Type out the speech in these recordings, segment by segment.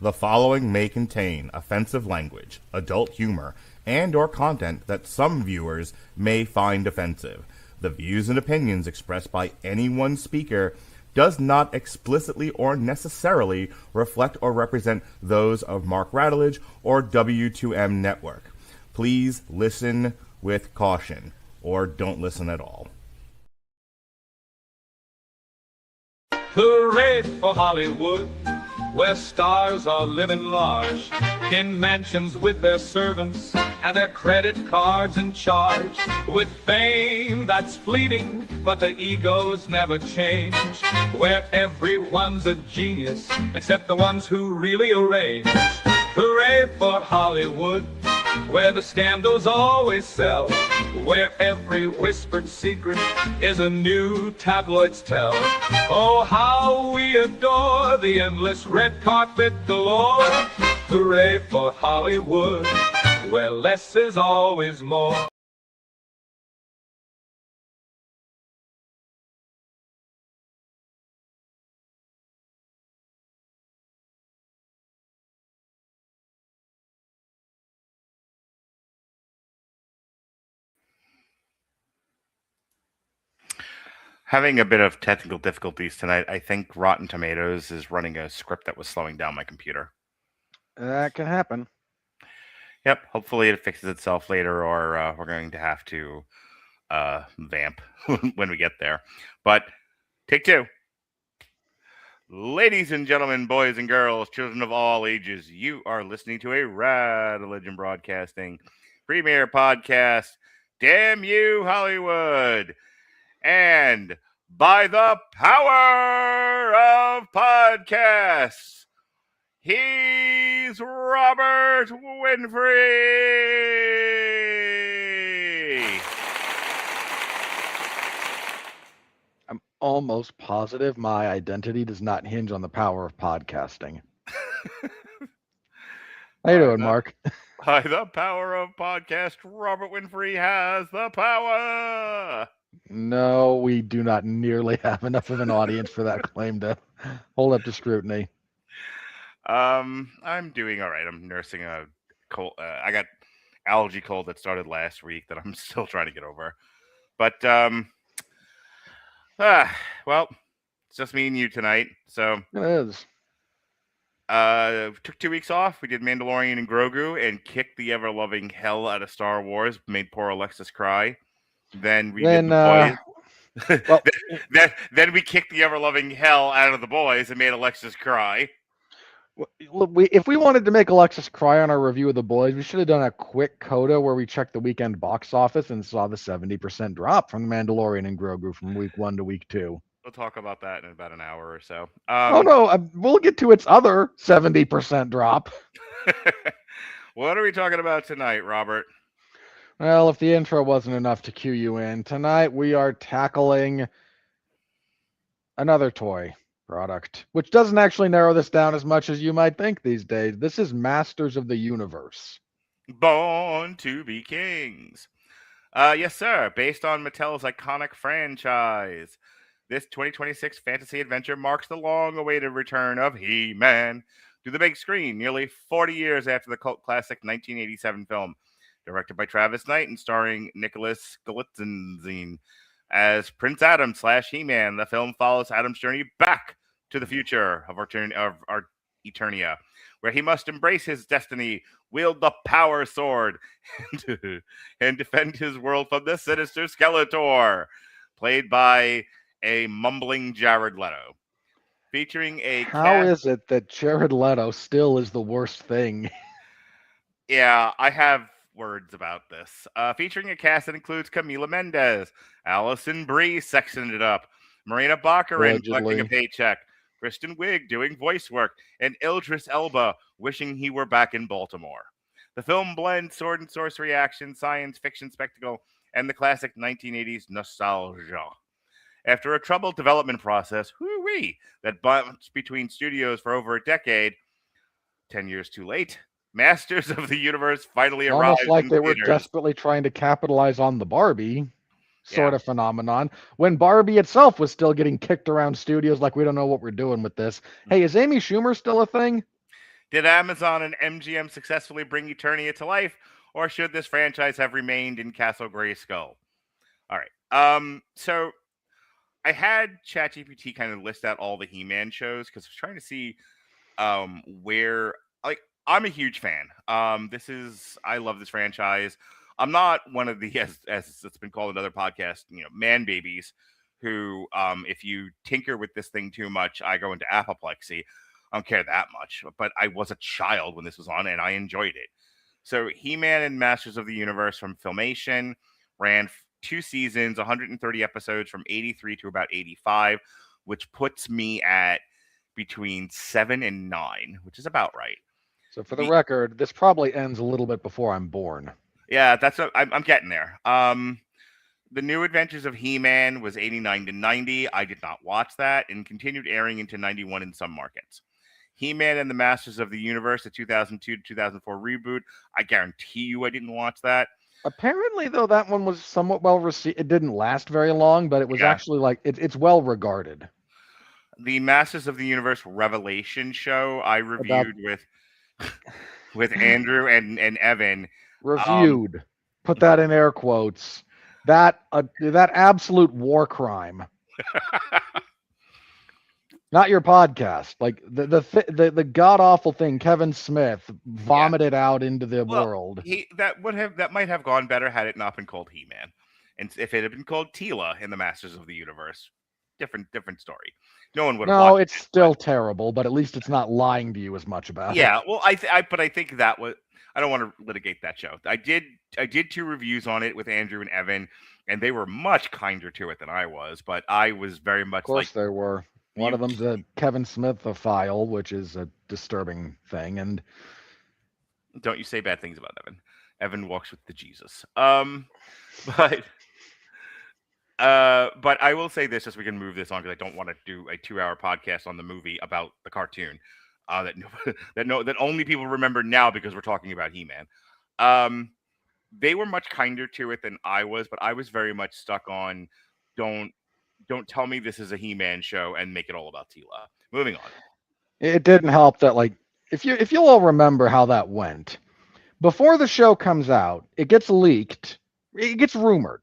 The following may contain offensive language, adult humor, and or content that some viewers may find offensive. The views and opinions expressed by any one speaker does not explicitly or necessarily reflect or represent those of Mark Radulich or W2M Network. Please listen with caution, or don't listen at all. Hooray for Hollywood, where stars are living large, in mansions with their servants and their credit cards in charge, with fame that's fleeting, but the egos never change, where everyone's a genius, except the ones who really arrange. Hooray for Hollywood, where the scandals always sell, where every whispered secret is a new tabloid's tell. Oh, how we adore the endless red carpet galore. Hooray for Hollywood, where less is always more. Having a bit of technical difficulties tonight. I think Rotten Tomatoes is running a script that was slowing down my computer. That can happen. Yep, hopefully it fixes itself later, or we're going to have to vamp when we get there. But take two. Ladies and gentlemen, boys and girls, children of all ages, you are listening to a Rad Religion Broadcasting premiere podcast, Damn You Hollywood. And by the power of podcasts, he's Robert Winfrey. I'm almost positive my identity does not hinge on the power of podcasting. How you doing, Mark? By the power of podcast, Robert Winfrey has the power. No, we do not nearly have enough of an audience for that claim to hold up to scrutiny. I'm doing all right. I'm nursing a cold. I got allergy cold that started last week that I'm still trying to get over. But well, it's just me and you tonight. So It is. Took 2 weeks off. We did Mandalorian and Grogu and kicked the ever-loving hell out of Star Wars. Made poor Alexis cry. Then we did the boys. Well, then we kicked the ever-loving hell out of the boys and made Alexis cry. if we wanted to make Alexis cry on our review of The Boys, we should have done a quick coda where we checked the weekend box office and saw the 70% drop from The Mandalorian and Grogu from week 1 to week 2. We'll talk about that in about an hour or so. Oh no, we'll get to its other 70% drop. What are we talking about tonight, Robert? Well, if the intro wasn't enough to cue you in, tonight we are tackling another toy product, which doesn't actually narrow this down as much as you might think these days. This is Masters of the Universe. Born to be Kings. Yes, sir. Based on Mattel's iconic franchise. This 2026 fantasy adventure marks the long-awaited return of He-Man to the big screen, nearly 40 years after the cult classic 1987 film. Directed by Travis Knight and starring Nicholas Galitzine as Prince Adam / He-Man. The film follows Adam's journey back to the future of Eternia, where he must embrace his destiny, wield the power sword, and defend his world from the sinister Skeletor, played by a mumbling Jared Leto. Featuring a How is it that Jared Leto still is the worst thing? Yeah, I have words about this. Featuring a cast that includes Camila Mendes, Allison Brie sexing it up, Marina Baccarin collecting a paycheck, Kristen Wiig doing voice work, and Idris Elba wishing he were back in Baltimore. The film blends sword and sorcery action, science fiction spectacle, and the classic 1980s nostalgia. After a troubled development process, that bounced between studios for over a decade, 10 years too late, Masters of the Universe finally arrived. Almost like they were desperately trying to capitalize on the Barbie sort of phenomenon, when Barbie itself was still getting kicked around studios like, we don't know what we're doing with this. Hey, is Amy Schumer still a thing? Did Amazon and MGM successfully bring Eternia to life, or should this franchise have remained in Castle Grayskull? All right. So I had ChatGPT kind of list out all the He-Man shows because I was trying to see where, like, I'm a huge fan. I love this franchise. I'm not one of the, as it's been called in other podcasts, man babies who, if you tinker with this thing too much, I go into apoplexy. I don't care that much, but I was a child when this was on and I enjoyed it. So He-Man and Masters of the Universe from Filmation ran 2 seasons, 130 episodes from 83 to about 85, which puts me at between 7 and 9, which is about right. So for the record, this probably ends a little bit before I'm born. Yeah, that's I'm getting there. The New Adventures of He-Man was 89 to 90. I did not watch that and continued airing into 91 in some markets. He-Man and the Masters of the Universe, the 2002 to 2004 reboot. I guarantee you I didn't watch that. Apparently, though, that one was somewhat well received. It didn't last very long, but it was actually like it's well regarded. The Masters of the Universe Revelation show I reviewed with Andrew and Evan. Reviewed. Put that in air quotes. That absolute war crime. Not your podcast. Like the god awful thing Kevin Smith vomited out into the world. That might have gone better had it not been called He-Man, and if it had been called Teela in the Masters of the Universe, different story. No one would. No, it's still terrible, but at least it's not lying to you as much about it. Yeah, well, I think that was. I don't want to litigate that show. I did 2 reviews on it with Andrew and Evan, and they were much kinder to it than I was. But I was very much. Of course, they were. One of them's a Kevin Smith file, which is a disturbing thing. And don't you say bad things about Evan. Evan walks with the Jesus. But I will say this, just so we can move this on, because I don't want to do a 2-hour podcast on the movie about the cartoon that only people remember now because we're talking about He-Man. They were much kinder to it than I was, but I was very much stuck on don't tell me this is a He-Man show and make it all about Teela. Moving on. It didn't help that, like, if you'll all remember how that went, before the show comes out, it gets leaked, it gets rumored.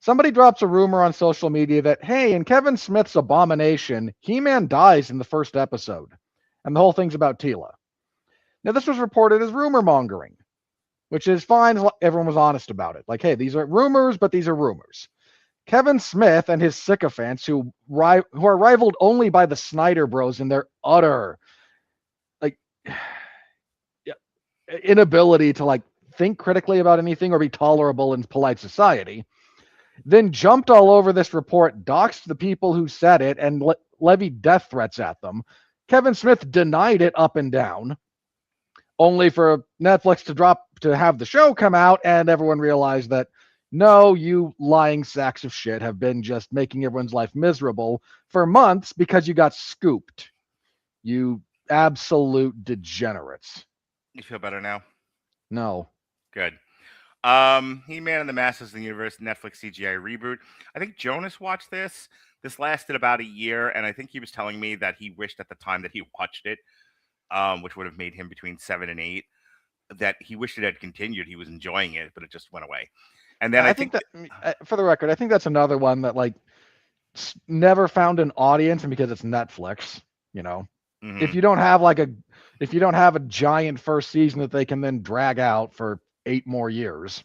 Somebody drops a rumor on social media that, hey, in Kevin Smith's Abomination, He-Man dies in the first episode, and the whole thing's about Teela. Now, this was reported as rumor mongering, which is fine. Everyone was honest about it. Like, hey, these are rumors, but these are rumors. Kevin Smith and his sycophants, who are rivaled only by the Snyder Bros in their utter, like, inability to, like, think critically about anything or be tolerable in polite society, then jumped all over this report, doxed the people who said it, and levied death threats at them. Kevin Smith denied it up and down, only for Netflix to have the show come out, and everyone realized that, no, you lying sacks of shit have been just making everyone's life miserable for months because you got scooped. You absolute degenerates. You feel better now? No. Good. He-Man and the Masters of the Universe Netflix CGI reboot. I think Jonas watched this. This lasted about a year, and I think he was telling me that he wished at the time that he watched it, which would have made him between 7 and 8, that he wished it had continued. He was enjoying it, but it just went away. And then I think that, for the record, I think that's another one that, like, never found an audience, and because it's Netflix, if you don't have a giant first season that they can then drag out for 8 more years,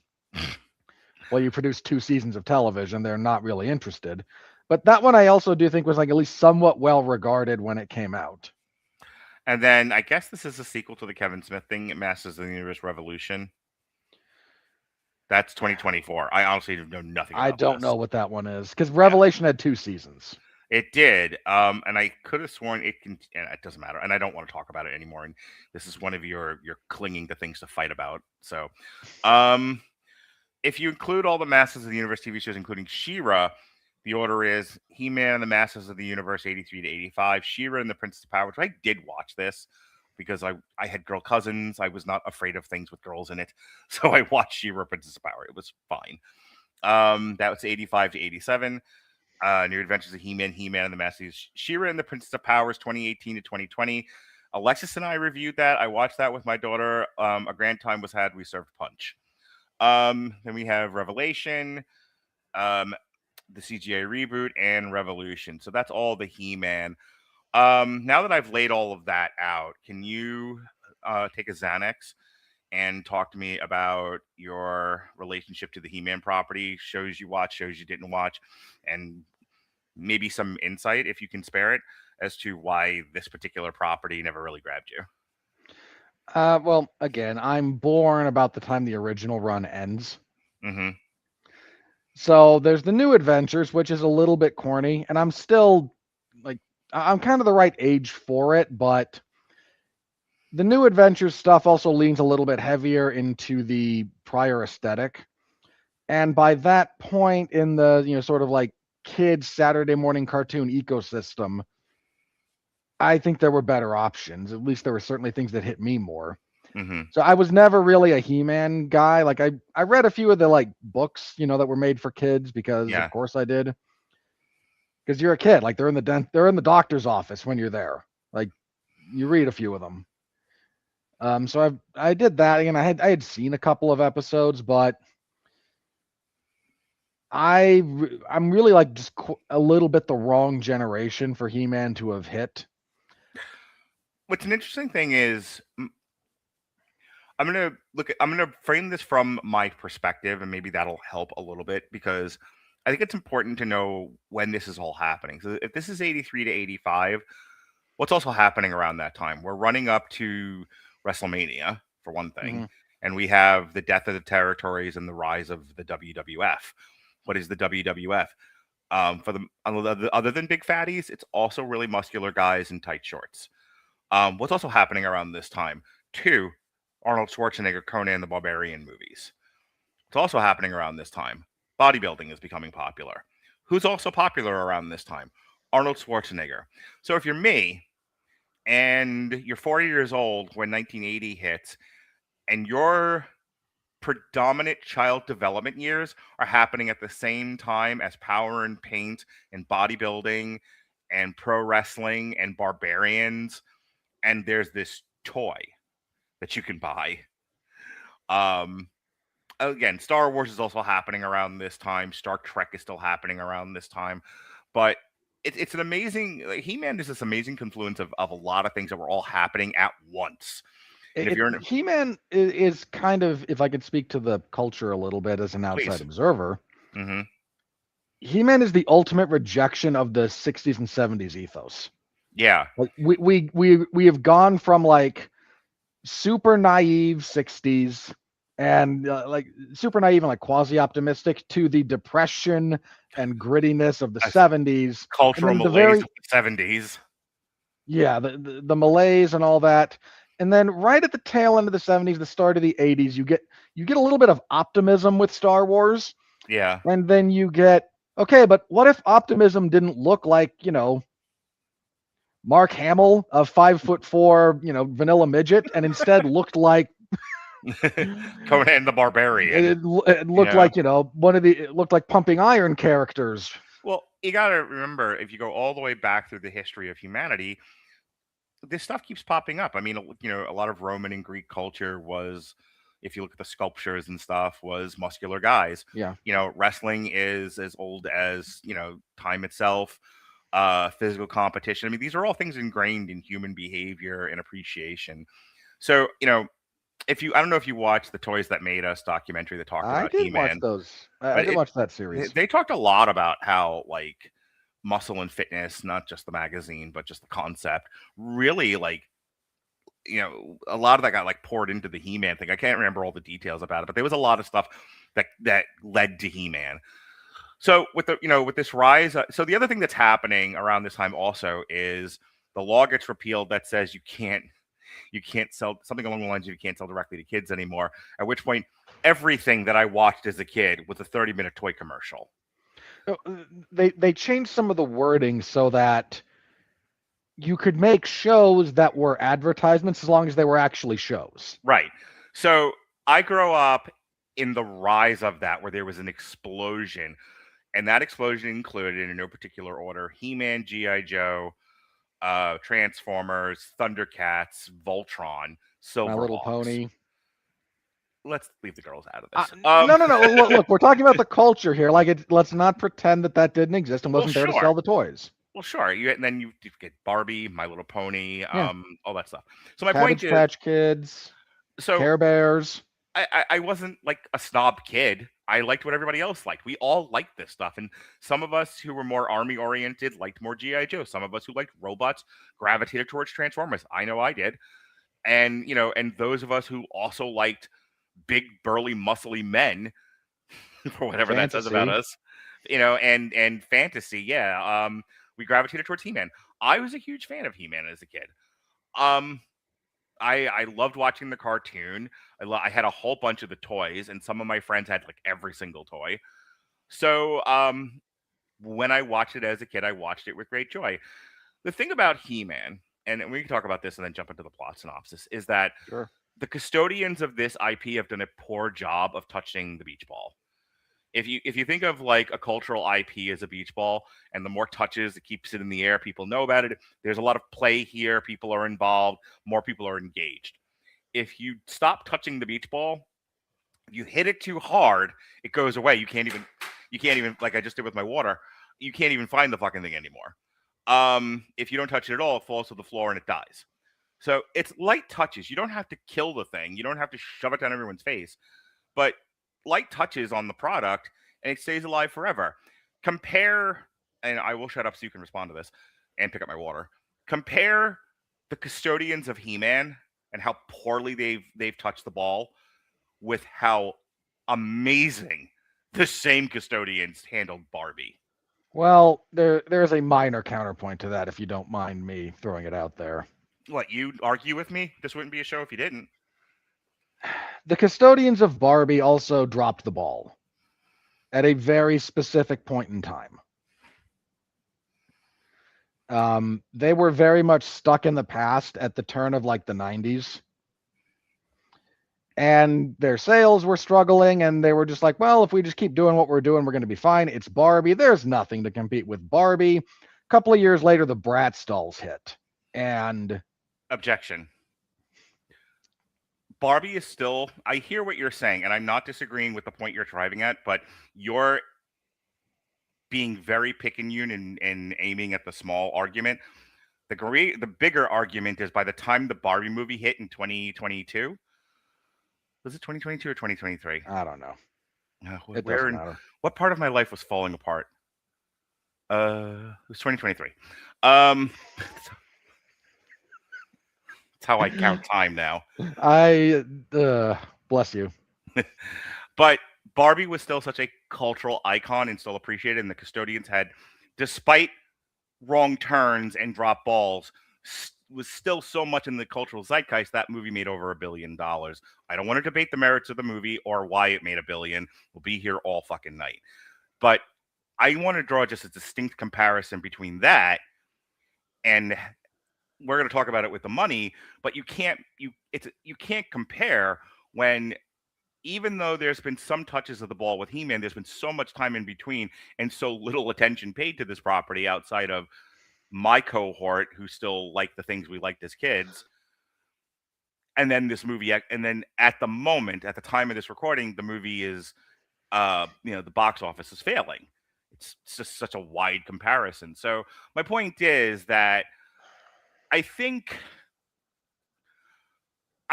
well, you produce 2 seasons of television, they're not really interested. But that one I also do think was, like, at least somewhat well regarded when it came out. And then I guess this is a sequel to the Kevin Smith thing, Masters of the Universe Revolution. That's 2024. I honestly know nothing about I don't know what that one is, because Revelation had 2 seasons. It did. And I could have sworn it can, and it doesn't matter. And I don't want to talk about it anymore. And this is one of your clinging to things to fight about. So if you include all the Masters of the Universe TV shows, including She-Ra, the order is He-Man and the Masters of the Universe 83 to 85, She-Ra and the Princess of Power, which I did watch this because I had girl cousins. I was not afraid of things with girls in it. So I watched She-Ra, Princess of Power. It was fine. That was 85 to 87. New Adventures of He-Man, He-Man and the Masters. She-Ra and the Princess of Power is 2018 to 2020. Alexis and I reviewed that. I watched that with my daughter. A grand time was had. We served punch. Then we have Revelation, the CGA reboot, and Revolution. So that's all the He-Man. Now that I've laid all of that out, can you take a Xanax and talk to me about your relationship to the He-Man property, shows you watch, shows you didn't watch, and maybe some insight, if you can spare it, as to why this particular property never really grabbed you? Well, again, I'm born about the time the original run ends. Mm-hmm. So there's the New Adventures, which is a little bit corny, and I'm still like, I'm kind of the right age for it, but the New Adventures stuff also leans a little bit heavier into the prior aesthetic. And by that point in the, sort of like kids Saturday morning cartoon ecosystem, I think there were better options. At least there were certainly things that hit me more. Mm-hmm. So I was never really a He-Man guy. Like I read a few of the like books, that were made for kids because Yeah. of course I did. Because you're a kid, like they're in the doctor's office when you're there. Like you read a few of them. So I did that, and I had seen a couple of episodes, but I'm really like just a little bit the wrong generation for He-Man to have hit. What's an interesting thing is I'm gonna frame this from my perspective, and maybe that'll help a little bit, because I think it's important to know when this is all happening. So if this is 83 to 85, what's also happening around that time? We're running up to WrestleMania, for one thing, and we have the death of the territories and the rise of the WWF. What is the WWF? For the other than big fatties, it's also really muscular guys in tight shorts. What's also happening around this time? 2, Arnold Schwarzenegger, Conan the Barbarian movies. It's also happening around this time. Bodybuilding is becoming popular. Who's also popular around this time? Arnold Schwarzenegger. So if you're me and you're 40 years old when 1980 hits, and your predominant child development years are happening at the same time as Power and Paint and bodybuilding and pro wrestling and barbarians, and there's this toy that you can buy. Again, Star Wars is also happening around this time. Star Trek is still happening around this time. But it's an amazing, He-Man is this amazing confluence of a lot of things that were all happening at once. And if you're He-Man is kind of, if I could speak to the culture a little bit as an outside observer, He-Man is the ultimate rejection of the 60s and 70s ethos. Yeah. Like we have gone from like super naive 60s and like super naive and like quasi optimistic to the depression and grittiness of the 70s, cultural malaise of the 70s. Yeah, the malaise and all that. And then right at the tail end of the 70s, the start of the 80s, you get a little bit of optimism with Star Wars. Yeah. And then you get, okay, but what if optimism didn't look like, Mark Hamill, a 5'4", vanilla midget, and instead looked like Conan the Barbarian. It looked like, it looked like Pumping Iron characters. Well, you got to remember, if you go all the way back through the history of humanity, this stuff keeps popping up. I mean, a lot of Roman and Greek culture was, if you look at the sculptures and stuff, was muscular guys. Yeah. Wrestling is as old as, time itself. Physical competition. I mean, these are all things ingrained in human behavior and appreciation. So, I don't know if you watched the Toys That Made Us documentary that talked about He-Man. I did watch those. I did watch that series. They talked a lot about how, like, Muscle and Fitness, not just the magazine, but just the concept, really, like, a lot of that got like poured into the He-Man thing. I can't remember all the details about it, but there was a lot of stuff that led to He-Man. So with with this rise, so the other thing that's happening around this time also is the law gets repealed that says you can't sell something along the lines of you can't sell directly to kids anymore. At which point, everything that I watched as a kid was a 30-minute toy commercial. They changed some of the wording so that you could make shows that were advertisements as long as they were actually shows. Right. So I grew up in the rise of that, where there was an explosion, and that explosion included, in no particular order, He-Man, G.I. Joe, Transformers, Thundercats, Voltron, My Silverhawks. Little Pony. Let's leave the girls out of this. No. Look, we're talking about the culture here. Like, let's not pretend that didn't exist and wasn't there to sell the toys. Well, sure. And then you get Barbie, My Little Pony, all that stuff. So my Cabbage point is, Patch Kids, Care Bears. I wasn't like a snob kid. I liked what everybody else liked. We all liked this stuff. And some of us who were more army oriented liked more G.I. Joe. Some of us who liked robots gravitated towards Transformers. I know I did. And, and those of us who also liked big, burly, muscly men, for whatever that says about us, and fantasy. Yeah. We gravitated towards He-Man. I was a huge fan of He-Man as a kid. I loved watching the cartoon. I had a whole bunch of the toys, and some of my friends had like every single toy. So when I watched it as a kid, I watched it with great joy. The thing about He-Man, and we can talk about this and then jump into the plot synopsis, is that the custodians of this IP have done a poor job of touching the beach ball. If you think of like a cultural IP as a beach ball, and the more touches it keeps it in the air, people know about it. There's a lot of play here. People are involved. More people are engaged. If you stop touching the beach ball, you hit it too hard, it goes away. You can't even like I just did with my water. You can't even find the fucking thing anymore. If you don't touch it at all, it falls to the floor and it dies. So it's light touches. You don't have to kill the thing. You don't have to shove it down everyone's face, but light touches on the product and it stays alive forever. Compare, and I will shut up so you can respond to this and pick up my water. Compare the custodians of He-Man and how poorly they've touched the ball with how amazing the same custodians handled Barbie. Well, there's a minor counterpoint to that, if you don't mind me throwing it out there. What, you argue with me? This wouldn't be a show if you didn't. The custodians of Barbie also dropped the ball at a very specific point in time. They were very much stuck in the past at the turn of like the 90s. And their sales were struggling, and they were just like, well, if we just keep doing what we're doing, we're going to be fine. It's Barbie. There's nothing to compete with Barbie. A couple of years later, the Bratz dolls hit. And objection. Barbie is still, I hear what you're saying, and I'm not disagreeing with the point you're driving at, but you're being very picayune and aiming at the small argument. The bigger argument is by the time the Barbie movie hit in 2022, was it 2022 or 2023? I don't know. It doesn't matter. What part of my life was falling apart? It was 2023. That's how I count time now. Bless you. But Barbie was still such a cultural icon and still appreciated, and the custodians had, despite wrong turns and drop balls, was still so much in the cultural zeitgeist. That movie made over $1 billion. I don't want to debate the merits of the movie or why it made $1 billion. We'll be here all fucking night. But I want to draw just a distinct comparison between that and we're going to talk about it with the money, but you can't compare when, even though there's been some touches of the ball with He-Man, there's been so much time in between and so little attention paid to this property outside of my cohort who still like the things we liked as kids. And then this movie, and then at the time of this recording, the movie is, the box office is failing. It's just such a wide comparison. So my point is that I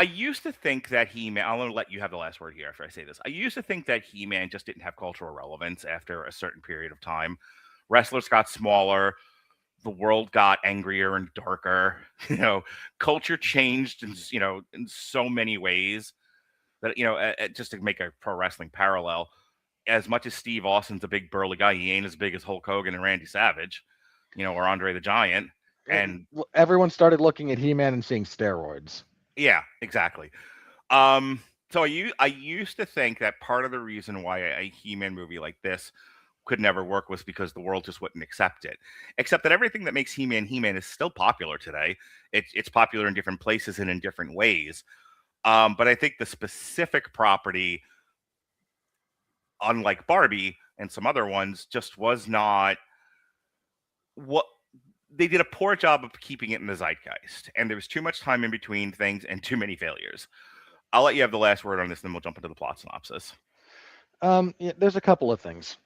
used to think that He-Man, I'm going to let you have the last word here after I say this. I used to think that He-Man just didn't have cultural relevance after a certain period of time. Wrestlers got smaller. The world got angrier and darker. Culture changed in so many ways that, just to make a pro wrestling parallel, as much as Steve Austin's a big burly guy, he ain't as big as Hulk Hogan and Randy Savage, or Andre the Giant. And everyone started looking at He-Man and seeing steroids. Yeah, exactly. So I used to think that part of the reason why a He-Man movie like this could never work was because the world just wouldn't accept it. Except that everything that makes He-Man is still popular today. It's popular in different places and in different ways. But I think the specific property, unlike Barbie and some other ones, just was not what they did a poor job of keeping it in the zeitgeist, and there was too much time in between things and too many failures. I'll let you have the last word on this, and then we'll jump into the plot synopsis. Yeah, there's a couple of things.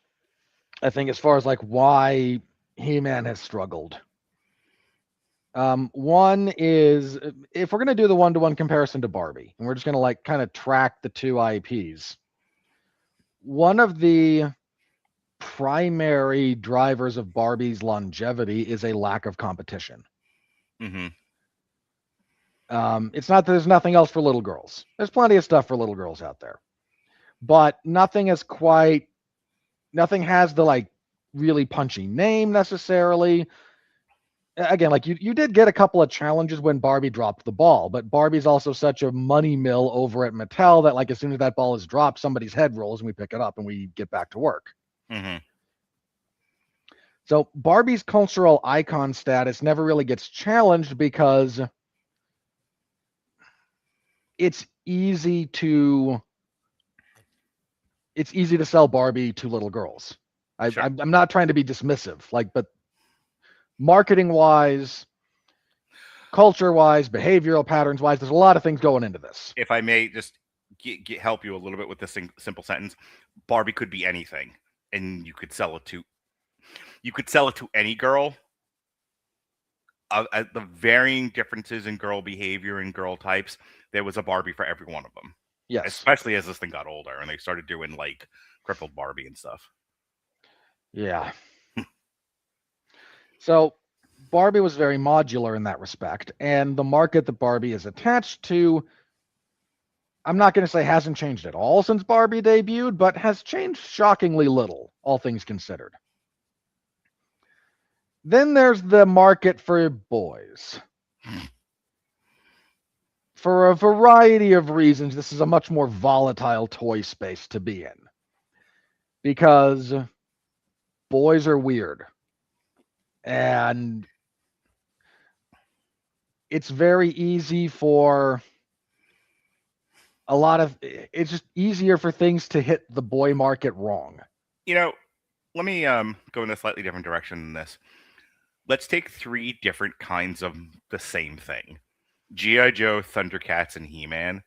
I think as far as like why He-Man has struggled. One is if we're going to do the one-to-one comparison to Barbie, and we're just going to like kind of track the two IPs. One of the primary drivers of Barbie's longevity is a lack of competition. Mm-hmm. It's not that there's nothing else for little girls. There's plenty of stuff for little girls out there, but nothing has the like really punchy name necessarily. Again, like you did get a couple of challenges when Barbie dropped the ball, but Barbie's also such a money mill over at Mattel that like as soon as that ball is dropped, somebody's head rolls and we pick it up and we get back to work. Mm-hmm. So Barbie's cultural icon status never really gets challenged because it's easy to sell Barbie to little girls. Sure. I'm not trying to be dismissive, like, but marketing wise, culture wise, behavioral patterns wise, there's a lot of things going into this. If I may just help you a little bit with this simple sentence, Barbie could be anything, and you could sell it to any girl. The varying differences in girl behavior and girl types, there was a Barbie for every one of them. Yes. Especially as this thing got older and they started doing like crippled Barbie and stuff. Yeah. So Barbie was very modular in that respect, and the market that Barbie is attached to, I'm not going to say hasn't changed at all since Barbie debuted, but has changed shockingly little, all things considered. Then there's the market for boys. For a variety of reasons, this is a much more volatile toy space to be in. Because boys are weird. And it's very easy for it's just easier for things to hit the boy market wrong. You know, let me go in a slightly different direction than this. Let's take 3 different kinds of the same thing. G.I. Joe, Thundercats, and He-Man.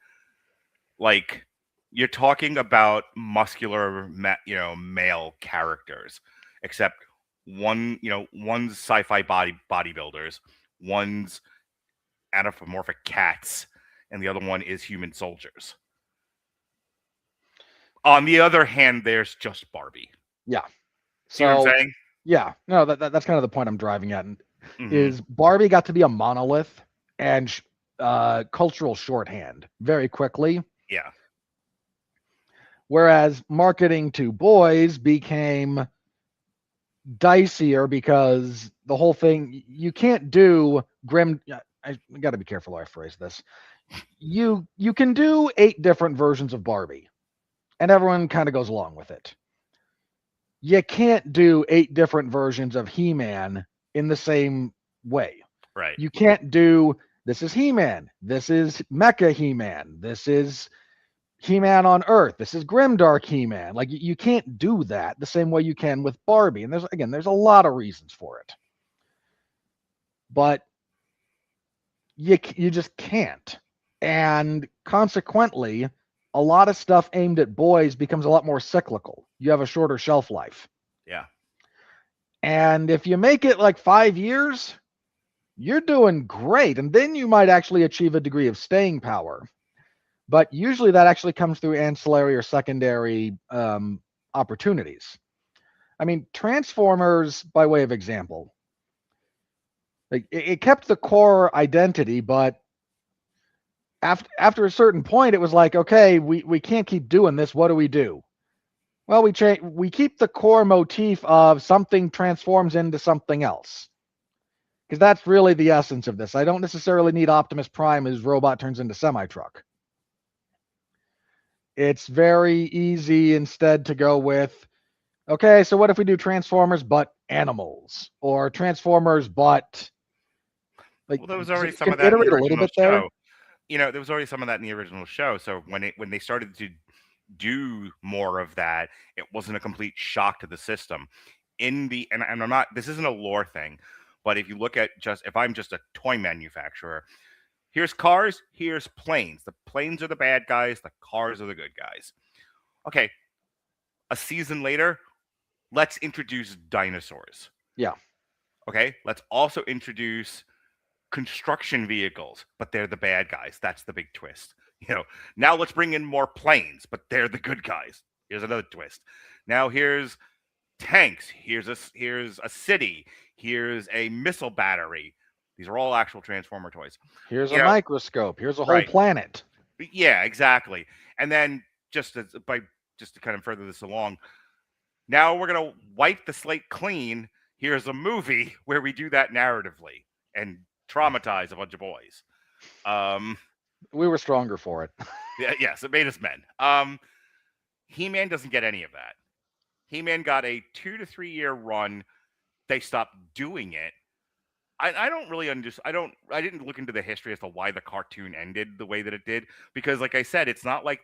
Like, you're talking about muscular, male characters, except one's sci-fi bodybuilders, one's anthropomorphic cats, and the other one is human soldiers. On the other hand, there's just Barbie. Yeah. See what I'm saying? Yeah. No, that's kind of the point I'm driving at. Is Barbie got to be a monolith and cultural shorthand very quickly. Yeah. Whereas marketing to boys became dicier because the whole thing, you can't do I got to be careful how I phrase this. You can do 8 different versions of Barbie and everyone kind of goes along with it. You can't do 8 different versions of He-Man in the same way. Right. You can't do, this is He-Man, this is Mecha He-Man, this is He-Man on Earth, this is Grimdark He-Man. Like, you can't do that the same way you can with Barbie. And there's a lot of reasons for it. But you just can't. And consequently, a lot of stuff aimed at boys becomes a lot more cyclical. You have a shorter shelf life. Yeah. And if you make it like 5 years, you're doing great. And then you might actually achieve a degree of staying power. But usually that actually comes through ancillary or secondary opportunities. I mean, Transformers, by way of example, like it kept the core identity, but after a certain point, it was like, okay, we can't keep doing this. What do we do? Well, we keep the core motif of something transforms into something else. Because that's really the essence of this. I don't necessarily need Optimus Prime whose robot turns into semi-truck. It's very easy instead to go with, okay, so what if we do Transformers but animals? Or Transformers but... Well, there was already some of that in the original show. There was already some of that in the original show. So when they started to do more of that, it wasn't a complete shock to the system. And I'm not, this isn't a lore thing, But if you look at if I'm just a toy manufacturer, here's cars, here's planes. The planes are the bad guys, the cars are the good guys. Okay, a season later, let's introduce dinosaurs. Yeah. Okay, let's also introduce construction vehicles, but they're the bad guys. That's the big twist. Now let's bring in more planes, but they're the good guys. Here's another twist. Now here's tanks. Here's a city. Here's a missile battery. These are all actual Transformer toys. Here's a microscope. Here's a whole planet. Yeah, exactly. And then just to kind of further this along, now we're gonna wipe the slate clean. Here's a movie where we do that narratively and traumatize a bunch of boys. We were stronger for it. Yes, it made us men. He-Man doesn't get any of that. He-Man got a 2 to 3 year run. They stopped doing it. I don't really understand. I didn't look into the history as to why the cartoon ended the way that it did, because, like I said, it's not like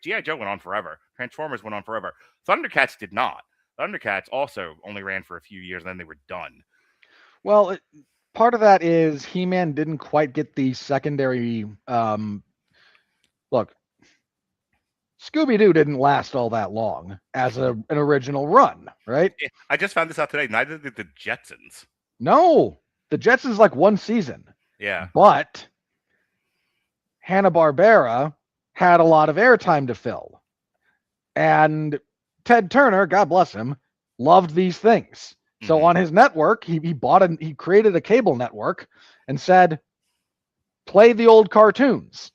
G.I. Joe went on forever. Transformers went on forever. Thundercats did not. Thundercats also only ran for a few years, and then they were done. Well, part of that is He-Man didn't quite get the secondary. Look, Scooby-Doo didn't last all that long as an original run, right? I just found this out today. Neither did the Jetsons. No, the Jetsons like one season. Yeah. But Hanna-Barbera had a lot of airtime to fill. And Ted Turner, God bless him, loved these things. So on his network, he created a cable network and said, play the old cartoons.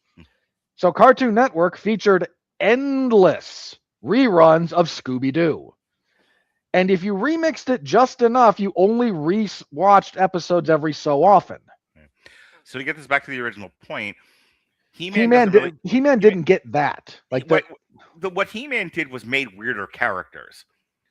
So Cartoon Network featured endless reruns of Scooby-Doo. And if you remixed it just enough, you only watched episodes every so often. So to get this back to the original point, He-Man didn't get that. Like what He-Man did was made weirder characters.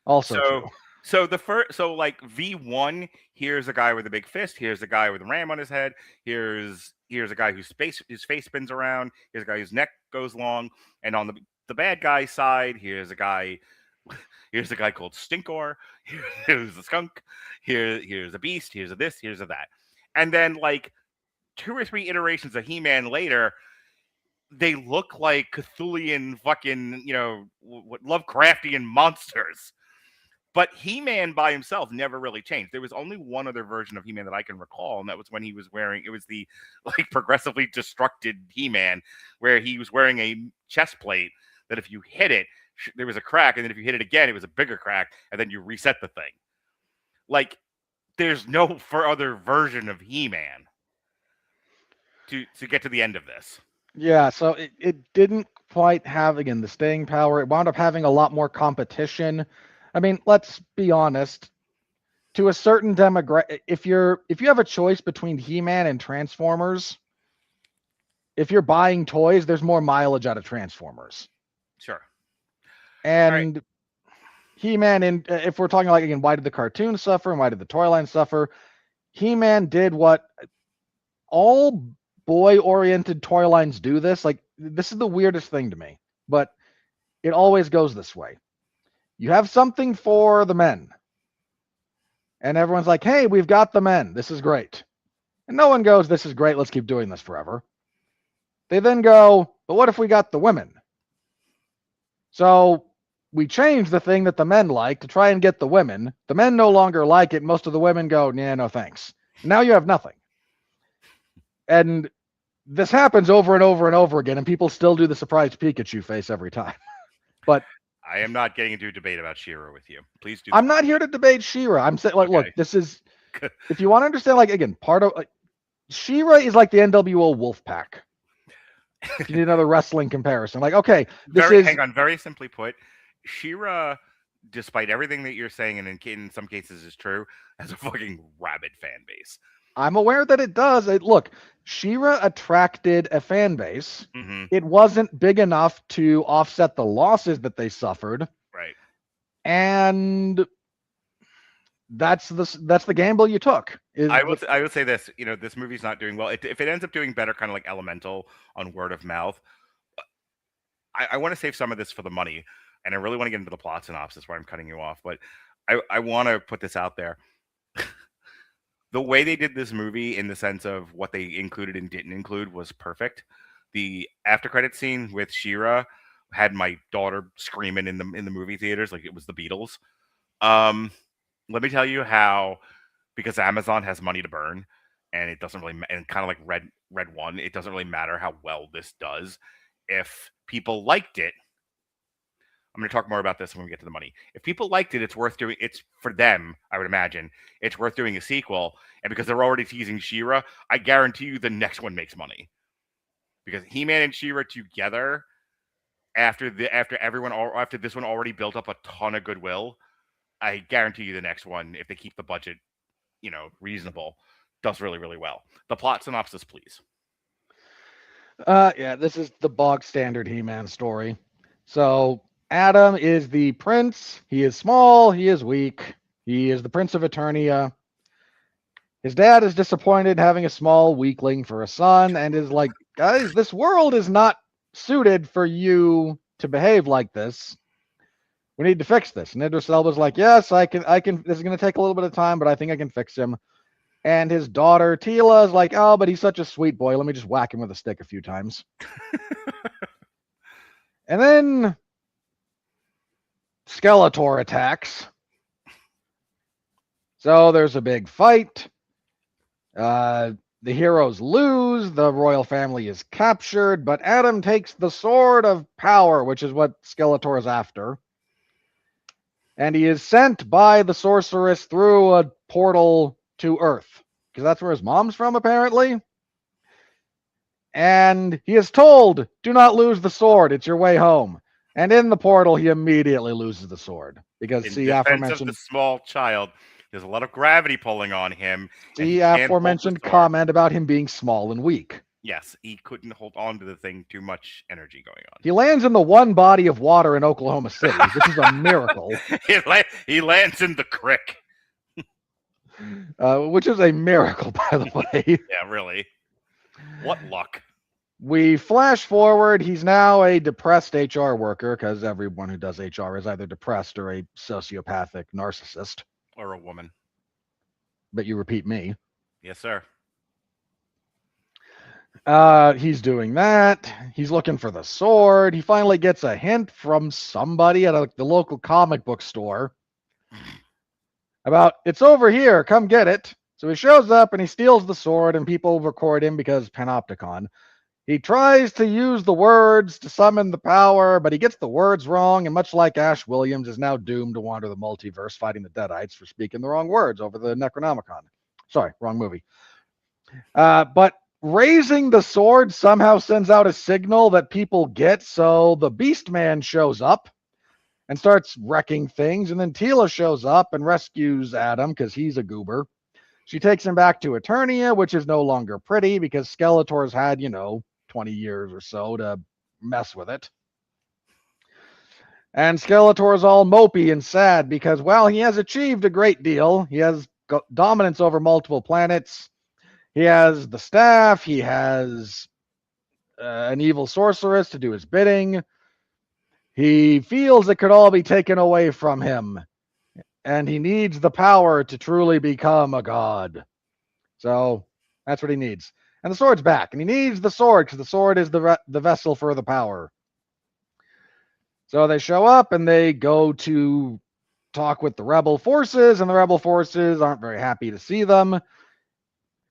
Also true. So like V1, here's a guy with a big fist, here's a guy with a ram on his head, here's a guy whose face spins around, here's a guy whose neck goes long, and on the bad guy side, here's a guy called Stinkor, here's a skunk, here's a beast, here's a this, here's a that. And then like 2 or 3 iterations of He-Man later, they look like Cthulhian fucking, Lovecraftian monsters. But He-Man by himself never really changed. There was only one other version of He-Man that I can recall, and that was when he was wearing, it was the like progressively destructed He-Man, where he was wearing a chest plate that if you hit it, there was a crack, and then if you hit it again, it was a bigger crack, and then you reset the thing. Like, there's no other version of He-Man to get to the end of this. Yeah, so it didn't quite have, again, the staying power. It wound up having a lot more competition. I mean, let's be honest. To a certain demographic, if you have a choice between He-Man and Transformers, if you're buying toys, there's more mileage out of Transformers. Sure. And right. He-Man, and if we're talking like, again, why did the cartoon suffer and why did the toy line suffer? He-Man did what all boy-oriented toy lines do this. Like, this is the weirdest thing to me, but it always goes this way. You have something for the men. And everyone's like, hey, we've got the men. This is great. And no one goes, this is great. Let's keep doing this forever. They then go, but what if we got the women? So we change the thing that the men like to try and get the women. The men no longer like it. Most of the women go, yeah, no thanks. Now you have nothing. And this happens over and over and over again, and people still do the surprised Pikachu face every time. But I am not getting into a debate about She-Ra with you. Please do. I'm not here to debate She-Ra. I'm saying, like, okay. Look, this is, if you want to understand, like, again, part of She-Ra is like the NWO Wolfpack. If you need another wrestling comparison, like, okay, hang on. Very simply put, She-Ra, despite everything that you're saying, and in some cases is true, has a fucking rabid fan base. I'm aware that it does. Look, She-Ra attracted a fan base. Mm-hmm. It wasn't big enough to offset the losses that they suffered. Right. And that's the gamble you took. I would say this, this movie's not doing well. If it ends up doing better, kind of like Elemental on word of mouth, I want to save some of this for the money, and I really want to get into the plot synopsis where I'm cutting you off, but I want to put this out there. The way they did this movie, in the sense of what they included and didn't include, was perfect. The after credit scene with She-Ra had my daughter screaming in the movie theaters like it was the Beatles. Let me tell you how, because Amazon has money to burn, and it doesn't really, and kind of like Red One, it doesn't really matter how well this does. If people liked it, I'm going to talk more about this when we get to the money. If people liked it, it's worth doing. It's for them, I would imagine. It's worth doing a sequel, and because they're already teasing She-Ra, I guarantee you the next one makes money. Because He-Man and She-Ra together, after this one already built up a ton of goodwill, I guarantee you the next one, if they keep the budget, reasonable, does really, really well. The plot synopsis, please. Yeah, this is the bog standard He-Man story. So Adam is the prince. He is small. He is weak. He is the Prince of Eternia. His dad is disappointed having a small weakling for a son and is like, guys, this world is not suited for you to behave like this. We need to fix this. And Idris Elba's like, yes, I can. This is going to take a little bit of time, but I think I can fix him. And his daughter, Teela, is like, oh, but he's such a sweet boy. Let me just whack him with a stick a few times. And then Skeletor attacks. So there's a big fight. The heroes lose. The royal family is captured, but Adam takes the Sword of Power, which is what Skeletor is after. And he is sent by the sorceress through a portal to Earth, because that's where his mom's from, apparently. And he is told, do not lose the sword. It's your way home. And in the portal, he immediately loses the sword. Because, in defense of the small child, there's a lot of gravity pulling on him. The aforementioned comment about him being small and weak. Yes, he couldn't hold on to the thing, too much energy going on. He lands in the one body of water in Oklahoma City. This is a miracle. He lands in the creek. Which is a miracle, by the way. Yeah, really. What luck. We flash forward. He's now a depressed HR worker, because everyone who does HR is either depressed or a sociopathic narcissist. Or a woman. But you repeat me. Yes, sir. He's doing that. He's looking for the sword. He finally gets a hint from somebody at the local comic book store about, it's over here, come get it. So he shows up and he steals the sword, and people record him because Panopticon. He tries to use the words to summon the power, but he gets the words wrong, and much like Ash Williams, is now doomed to wander the multiverse fighting the Deadites for speaking the wrong words over the Necronomicon. Sorry, wrong movie. But raising the sword somehow sends out a signal that people get, so the Beast Man shows up and starts wrecking things, and then Teela shows up and rescues Adam because he's a goober. She takes him back to Eternia, which is no longer pretty because Skeletor's had, 20 years or so to mess with it. And Skeletor's all mopey and sad because, well, he has achieved a great deal. He has dominance over multiple planets. He has the staff. He has an evil sorceress to do his bidding. He feels it could all be taken away from him. And he needs the power to truly become a god. So that's what he needs. And the sword's back. And he needs the sword because the sword is the vessel for the power. So they show up and they go to talk with the rebel forces. And the rebel forces aren't very happy to see them.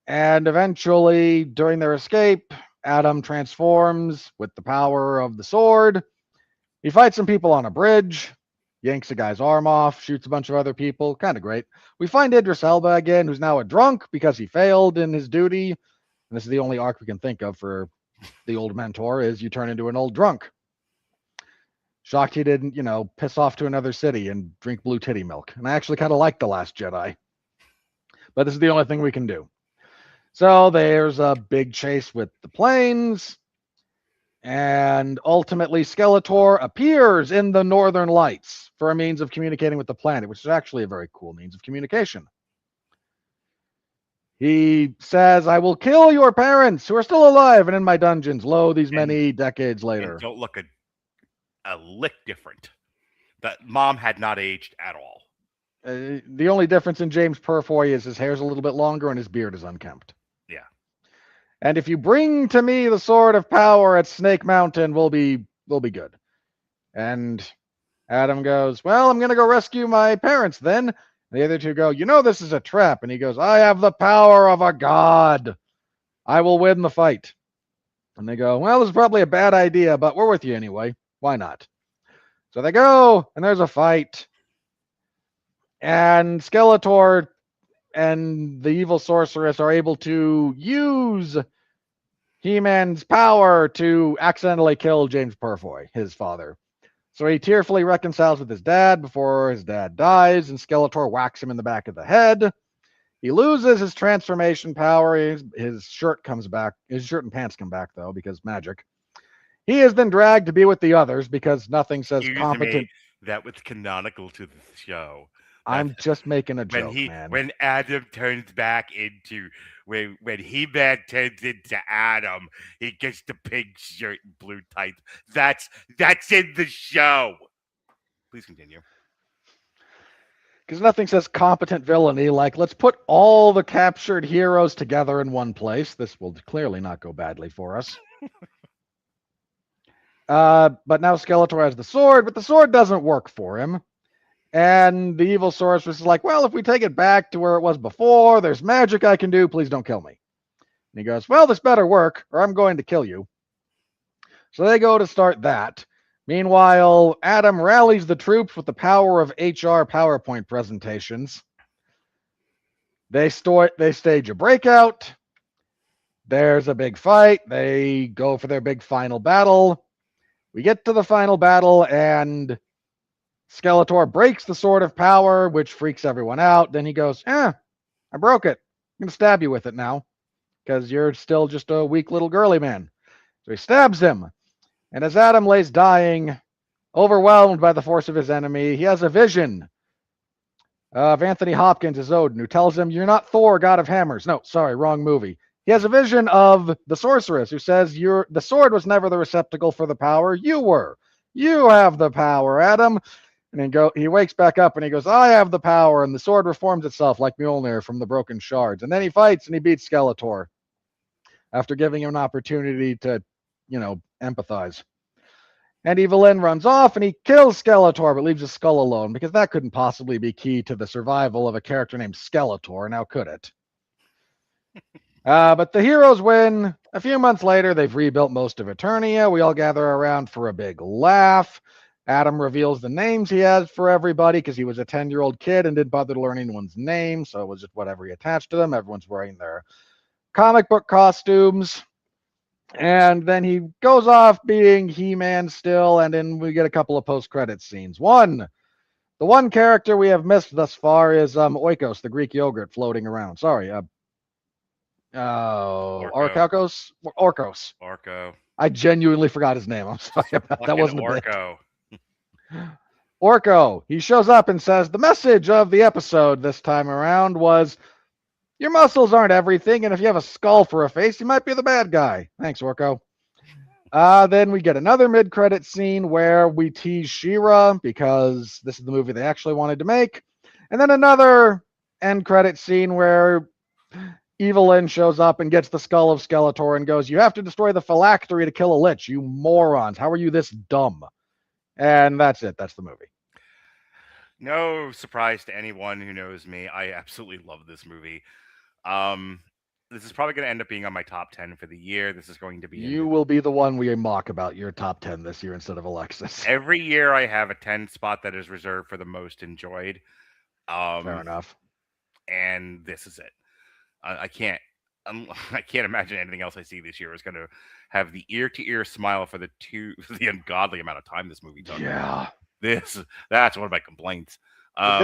And eventually, during their escape, Adam transforms with the power of the sword. He fights some people on a bridge. Yanks a guy's arm off, shoots a bunch of other people. Kind of great. We find Idris Elba again, who's now a drunk because he failed in his duty. And this is the only arc we can think of for the old mentor, is you turn into an old drunk. Shocked he didn't, piss off to another city and drink blue titty milk. And I actually kind of like The Last Jedi. But this is the only thing we can do. So there's a big chase with the planes. And ultimately, Skeletor appears in the Northern Lights for a means of communicating with the planet, which is actually a very cool means of communication. He says, I will kill your parents who are still alive and in my dungeons, lo, these many decades later. Don't look a lick different. That mom had not aged at all. The only difference in James Purfoy is his hair's a little bit longer and his beard is unkempt. Yeah. And if you bring to me the sword of power at Snake Mountain, we'll be good. And Adam goes, well, I'm gonna go rescue my parents then. And the other two go, this is a trap. And he goes, I have the power of a god. I will win the fight. And they go, well, this is probably a bad idea, but we're with you anyway. Why not? So they go, and there's a fight. And Skeletor and the evil sorceress are able to use He-Man's power to accidentally kill James Purfoy, his father. So he tearfully reconciles with his dad before his dad dies, and Skeletor whacks him in the back of the head. He loses his transformation power. His shirt comes back. His shirt and pants come back, though, because magic. He is then dragged to be with the others because nothing says competent. That was canonical to the show. I'm just making a joke, man. When Adam turns back into when He-Man turns into Adam, he gets the pink shirt and blue tights. That's in the show. Please continue. Because nothing says competent villainy like, let's put all the captured heroes together in one place. This will clearly not go badly for us. But now Skeletor has the sword, but the sword doesn't work for him. And the evil sorceress is like, well, if we take it back to where it was before, there's magic I can do. Please don't kill me. And he goes, well, this better work or I'm going to kill you. So they go to start that. Meanwhile, Adam rallies the troops with the power of HR PowerPoint presentations. They stage a breakout. There's a big fight. They go for their big final battle. We get to the final battle, and Skeletor breaks the sword of power, which freaks everyone out. Then he goes, I broke it. I'm going to stab you with it now because you're still just a weak little girly man. So he stabs him. And as Adam lays dying, overwhelmed by the force of his enemy, he has a vision of Anthony Hopkins as Odin, who tells him, you're not Thor, god of hammers. No, sorry, wrong movie. He has a vision of the sorceress who says, the sword was never the receptacle for the power. You were. You have the power, Adam. And he wakes back up and he goes, I have the power. And the sword reforms itself like Mjolnir from the broken shards. And then he fights and he beats Skeletor after giving him an opportunity to, empathize. And Evelyn runs off and he kills Skeletor, but leaves his skull alone because that couldn't possibly be key to the survival of a character named Skeletor. Now could it? But the heroes win. A few months later, they've rebuilt most of Eternia. We all gather around for a big laugh. Adam reveals the names he has for everybody because he was a 10-year-old kid and didn't bother to learn anyone's name, so it was just whatever he attached to them. Everyone's wearing their comic book costumes. And then he goes off being He-Man still, and then we get a couple of post-credits scenes. The one character we have missed thus far is Oikos, the Greek yogurt floating around. Sorry, Orcos. Orko. I genuinely forgot his name. I'm sorry about that. Wasn't Orko. Orko. He shows up and says the message of the episode this time around was, your muscles aren't everything, and if you have a skull for a face, you might be the bad guy. Thanks, Orko. Then we get another mid-credit scene where we tease She-Ra because this is the movie they actually wanted to make. And then another end credit scene where Evelyn shows up and gets the skull of Skeletor and goes, you have to destroy the phylactery to kill a lich, you morons. How are you this dumb? And that's it. That's the movie. No surprise to anyone who knows me. I absolutely love this movie. This is probably going to end up being on my top 10 for the year. This is going to be... You will be the one we mock about your top 10 this year instead of Alexis. Every year I have a 10 spot that is reserved for the most enjoyed. Fair enough. And this is it. I can't imagine anything else I see this year is going to have the ear-to-ear smile for the ungodly amount of time this movie took. Yeah. That's one of my complaints.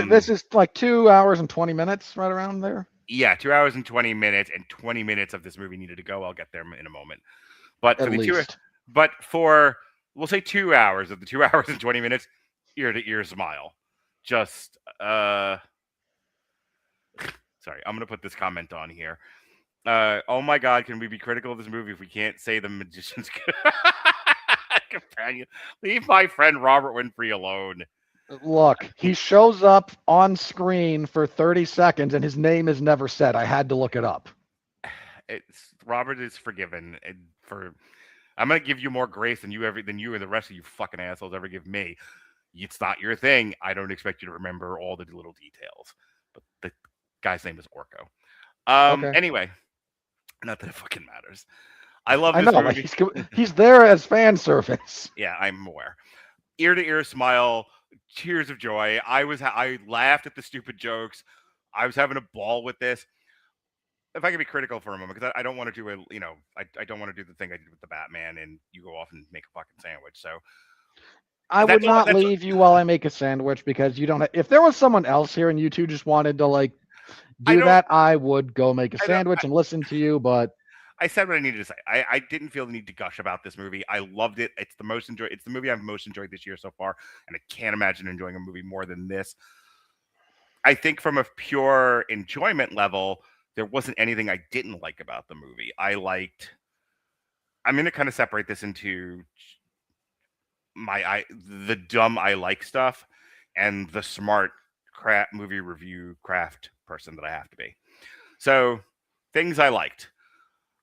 This is like 2 hours and 20 minutes, right around there. Yeah, 2 hours and 20 minutes, and 20 minutes of this movie needed to go. I'll get there in a moment. But for we'll say 2 hours of the 2 hours and 20 minutes, ear to ear smile. Just sorry, I'm gonna put this comment on here. Oh my God, can we be critical of this movie if we can't say the magician's companion? Leave my friend Robert Winfrey alone. Look, he shows up on screen for 30 seconds and his name is never said. I had to look it up. Robert is forgiven for. I'm gonna give you more grace than you and the rest of you fucking assholes ever give me. It's not your thing. I don't expect you to remember all the little details. But the guy's name is Orko. Okay. Anyway, not that it fucking matters. I love I this know, movie. like he's there as fan service. Yeah, I'm aware. Ear to ear smile, tears of joy. I laughed at the stupid jokes. I was having a ball with this. If I could be critical for a moment, because I don't want to do I don't want to do the thing I did with the Batman and you go off and make a fucking sandwich. So I would that's all. not leave you while I make a sandwich because you don't. If there was someone else here and you two just wanted to like do that, I would go make a sandwich and listen to you. But I said what I needed to say. I didn't feel the need to gush about this movie. I loved it. It's the movie I've most enjoyed this year so far, and I can't imagine enjoying a movie more than this. I think from a pure enjoyment level, there wasn't anything I didn't like about the movie. I'm going to kind of separate this into the dumb I like stuff and the smart movie review craft person that I have to be. So, things I liked.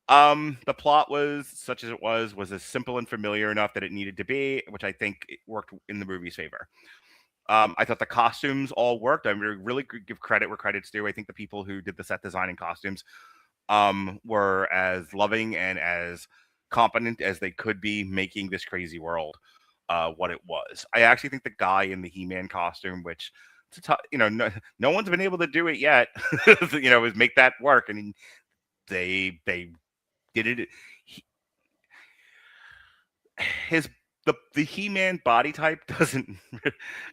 The plot was such as it was as simple and familiar enough that it needed to be, which I think it worked in the movie's favor. I thought the costumes all worked. I really give credit where credit's due. I think the people who did the set design and costumes were as loving and as competent as they could be making this crazy world what it was. I actually think the guy in the He-Man costume, which no one's been able to do it yet, is make that work. I mean, they did it. The He-Man body type doesn't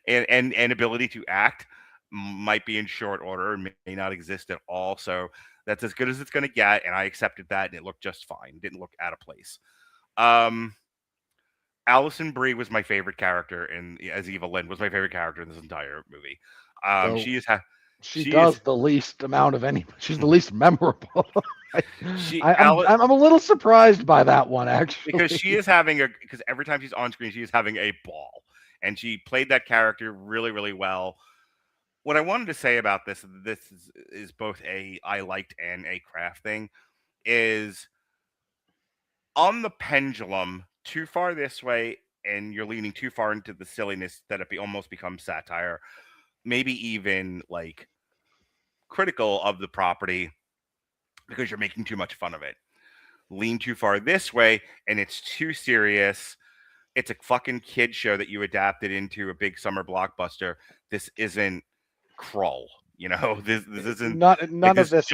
and ability to act might be in short order and may not exist at all. So that's as good as it's going to get, and I accepted that, and it looked just fine. It didn't look out of place. Alison Brie was my favorite character as Eva Lynn was my favorite character in this entire movie. She does the least amount of any. She's the least memorable. I'm a little surprised by that one actually, because she is because every time she's on screen, she is having a ball, and she played that character really, really well. What I wanted to say about this is both a I liked and a craft thing, is on the pendulum too far this way, and you're leaning too far into the silliness that it almost becomes satire, maybe even like critical of the property because you're making too much fun of it. Lean too far this way, and it's too serious. It's a fucking kid show that you adapted into a big summer blockbuster. This isn't Krull, This isn't none of this.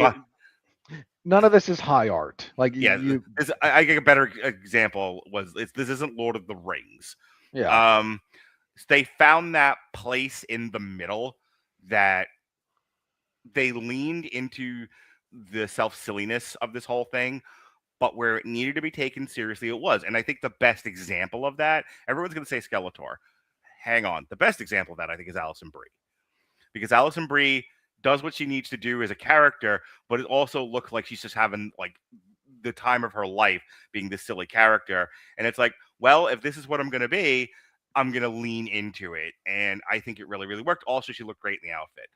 None of this is high art. Like I get a better example this isn't Lord of the Rings. Yeah. They found that place in the middle that they leaned into the self-silliness of this whole thing, but where it needed to be taken seriously, it was. And I think the best example of that, everyone's going to say Skeletor. Hang on. The best example of that, I think, is Alison Brie. Because Alison Brie does what she needs to do as a character, but it also looks like she's just having, like, the time of her life being this silly character. And it's like, well, if this is what I'm going to be, I'm going to lean into it. And I think it really, really worked. Also, she looked great in the outfit.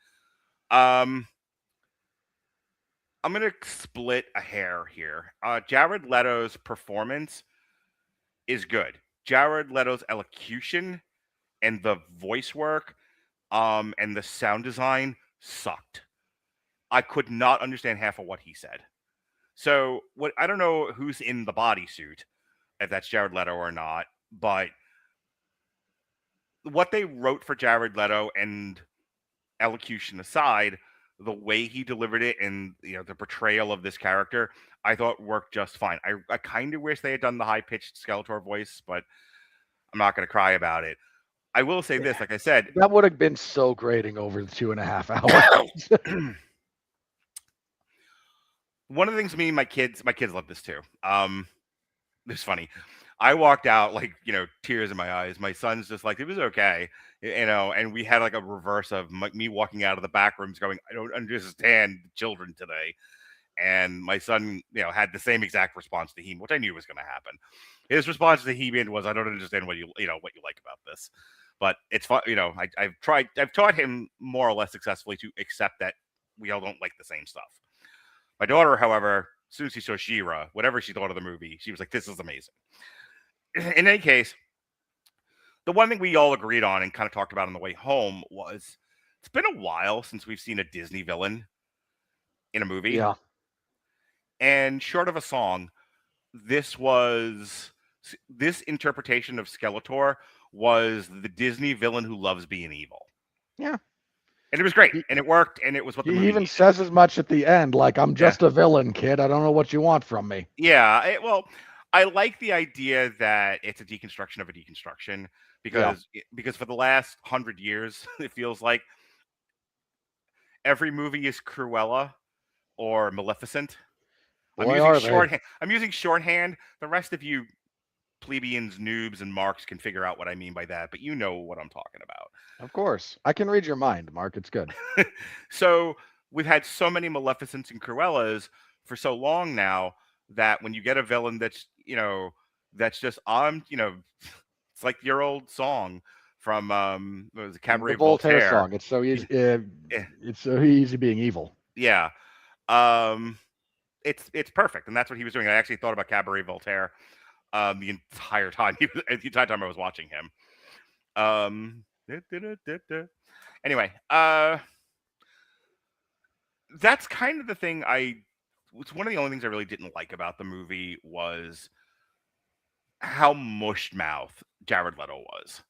I'm going to split a hair here. Jared Leto's performance is good. Jared Leto's elocution and the voice work and the sound design sucked. I could not understand half of what he said. So I don't know who's in the bodysuit, if that's Jared Leto or not, but what they wrote for Jared Leto and elocution aside, the way he delivered it and the portrayal of this character, I thought worked just fine. I kind of wish they had done the high-pitched Skeletor voice, but I'm not going to cry about it. I will say this, like I said, that would have been so grating over the 2.5 hours. One of the things my kids love this too. It's funny. I walked out like, tears in my eyes. My son's just like, it was okay. And we had like a reverse of me walking out of the back rooms going, I don't understand children today. And my son, had the same exact response to him, which I knew was going to happen. His response to He-Man was, I don't understand what you like about this. But it's fun, you know. I've taught him more or less successfully to accept that we all don't like the same stuff. My daughter, however, as soon as she saw She-Ra, whatever she thought of the movie, she was like, "This is amazing." In any case, the one thing we all agreed on and kind of talked about on the way home was it's been a while since we've seen a Disney villain in a movie. Yeah. And short of a song, this interpretation of Skeletor was the Disney villain who loves being evil. Yeah. And it was great, and it worked, and it was what the He movie even needed. says as much at the end, like, I'm just a villain, kid. I don't know what you want from me. Yeah, well, I like the idea that it's a deconstruction of a deconstruction because for the last 100 years, it feels like every movie is Cruella or Maleficent. Boy, are they. Shorthand. I'm using shorthand. The rest of you plebeians, noobs, and marks can figure out what I mean by that, but you know what I'm talking about. Of course. I can read your mind, Mark. It's good. So we've had so many Maleficents and Cruellas for so long now that when you get a villain that's, you know, that's just you know, it's like your old song from what was it, Cabaret The Voltaire Voltaire song. It's so easy. It's so easy being evil. Yeah. It's perfect, and that's what he was doing. I actually thought about Cabaret Voltaire the entire time I was watching him. Anyway, that's kind of the thing it's one of the only things I really didn't like about the movie was how mushed mouth Jared Leto was.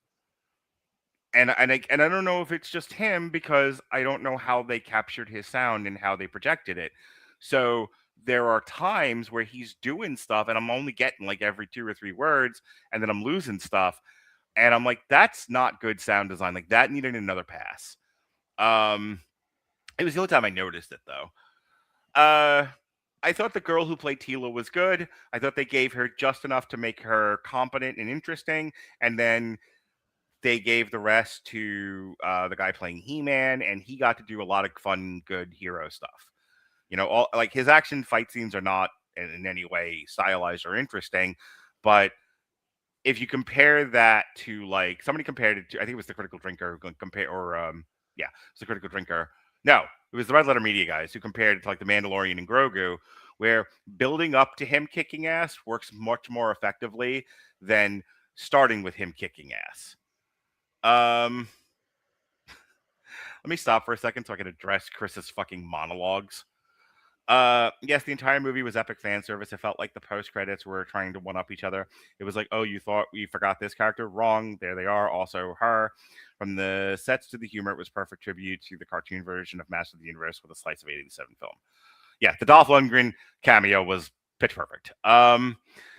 And I don't know if it's just him because I don't know how they captured his sound and how they projected it. So there are times where he's doing stuff and I'm only getting like every 2 or 3 words and then I'm losing stuff. And I'm like, that's not good sound design. Like that needed another pass. It was the only time I noticed it though. I thought the girl who played Teela was good. I thought they gave her just enough to make her competent and interesting. And then they gave the rest to the guy playing He-Man, and he got to do a lot of fun, good hero stuff. You know, all like his action fight scenes are not in any way stylized or interesting, but if you compare that to like somebody compared it to, I think it was the Critical Drinker it's the Critical Drinker. No, it was the Red Letter Media guys who compared it to like the Mandalorian and Grogu, where building up to him kicking ass works much more effectively than starting with him kicking ass. Let me stop for a second so I can address Chris's fucking monologues. Yes, the entire movie was epic fan service. It felt like the post credits were trying to one up each other. It was like, oh, you thought we forgot this character? Wrong. There they are. Also her. From the sets to the humor, it was perfect tribute to the cartoon version of Master of the Universe with a slice of 87 film. Yeah, the Dolph Lundgren cameo was pitch perfect.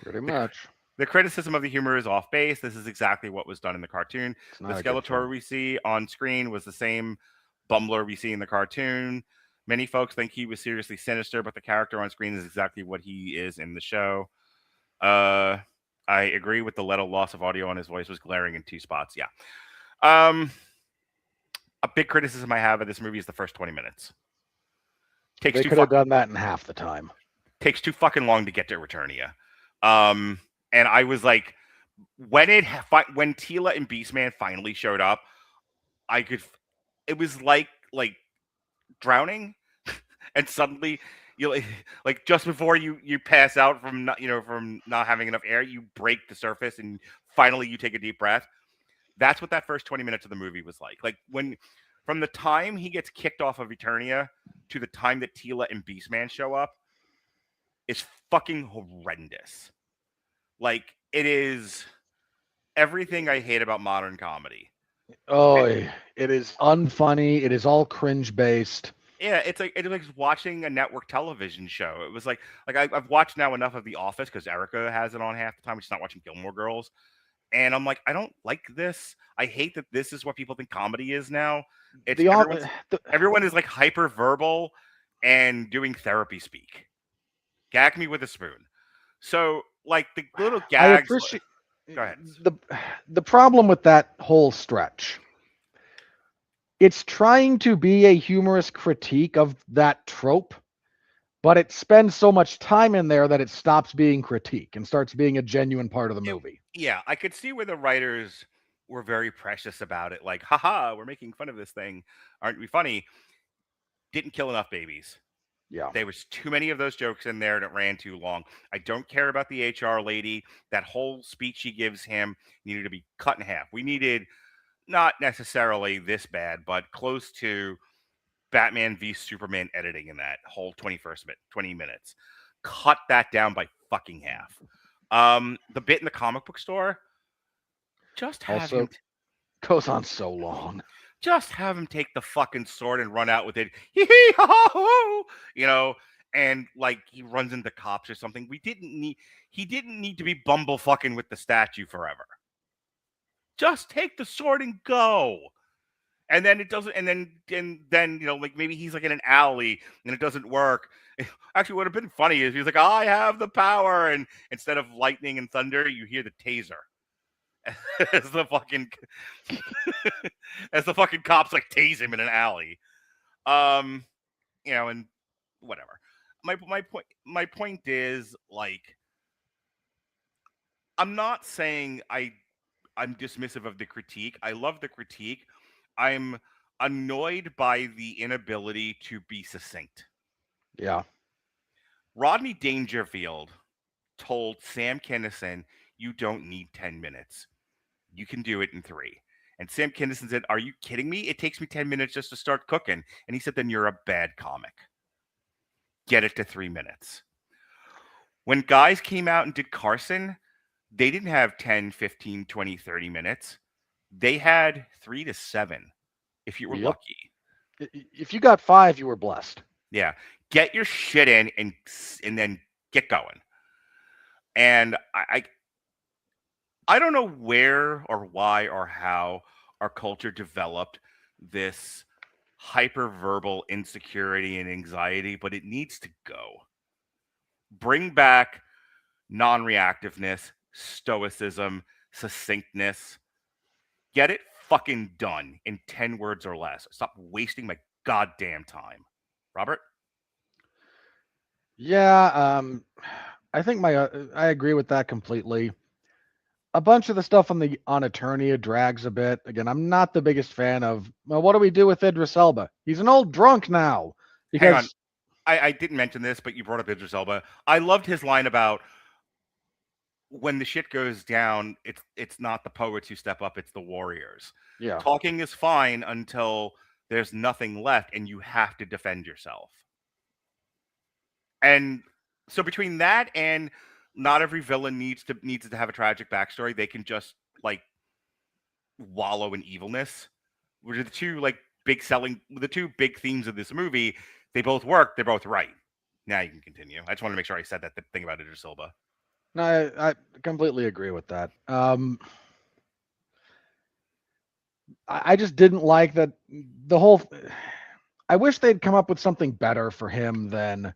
Pretty much. The criticism of the humor is off base. This is exactly what was done in the cartoon. The Skeletor we see on screen was the same bumbler we see in the cartoon. Many folks think he was seriously sinister, but the character on screen is exactly what he is in the show. I agree with the Leto loss of audio on his voice was glaring in 2 spots. Yeah. A big criticism I have of this movie is the first 20 minutes. They could have done that in half the time. Takes too fucking long to get to Eternia. And I was like, when Teela and Beastman finally showed up, it was like drowning, and suddenly like just before you pass out from not having enough air, you break the surface and finally you take a deep breath. That's what that first 20 minutes of the movie was like. Like when from the time he gets kicked off of Eternia to the time that Teela and Beastman show up is fucking horrendous. Like it is everything I hate about modern comedy. Oh, it is unfunny. It is all cringe based. Yeah, it's like watching a network television show. It was like I've watched now enough of The Office because Erica has it on half the time. She's not watching Gilmore Girls, and I'm like, I don't like this. I hate that this is what people think comedy is now. It's everyone is like hyper verbal and doing therapy speak. Gag me with a spoon. So like the little gags. I appreciate. Go ahead. The problem with that whole stretch, it's trying to be a humorous critique of that trope, but it spends so much time in there that it stops being critique and starts being a genuine part of the movie. Yeah, I could see where the writers were very precious about it. Like, haha, we're making fun of this thing. Aren't we funny? Didn't kill enough babies. Yeah. There was too many of those jokes in there and it ran too long. I don't care about the HR lady. That whole speech she gives him needed to be cut in half. We needed not necessarily this bad, but close to Batman v Superman editing in that whole 20 minutes. Cut that down by fucking half. The bit in the comic book store, just have Also, him goes on so long. just have him take the fucking sword and run out with it. Hee hee ha ha ho, you know, and like he runs into cops or something. He didn't need to be bumble fucking with the statue forever. Just take the sword and go. And then it doesn't, and then you know, like maybe he's like in an alley and it doesn't work. Actually, what would have been funny is he's like, I have the power, and instead of lightning and thunder, you hear the taser. as the fucking as the fucking cops like tase him in an alley. You know, and whatever. My point is, like, I'm not saying I'm dismissive of the critique. I love the critique. I'm annoyed by the inability to be succinct. Yeah. Rodney Dangerfield told Sam Kinison, you don't need 10 minutes. You can do it in 3. And Sam Kinison said, are you kidding me? It takes me 10 minutes just to start cooking. And he said, then you're a bad comic. Get it to 3 minutes. When guys came out and did Carson, they didn't have 10, 15, 20, 30 minutes. They had 3 to 7 if you were lucky. If you got 5, you were blessed. Yeah. Get your shit in and then get going. And I don't know where or why or how our culture developed this hyperverbal insecurity and anxiety, but it needs to go. Bring back non-reactiveness, stoicism, succinctness. Get it fucking done in 10 words or less. Stop wasting my goddamn time. Robert? Yeah, I think I agree with that completely. A bunch of the stuff on Eternia drags a bit. Again, I'm not the biggest fan of, well, what do we do with Idris Elba? He's an old drunk now. Hang on. I didn't mention this, but you brought up Idris Elba. I loved his line about when the shit goes down, it's not the poets who step up, it's the warriors. Yeah. Talking is fine until there's nothing left and you have to defend yourself. And so between that and not every villain needs to have a tragic backstory, they can just like wallow in evilness, which are the two big themes of this movie. They both work, they're both right. Now you can continue. I just want to make sure I said that thing about Idris Elba. No, I completely agree with that. I just didn't like that the whole. I wish they'd come up with something better for him than,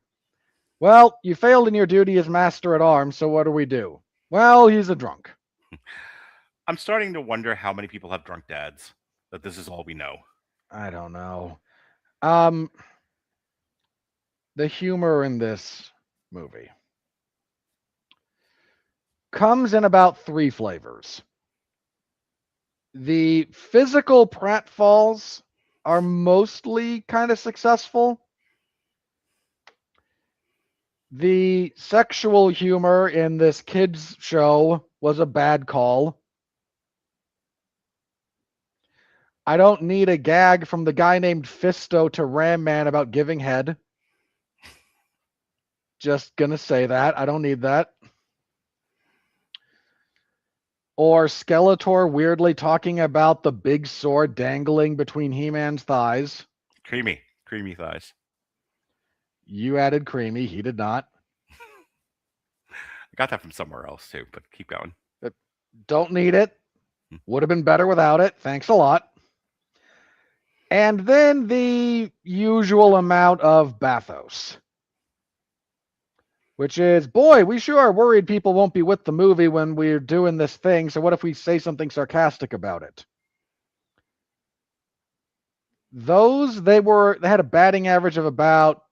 well, you failed in your duty as master at arms, so what do we do? Well, he's a drunk. I'm starting to wonder how many people have drunk dads, that this is all we know. I don't know. The humor in this movie comes in about 3 flavors. The physical pratfalls are mostly kind of successful. The sexual humor in this kids show was a bad call. I don't need a gag from the guy named Fisto to Ram Man about giving head. Just gonna say that. I don't need that. Or Skeletor weirdly talking about the big sword dangling between He-Man's thighs. Creamy thighs. You added creamy. He did not. I got that from somewhere else too, but keep going. Don't need it. Would have been better without it. Thanks a lot. And then the usual amount of bathos. Which is, boy, we sure are worried people won't be with the movie when we're doing this thing, so what if we say something sarcastic about it? They had a batting average of about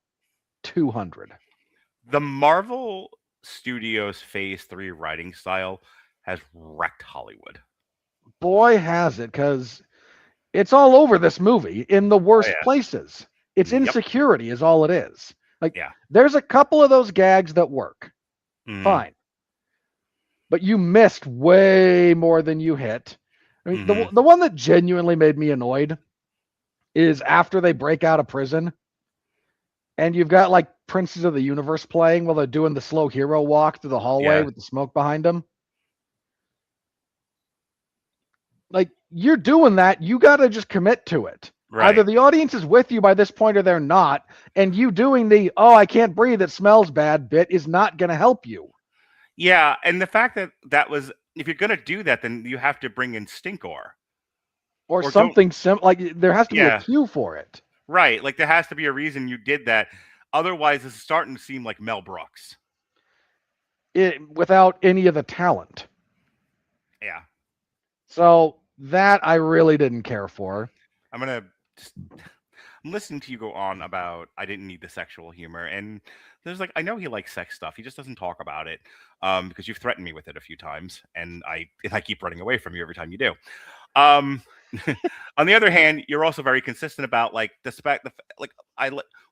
200. The Marvel Studios Phase 3 writing style has wrecked Hollywood. boy has it, because it's all over this movie in the worst yeah. places. It's Yep. insecurity is all it is. Like, Yeah. there's a couple of those gags that work. Mhm. Fine. But you missed way more than you hit. I mean, Mhm. the one that genuinely made me annoyed is after they break out of prison and you've got like Princes of the Universe playing while they're doing the slow hero walk through the hallway Yeah. with the smoke behind them. Like, you're doing that, you got to just commit to it. Right. Either the audience is with you by this point or they're not, and you doing the "oh, I can't breathe, it smells bad" bit is not going to help you. Yeah, and the fact that was, if you're gonna do that, then you have to bring in Stinkor. Or don't- something like there has to be Yeah. a cue for it. Right. Like there has to be a reason you did that. Otherwise, this is starting to seem like Mel Brooks. Without any of the talent. Yeah. So that I really didn't care for. I'm listening to you go on about I didn't need the sexual humor, and there's like I know he likes sex stuff. He just doesn't talk about it because you've threatened me with it a fefew times, and I keep running away from you every time you do. On the other hand, you're also very consistent about like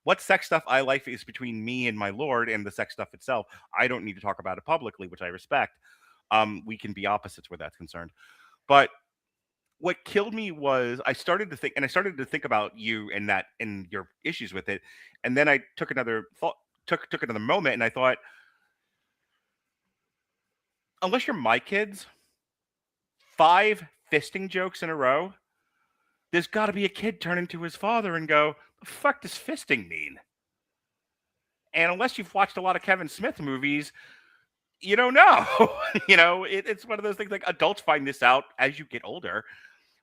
what sex stuff I like is between me and my lord, and the sex stuff itself I don't need to talk about it publicly, which I respect. We can be opposites where that's concerned, but what killed me was I started to think about you and that and your issues with it, and then I took another moment, and I thought, unless you're my kids, 5 fisting jokes in a row, there's got to be a kid turning to his father and go, "The fuck does fisting mean?" And unless you've watched a lot of Kevin Smith movies, you don't know. It's one of those things like adults find this out as you get older.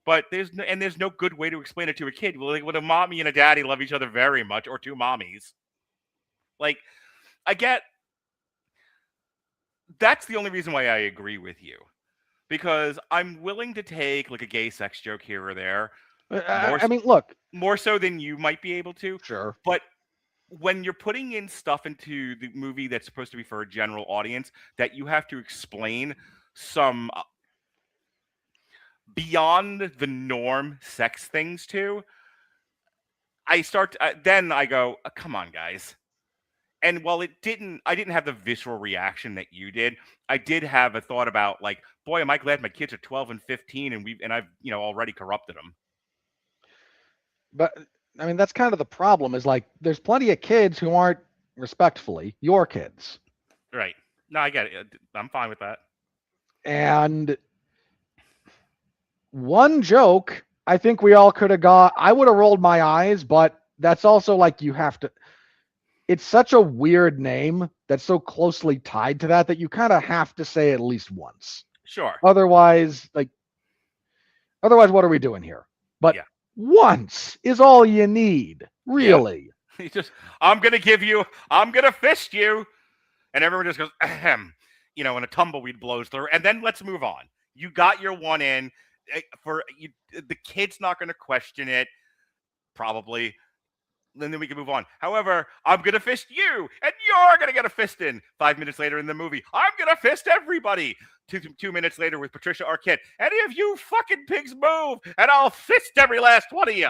But there's no good way to explain it to a kid. Well, like, when a mommy and a daddy love each other very much, or 2 mommies. Like, I get that's the only reason why I agree with you, because I'm willing to take like a gay sex joke here or there, I mean, look, more so than you might be able to. sure, But when you're putting in stuff into the movie that's supposed to be for a general audience that you have to explain some beyond the norm sex things to, then I go, come on, guys. And while I didn't have the visceral reaction that you did, I did have a thought about like, boy, am I glad my kids are 12 and 15, and I've already corrupted them. but I mean that's kind of the problem. Is like there's plenty of kids who aren't, respectfully, your kids. Right? No, I get it. I'm fine with that. And one joke, I think we all could have got. I would have rolled my eyes, but that's also like you have to. It's such a weird name that's so closely tied to that you kind of have to say it at least once. Sure. Otherwise, what are we doing here? But Yeah. once is all you need, really. I'm gonna fist you, and everyone just goes, ahem, and a tumbleweed blows through, and then let's move on. You got your one in. The kid's not gonna question it, probably. And then we can move on. However, I'm going to fist you, and you're going to get a fist in. 5 minutes later in the movie, I'm going to fist everybody. 2 minutes later with Patricia Arquette, any of you fucking pigs move, and I'll fist every last one of you.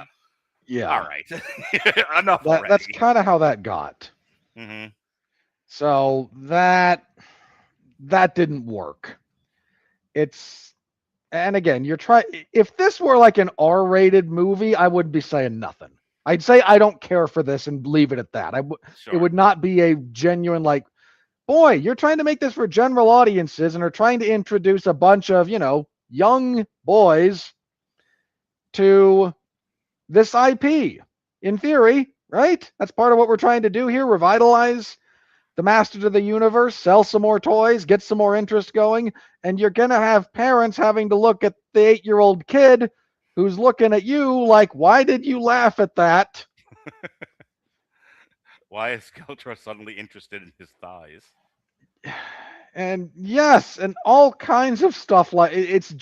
Yeah. All right. Enough already. That's kind of how that got. Mm-hmm. So that didn't work. And again, if this were like an R-rated movie, I wouldn't be saying nothing. I'd say I don't care for this and leave it at that. Sure. It would not be a genuine like, boy, you're trying to make this for general audiences and are trying to introduce a bunch of, young boys to this IP. In theory, right? That's part of what we're trying to do here. Revitalize the Masters of the Universe, sell some more toys, get some more interest going. And you're going to have parents having to look at the 8-year-old kid who's looking at you like, why did you laugh at that? Why is Skeletor suddenly interested in his thighs? And yes, and all kinds of stuff like it's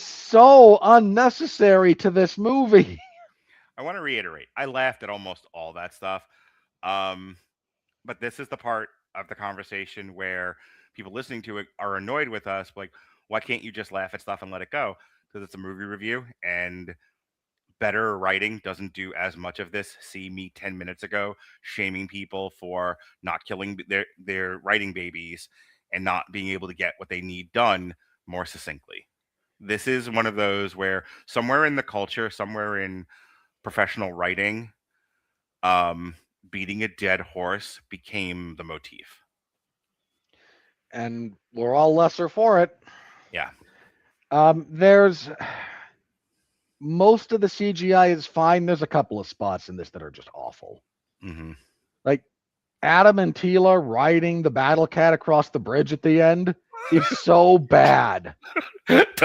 so unnecessary to this movie. I want to reiterate, I laughed at almost all that stuff. But this is the part of the conversation where people listening to it are annoyed with us, like, Why can't you just laugh at stuff and let it go? Because it's a movie review, and better writing doesn't do as much of this. See me 10 minutes ago shaming people for not killing their writing babies and not being able to get what they need done more succinctly. This is one of those where somewhere in the culture, somewhere in professional writing, beating a dead horse became the motif. And we're all lesser for it. Yeah. There's most of the CGI is fine. There's a couple of spots in this that are just awful. Mm-hmm. Like Adam and Tila riding the battle cat across the bridge at the end is so bad. Like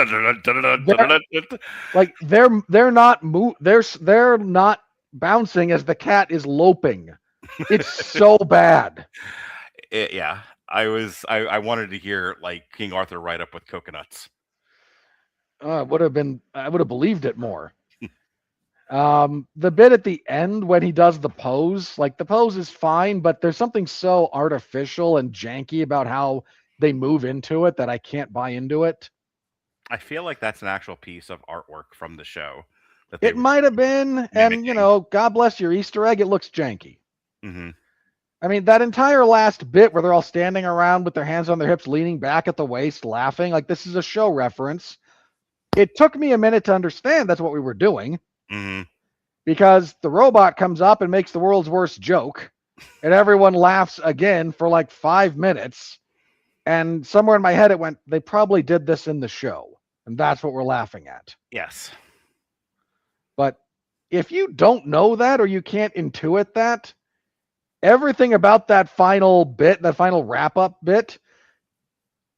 they're not bouncing as the cat is loping. It's so bad. Yeah. I wanted to hear like King Arthur ride up with coconuts. I would have believed it more. The bit at the end when he does the pose, like the pose is fine, but there's something so artificial and janky about how they move into it that I can't buy into it. I feel like that's an actual piece of artwork from the show. It might have been, and God bless your Easter egg, it looks janky. Mm-hmm. I mean, that entire last bit where they're all standing around with their hands on their hips, leaning back at the waist, laughing, like this is a show reference. It took me a minute to understand that's what we were doing. Mm-hmm. Because the robot comes up and makes the world's worst joke, and everyone laughs again for like 5 minutes. And somewhere in my head it went, they probably did this in the show, and that's what we're laughing at. Yes. But if you don't know that or you can't intuit that, everything about that final bit, that final wrap-up bit,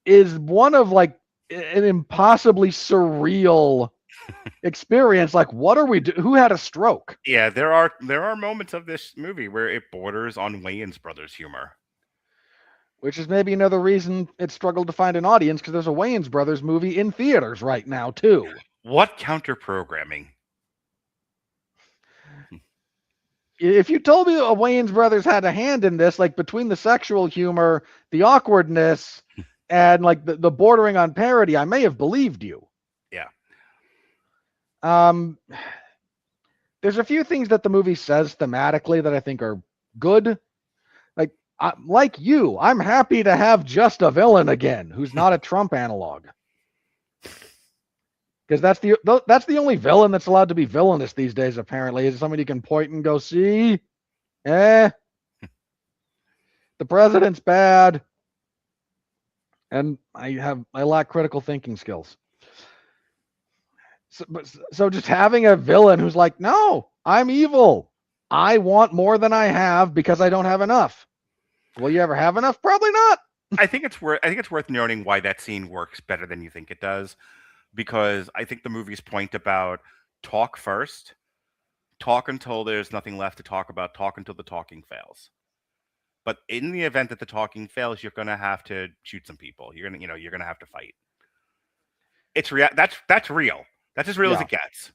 is one of like an impossibly surreal experience. Like, what are we doing? Who had a stroke? Yeah, there are moments of this movie where it borders on Wayans Brothers humor. Which is maybe another reason it struggled to find an audience, because there's a Wayans Brothers movie in theaters right now, too. What counter-programming? If you told me a Wayans Brothers had a hand in this, like between the sexual humor, the awkwardness, and like the bordering on parody, I may have believed you. Yeah. There's a few things that the movie says thematically that I think are good. Like you, I'm happy to have just a villain again who's not a Trump analog. Because that's the only villain that's allowed to be villainous these days, apparently, is somebody you can point and go, see? The president's bad. And I lack critical thinking skills. So just having a villain who's like, no, I'm evil. I want more than I have because I don't have enough. Will you ever have enough? Probably not. I think it's worth noting why that scene works better than you think it does, because I think the movie's point about talk first, talk until there's nothing left to talk about, talk until the talking fails. But in the event that the talking fails, you're gonna have to shoot some people. You're gonna have to fight. It's real. That's real. That's as real as it gets.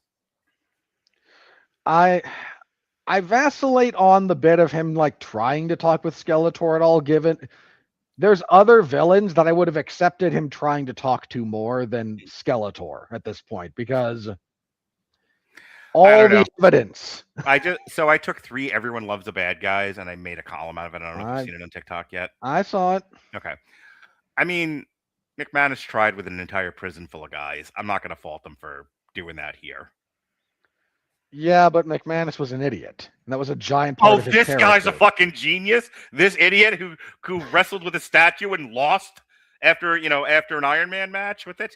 I vacillate on the bit of him like trying to talk with Skeletor at all, given there's other villains that I would have accepted him trying to talk to more than Skeletor at this point, because all the evidence. I took 3 Everyone Loves the Bad Guys and I made a column out of it. I don't know if you've seen it on TikTok yet. I saw it. Okay. I mean, McManus tried with an entire prison full of guys. I'm not going to fault them for doing that here. Yeah, but McManus was an idiot. And that was a giant part of his character. This guy's a fucking genius. This idiot who wrestled with a statue and lost after an Iron Man match with it.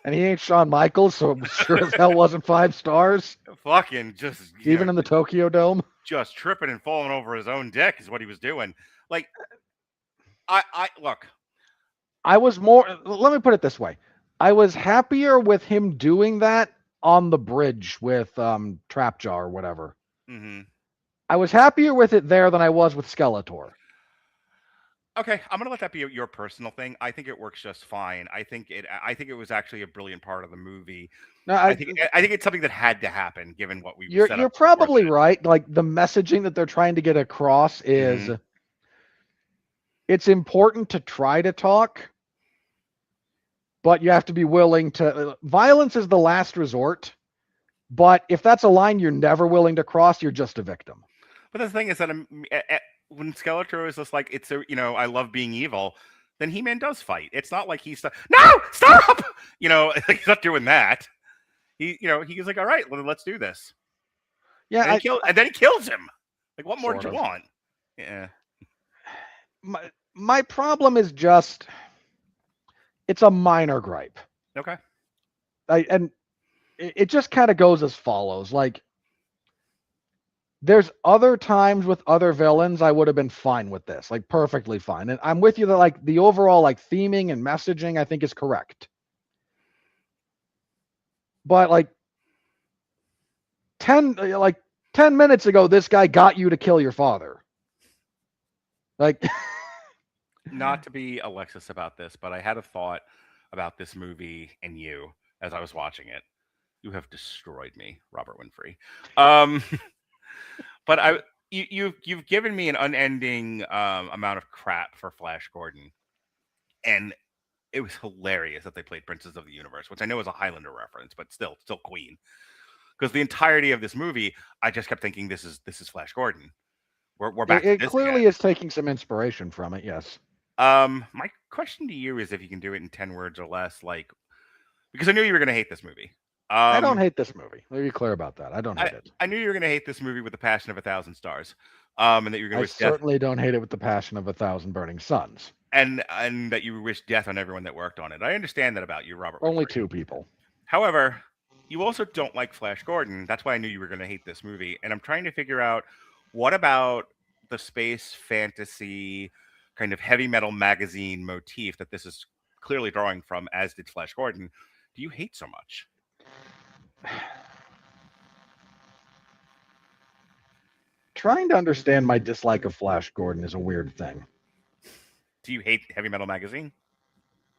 And he ain't Shawn Michaels, so I'm sure as hell wasn't 5 stars. Fucking just even in the Tokyo Dome. Just tripping and falling over his own dick is what he was doing. Like, I look. I was more. Let me put it this way: I was happier with him doing that on the bridge with Trapjaw or whatever. Mm-hmm. I was happier with it there than I was with Skeletor. Okay, I'm gonna let that be your personal thing. I think it works just fine. I think it was actually a brilliant part of the movie. No, I think it's something that had to happen given what we. You're probably right. Like the messaging that they're trying to get across is, it's important to try to talk, but you have to be willing to. Violence is the last resort. But if that's a line you're never willing to cross, you're just a victim. But the thing is that when Skeletor is just like, it's a, I love being evil, then He-Man does fight. It's not like he's no, stop. He's not doing that. He's like, all right, let's do this. Yeah, and then he kills him. Like, what more Sort did you of. want? Yeah. My problem is just, it's a minor gripe. Okay. And it just kind of goes as follows. Like, there's other times with other villains I would have been fine with this, like perfectly fine. And I'm with you that like the overall like theming and messaging I think is correct. But like 10 minutes ago, this guy got you to kill your father. Like, not to be Alexis about this, but I had a thought about this movie and you as I was watching it. You have destroyed me, Robert Winfrey. But you've given me an unending amount of crap for Flash Gordon, and it was hilarious that they played Princess of the Universe, which I know is a Highlander reference, but still Queen. Because the entirety of this movie, I just kept thinking this is Flash Gordon. We're back. It clearly is taking some inspiration from it. Yes. My question to you is if you can do it in 10 words or less, like, because I knew you were going to hate this movie. I don't hate this movie. Let me be clear about that. I don't hate it. I knew you were going to hate this movie with the passion of 1,000 stars. And that you're going to wish certainly don't hate it with the passion of 1,000 burning suns. And that you wish death on everyone that worked on it. I understand that about you, Robert. Only Winfrey. 2 people. However, you also don't like Flash Gordon. That's why I knew you were going to hate this movie. And I'm trying to figure out, what about the space fantasy kind of heavy metal magazine motif that this is clearly drawing from, as did Flash Gordon, do you hate so much? Trying to understand my dislike of Flash Gordon is a weird thing. Do you hate heavy metal magazine?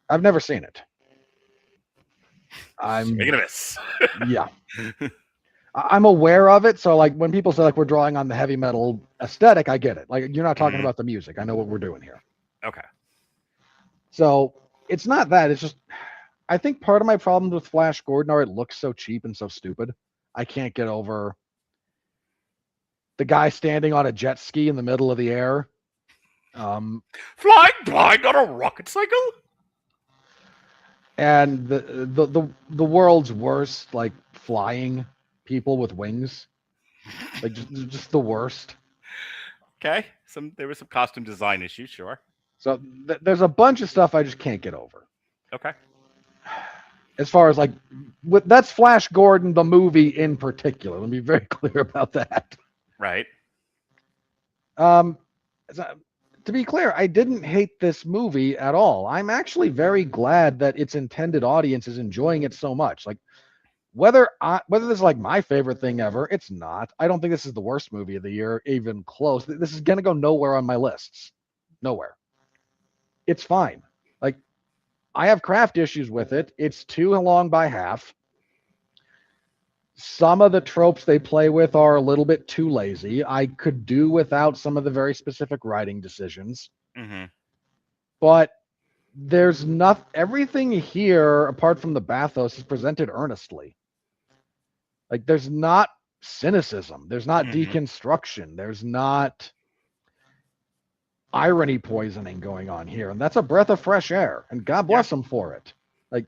I've never seen it. I'm making a miss. Yeah. I'm aware of it, so like when people say like we're drawing on the heavy metal aesthetic, I get it. Like, you're not talking about the music. I know what we're doing here. Okay. So it's not that. It's just, I think part of my problems with Flash Gordon are it looks so cheap and so stupid. I can't get over the guy standing on a jet ski in the middle of the air. Flying blind on a rocket cycle? And the world's worst, like, flying people with wings. Like, just the worst. Okay. There was some costume design issues, sure. So there's a bunch of stuff I just can't get over. Okay. As far as like, that's Flash Gordon, the movie in particular. Let me be very clear about that. Right. To be clear, I didn't hate this movie at all. I'm actually very glad that its intended audience is enjoying it so much. Like, whether this is like my favorite thing ever, it's not. I don't think this is the worst movie of the year, even close. This is gonna go nowhere on my lists. Nowhere. It's fine. Like, I have craft issues with it. It's too long by half. Some of the tropes they play with are a little bit too lazy. I could do without some of the very specific writing decisions. Mm-hmm. But there's not everything here, apart from the bathos, is presented earnestly. Like, there's not cynicism. There's not deconstruction. There's not irony poisoning going on here. And that's a breath of fresh air. And God bless them for it. Like,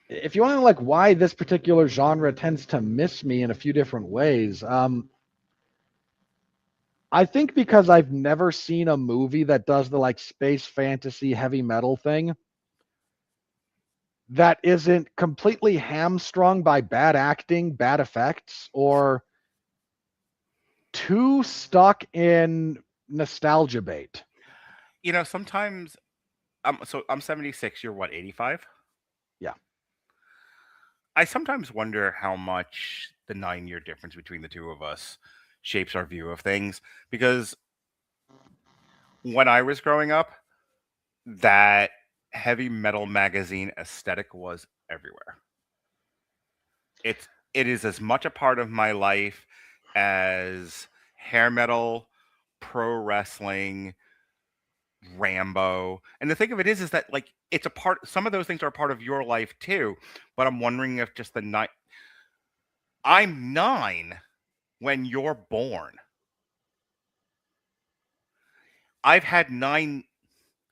if you want to know, like, why this particular genre tends to miss me in a few different ways, I think because I've never seen a movie that does the like space fantasy heavy metal thing that isn't completely hamstrung by bad acting, bad effects, or too stuck in nostalgia bait. You know, sometimes I'm 76, you're what, 85? Yeah. I sometimes wonder how much the 9-year difference between the two of us shapes our view of things, because when I was growing up, that heavy metal magazine aesthetic was everywhere. It is as much a part of my life as hair metal, pro wrestling, Rambo. And the thing of it is that like it's a part. Some of those things are a part of your life too. But I'm wondering if just the night. I'm 9 when you're born. I've had 9.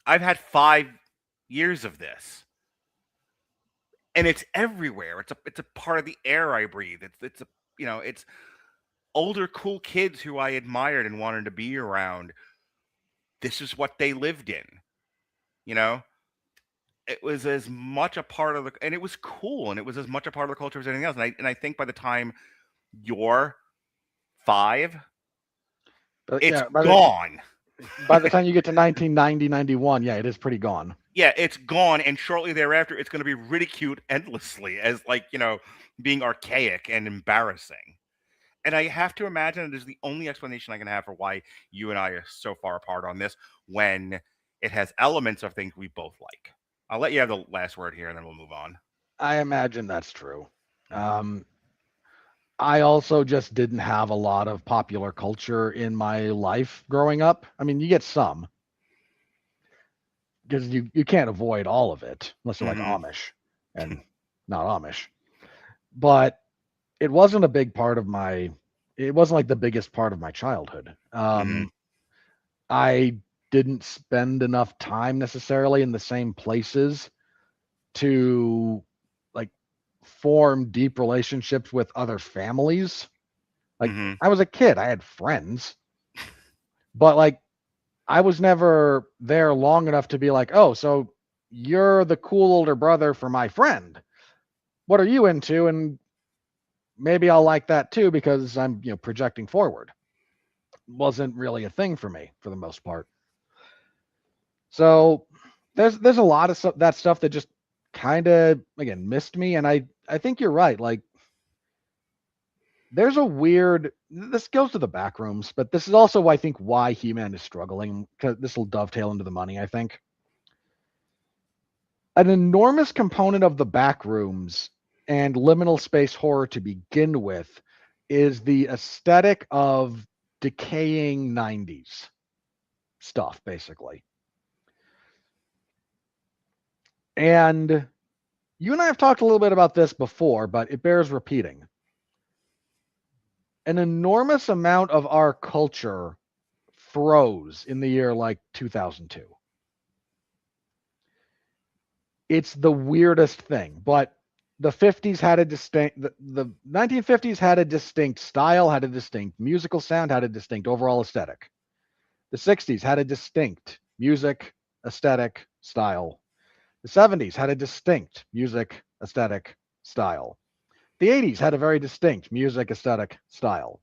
I've had 5 years of this, and it's everywhere. It's a part of the air I breathe. It's a it's older cool kids who I admired and wanted to be around. This is what they lived in. You know, it was as much a part of the, and it was cool, and it was as much a part of the culture as anything else. And I think by the time you're 5, But it's yeah, gone. by the time you get to 1990, 91, yeah, it is pretty gone. Yeah, it's gone, and shortly thereafter, it's going to be ridiculed endlessly as like being archaic and embarrassing. And I have to imagine it is the only explanation I can have for why you and I are so far apart on this when it has elements of things we both like. I'll let you have the last word here and then we'll move on. I imagine that's true. I also just didn't have a lot of popular culture in my life growing up. I mean, you get some because you can't avoid all of it unless you're like Amish and not Amish. But it wasn't a big part of my. It wasn't like the biggest part of my childhood. I didn't spend enough time necessarily in the same places to like form deep relationships with other families. Like I was a kid, I had friends, but like I was never there long enough to be like, oh, so you're the cool older brother for my friend. What are you into? And maybe I'll like that too because I'm projecting forward. Wasn't really a thing for me for the most part. So there's a lot of that stuff that just kind of again missed me, and I think you're right. Like there's a weird. This goes to the back rooms, but this is also I think why He-Man is struggling because this will dovetail into the money. I think an enormous component of the back rooms and liminal space horror to begin with is the aesthetic of decaying 90s stuff, basically. And you and I have talked a little bit about this before, but it bears repeating. An enormous amount of our culture froze in the year like 2002. It's the weirdest thing, but the 50s had a distinct, the 1950s had a distinct style, had a distinct musical sound, had a distinct overall aesthetic. The 60s had a distinct music, aesthetic, style. The 70s had a distinct music, aesthetic, style. The 80s had a very distinct music, aesthetic, style.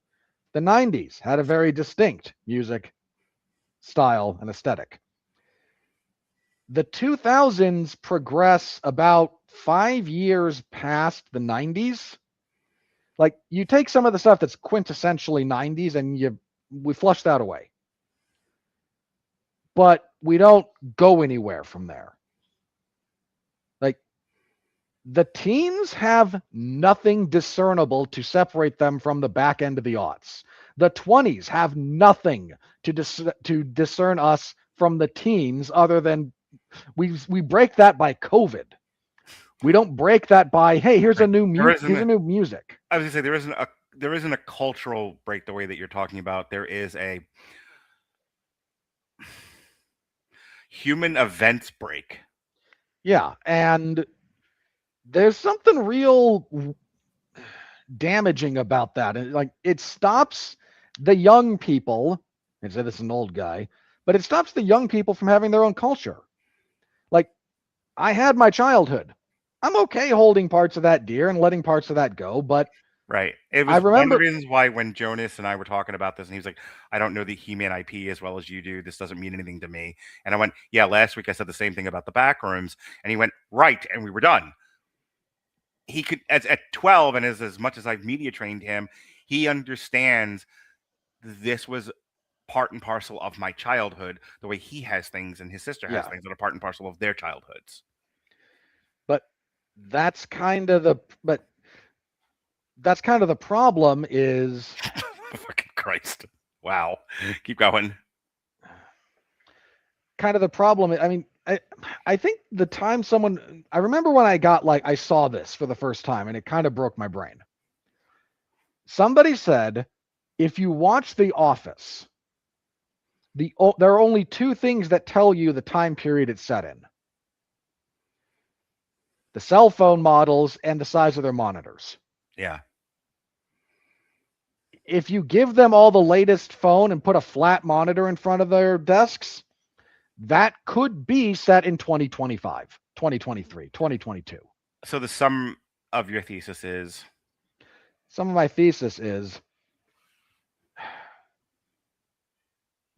The 90s had a very distinct music, style, and aesthetic. The 2000s progress about 5 years past the 90s. Like you take some of the stuff that's quintessentially 90s and we flush that away. But we don't go anywhere from there. Like the teens have nothing discernible to separate them from the back end of the aughts. The 20s have nothing to discern us from the teens other than we break that by COVID. We don't break that by, hey, here's a new music. I was gonna say there isn't a cultural break the way that you're talking about. There is a human events break. Yeah, and there's something real damaging about that. And like it stops the young people, and say this is an old guy, but it stops the young people from having their own culture. Like I had my childhood. I'm okay holding parts of that dear and letting parts of that go, but right. It was one of the reasons why when Jonas and I were talking about this, and he was like, I don't know the He-Man IP as well as you do. This doesn't mean anything to me. And I went, yeah, last week I said the same thing about the back rooms. And he went, right. And we were done. He could, at 12, and as much as I've media trained him, he understands this was part and parcel of my childhood, the way he has things and his sister has things that are part and parcel of their childhoods. But that's kind of the problem is fucking Christ. Wow. Keep going. kind of the problem. I mean, I think the time I remember when I saw this for the first time and it kind of broke my brain. Somebody said, if you watch The Office, there are only two things that tell you the time period it's set in: the cell phone models and the size of their monitors. Yeah. If you give them all the latest phone and put a flat monitor in front of their desks, that could be set in 2025, 2023, 2022. So the sum of your thesis is? Some of my thesis is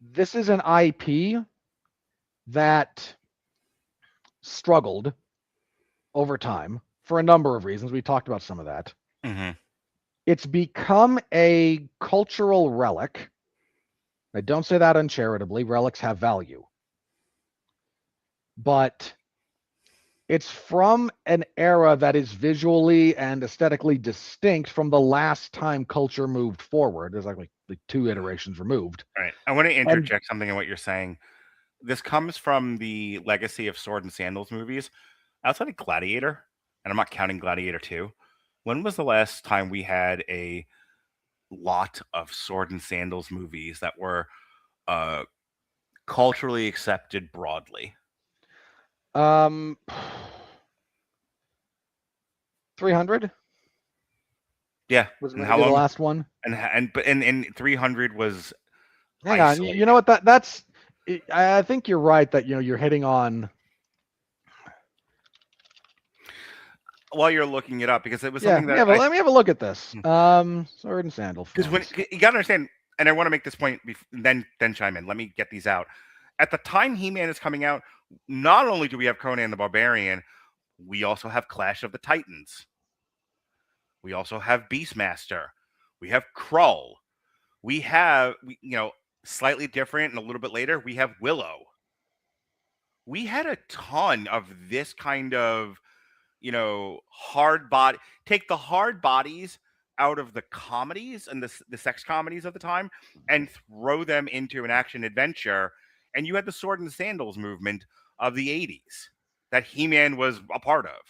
this is an IP that struggled over time for a number of reasons. We talked about some of that. Mm-hmm. It's become a cultural relic. I don't say that uncharitably. Relics have value. But it's from an era that is visually and aesthetically distinct from the last time culture moved forward. There's like 2 iterations removed. Right. I want to interject something in what you're saying. This comes from the legacy of sword and sandals movies. Outside of Gladiator, and I'm not counting Gladiator 2, when was the last time we had a lot of sword and sandals movies that were culturally accepted broadly? 300? Yeah. Was And maybe the last one. And 300 was. Hang on. You know what? That's. I think you're right that you're hitting on. While you're looking it up, because it was something that. Let me have a look at this. Sword and sandal. Because when you gotta understand, and I want to make this point, then chime in. Let me get these out. At the time He-Man is coming out, not only do we have Conan the Barbarian, we also have Clash of the Titans. We also have Beastmaster. We have Krull. We have, slightly different and a little bit later, we have Willow. We had a ton of this kind of, hard body. Take the hard bodies out of the comedies and the sex comedies of the time and throw them into an action adventure. And you had the sword and sandals movement of the 80s that He-Man was a part of.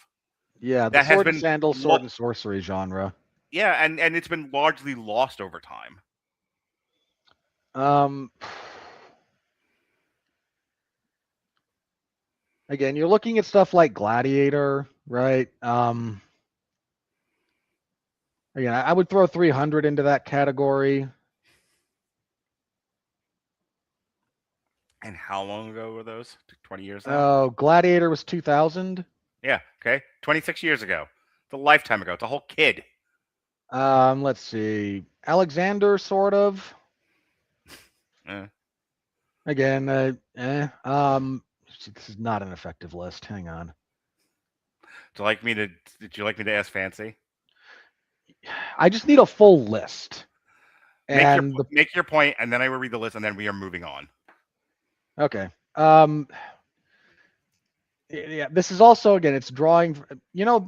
Yeah, the sword and sandals, sword and sorcery genre. Yeah, and it's been largely lost over time. Again, you're looking at stuff like Gladiator, right? Again, I would throw 300 into that category. And how long ago were those? 20 years now? Oh, Gladiator was 2000. Yeah, okay. 26 years ago. It's a lifetime ago. It's a whole kid. Let's see. Alexander, sort of. Again, this is not an effective list. Hang on. Did you like me to ask Fancy? I just need a full list. Make your point, and then I will read the list, and then we are moving on. Okay. Yeah, this is also, again, it's drawing,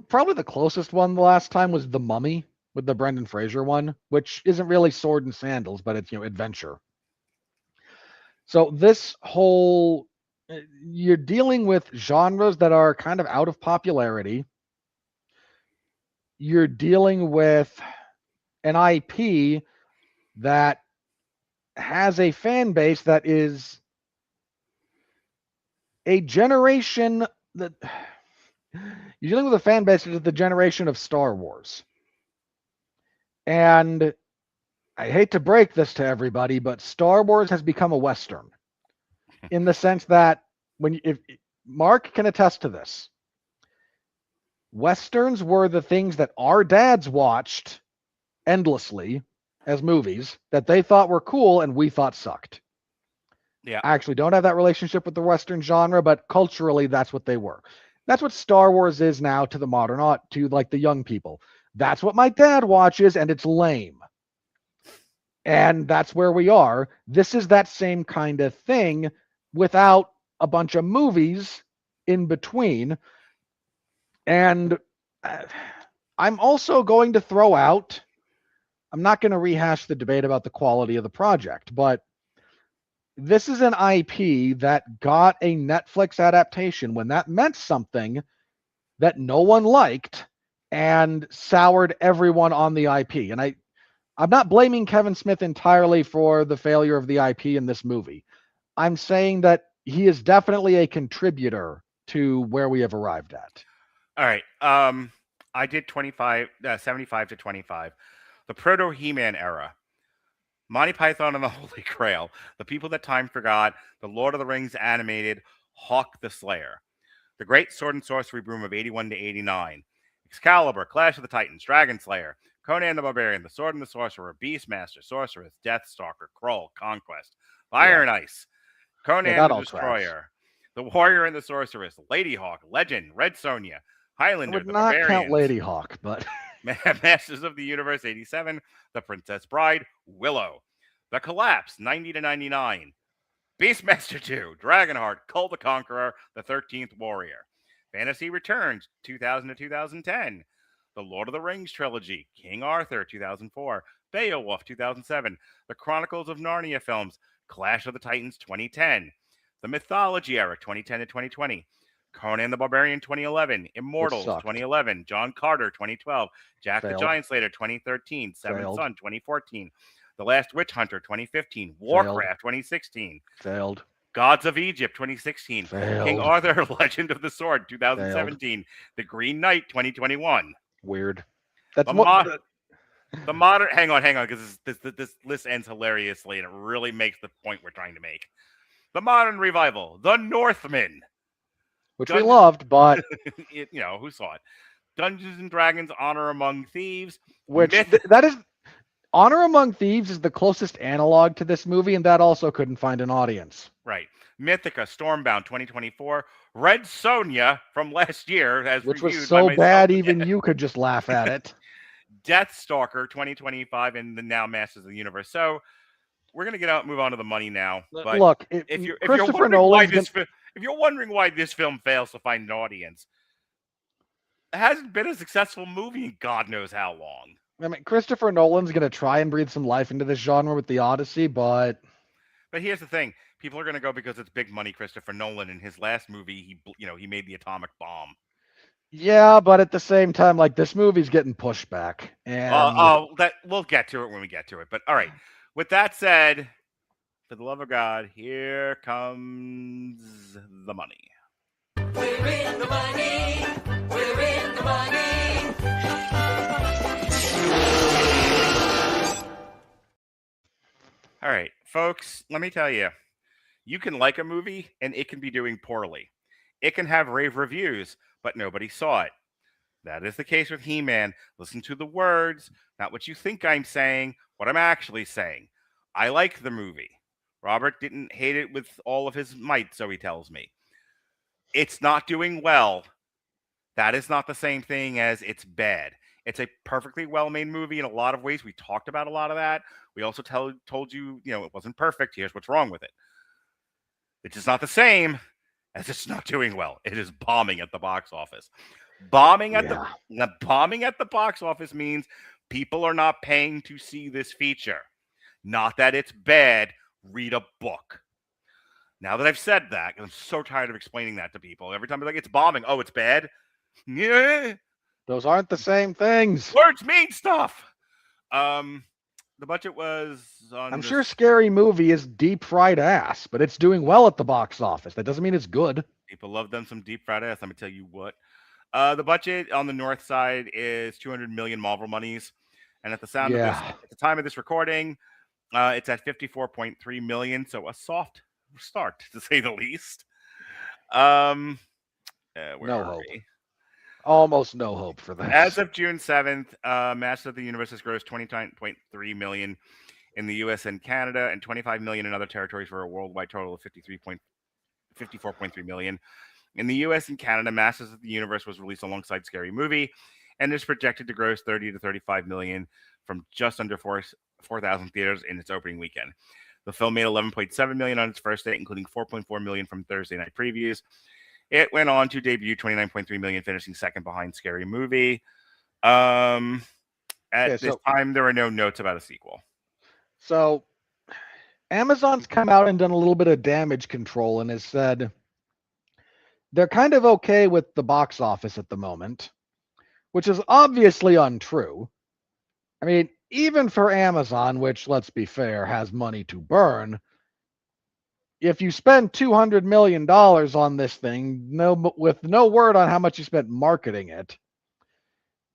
probably the closest one the last time was The Mummy with the Brendan Fraser one, which isn't really sword and sandals, but it's, adventure. So this whole, you're dealing with genres that are kind of out of popularity. You're dealing with an IP that has a fan base that is a generation that you're dealing with a fan base that is the generation of Star Wars. And I hate to break this to everybody, but Star Wars has become a Western in the sense that if Mark can attest to this, Westerns were the things that our dads watched endlessly as movies that they thought were cool and we thought sucked. Yeah. I actually don't have that relationship with the Western genre, but culturally, that's what they were. That's what Star Wars is now to the modern, to like the young people. That's what my dad watches, and it's lame. And that's where we are. This is that same kind of thing without a bunch of movies in between. And I'm also going to throw out, I'm not going to rehash the debate about the quality of the project, but this is an IP that got a Netflix adaptation when that meant something that no one liked and soured everyone on the IP. And I'm not blaming Kevin Smith entirely for the failure of the IP in this movie. I'm saying that he is definitely a contributor to where we have arrived at. All right. I did 75 to 25. The Proto He-Man era. Monty Python and the Holy Grail. The People That Time Forgot. The Lord of the Rings animated. Hawk the Slayer. The Great Sword and Sorcery Boom of 81 to 89. Excalibur. Clash of the Titans. Dragon Slayer. Conan the Barbarian. The Sword and the Sorcerer. Beastmaster. Sorceress. Deathstalker. Krull. Conquest. Fire and Ice. Conan the Destroyer. The Warrior and the Sorceress. Lady Hawk. Legend. Red Sonja. Highlander. I would the not Barbarians. count Lady Hawk, but Masters of the Universe 87, The Princess Bride, Willow, The Collapse 90 to 99, Beastmaster 2, Dragonheart, Kull the Conqueror, The 13th Warrior, Fantasy Returns 2000 to 2010, The Lord of the Rings trilogy, King Arthur 2004, Beowulf 2007, The Chronicles of Narnia films, Clash of the Titans 2010, The Mythology Era 2010 to 2020, Conan the Barbarian 2011, Immortals 2011, John Carter 2012, Jack the Giant Slayer 2013, Seventh Son 2014, The Last Witch Hunter 2015, Warcraft 2016, failed. Gods of Egypt 2016, Failed. King Arthur Legend of the Sword 2017, The Green Knight 2021. Weird. That's the modern. Hang on, because this list ends hilariously and it really makes the point we're trying to make. The modern revival, The Northman. Which we loved, but who saw it? Dungeons and Dragons: Honor Among Thieves. Which that is Honor Among Thieves is the closest analog to this movie, and that also couldn't find an audience. Right. Mythica: Stormbound 2024. Red Sonja from last year, which was so bad even you could just laugh at it. Deathstalker 2025, and the now Masters of the Universe. So we're gonna move on to the money now. But look, if you're wondering why this film fails to find an audience, it hasn't been a successful movie in God knows how long. I mean, Christopher Nolan's going to try and breathe some life into this genre with The Odyssey, but here's the thing. People are going to go because it's big money Christopher Nolan. In his last movie, he made the atomic bomb. Yeah, but at the same time, like, this movie's getting pushed back. And that we'll get to it when we get to it. But all right. With that said, for the love of God, here comes the money. We're in the money. We're in the money. All right, folks, let me tell you. You can like a movie and it can be doing poorly. It can have rave reviews, but nobody saw it. That is the case with He-Man. Listen to the words, not what you think I'm saying, what I'm actually saying. I like the movie. Robert didn't hate it with all of his might, so he tells me. It's not doing well. That is not the same thing as it's bad. It's a perfectly well-made movie in a lot of ways. We talked about a lot of that. We also told you, it wasn't perfect. Here's what's wrong with it. It's just not the same as it's not doing well. It is bombing at the box office. Bombing at the box office means people are not paying to see this feature. Not that it's bad. Read a book. Now that I've said that, I'm so tired of explaining that to people. Every time they're like, it's bombing. Oh, it's bad? Yeah. Those aren't the same things. Words mean stuff. The budget was I'm sure Scary Movie is deep fried ass, but it's doing well at the box office. That doesn't mean it's good. People love them some deep fried ass. Let me tell you what. The budget on the north side is 200 million Marvel monies. And at the time of this recording, it's at 54.3 million. So a soft start, to say the least. No hope. Almost no hope for that. As of June 7th, Masters of the Universe has grossed 29.3 million in the U.S. and Canada, and 25 million in other territories for a worldwide total of 54.3 million. In the U.S. and Canada, Masters of the Universe was released alongside Scary Movie, and is projected to gross 30 to 35 million from just under 4,000 theaters in its opening weekend. The film made 11.7 million on its first day, including 4.4 million from Thursday night previews. It went on to debut 29.3 million, finishing second behind Scary Movie. At this time, there are no notes about a sequel. So, Amazon's come out and done a little bit of damage control and has said they're kind of okay with the box office at the moment, which is obviously untrue. I mean, even for Amazon, which, let's be fair, has money to burn, if you spend $200 million on this thing, with no word on how much you spent marketing it,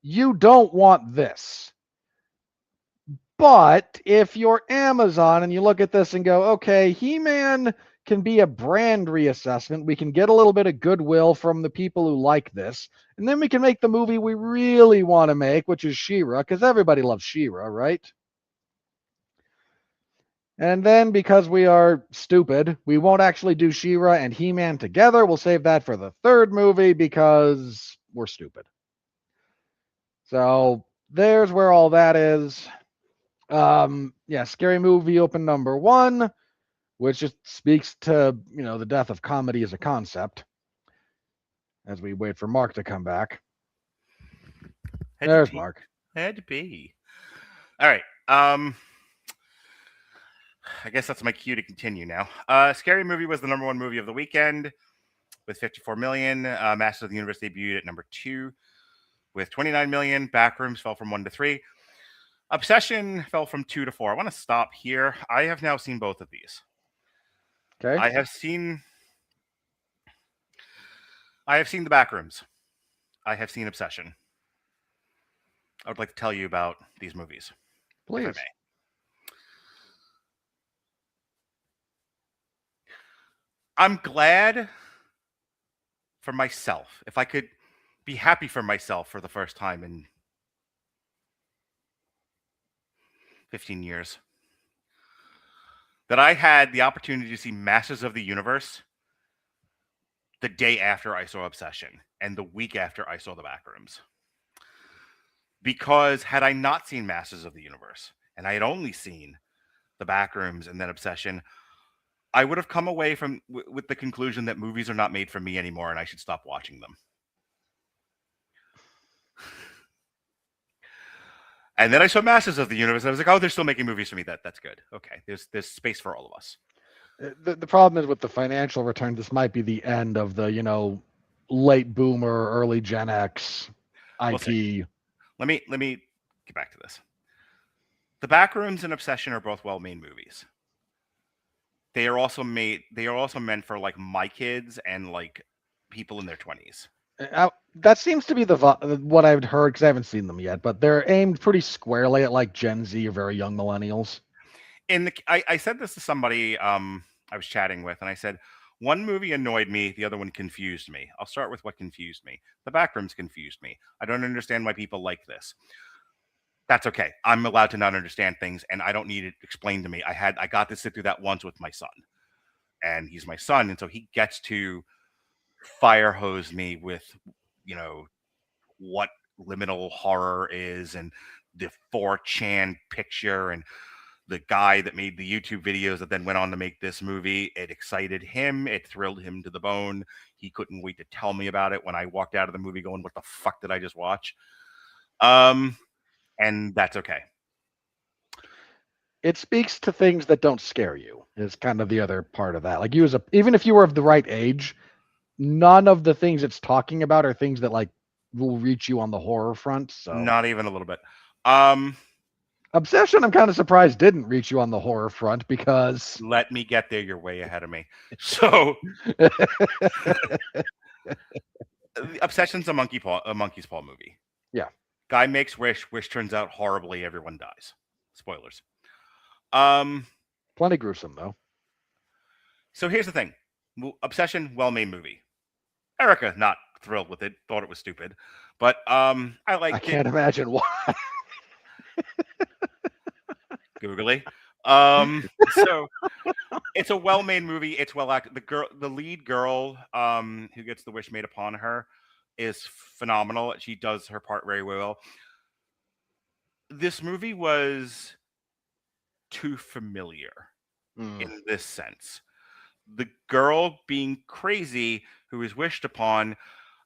you don't want this. But if you're Amazon and you look at this and go, okay, He-Man can be a brand reassessment. We can get a little bit of goodwill from the people who like this. And then we can make the movie we really want to make, which is She-Ra, because everybody loves She-Ra, right? And then because we are stupid, we won't actually do She-Ra and He-Man together. We'll save that for the third movie because we're stupid. So there's where all that is. Yeah, Scary Movie opened number 1, which just speaks to, the death of comedy as a concept. As we wait for Mark to come back. There's Mark. Had to be. All right. I guess that's my cue to continue now. Scary Movie was the number 1 movie of the weekend with 54 million. Masters of the Universe debuted at number 2 with 29 million. Backrooms fell from 1 to 3. Obsession fell from 2 to 4. I want to stop here. I have now seen both of these. Okay. I have seen the Backrooms. I have seen Obsession. I would like to tell you about these movies. Please. If I may. I'm glad for myself. If I could be happy for myself for the first time in 15 years, that I had the opportunity to see Masters of the Universe the day after I saw Obsession and the week after I saw the Backrooms. Because had I not seen Masters of the Universe and I had only seen the Backrooms and then Obsession, I would have come away with the conclusion that movies are not made for me anymore and I should stop watching them. And then I saw Masters of the Universe and I was like, oh, they're still making movies for me. That's good. Okay, there's space for all of us. The problem is with the financial return, this might be the end of the, late boomer, early Gen X IP. Let me get back to this. The Backrooms and Obsession are both well-made movies. They are also meant for like my kids and like people in their 20s. That seems to be what I've heard because I haven't seen them yet, but they're aimed pretty squarely at like Gen Z or very young millennials. I said this to somebody I was chatting with, and I said, one movie annoyed me, the other one confused me. I'll start with what confused me. The Backrooms confused me. I don't understand why people like this. That's okay. I'm allowed to not understand things, and I don't need it explained to me. I got to sit through that once with my son, and he's my son, and so he gets to fire hose me with, what liminal horror is, and the 4chan picture, and the guy that made the YouTube videos that then went on to make this movie. It excited him. It thrilled him to the bone. He couldn't wait to tell me about it when I walked out of the movie going, what the fuck did I just watch? And that's okay. It speaks to things that don't scare you is kind of the other part of that. Like even if you were of the right age, none of the things it's talking about are things that like will reach you on the horror front. So not even a little bit. Obsession, I'm kind of surprised didn't reach you on the horror front because let me get there. You're way ahead of me. So Obsession's a monkey's paw movie. Yeah. Guy makes wish turns out horribly, everyone dies. Spoilers. Plenty gruesome though. So here's the thing. Obsession, well-made movie. Erica, not thrilled with it, thought it was stupid. But I liked it. I can't imagine why. Googly. So it's a well-made movie. It's well acted. The lead girl, who gets the wish made upon her, is phenomenal. She does her part very well. This movie was too familiar in this sense. The girl being crazy who is wished upon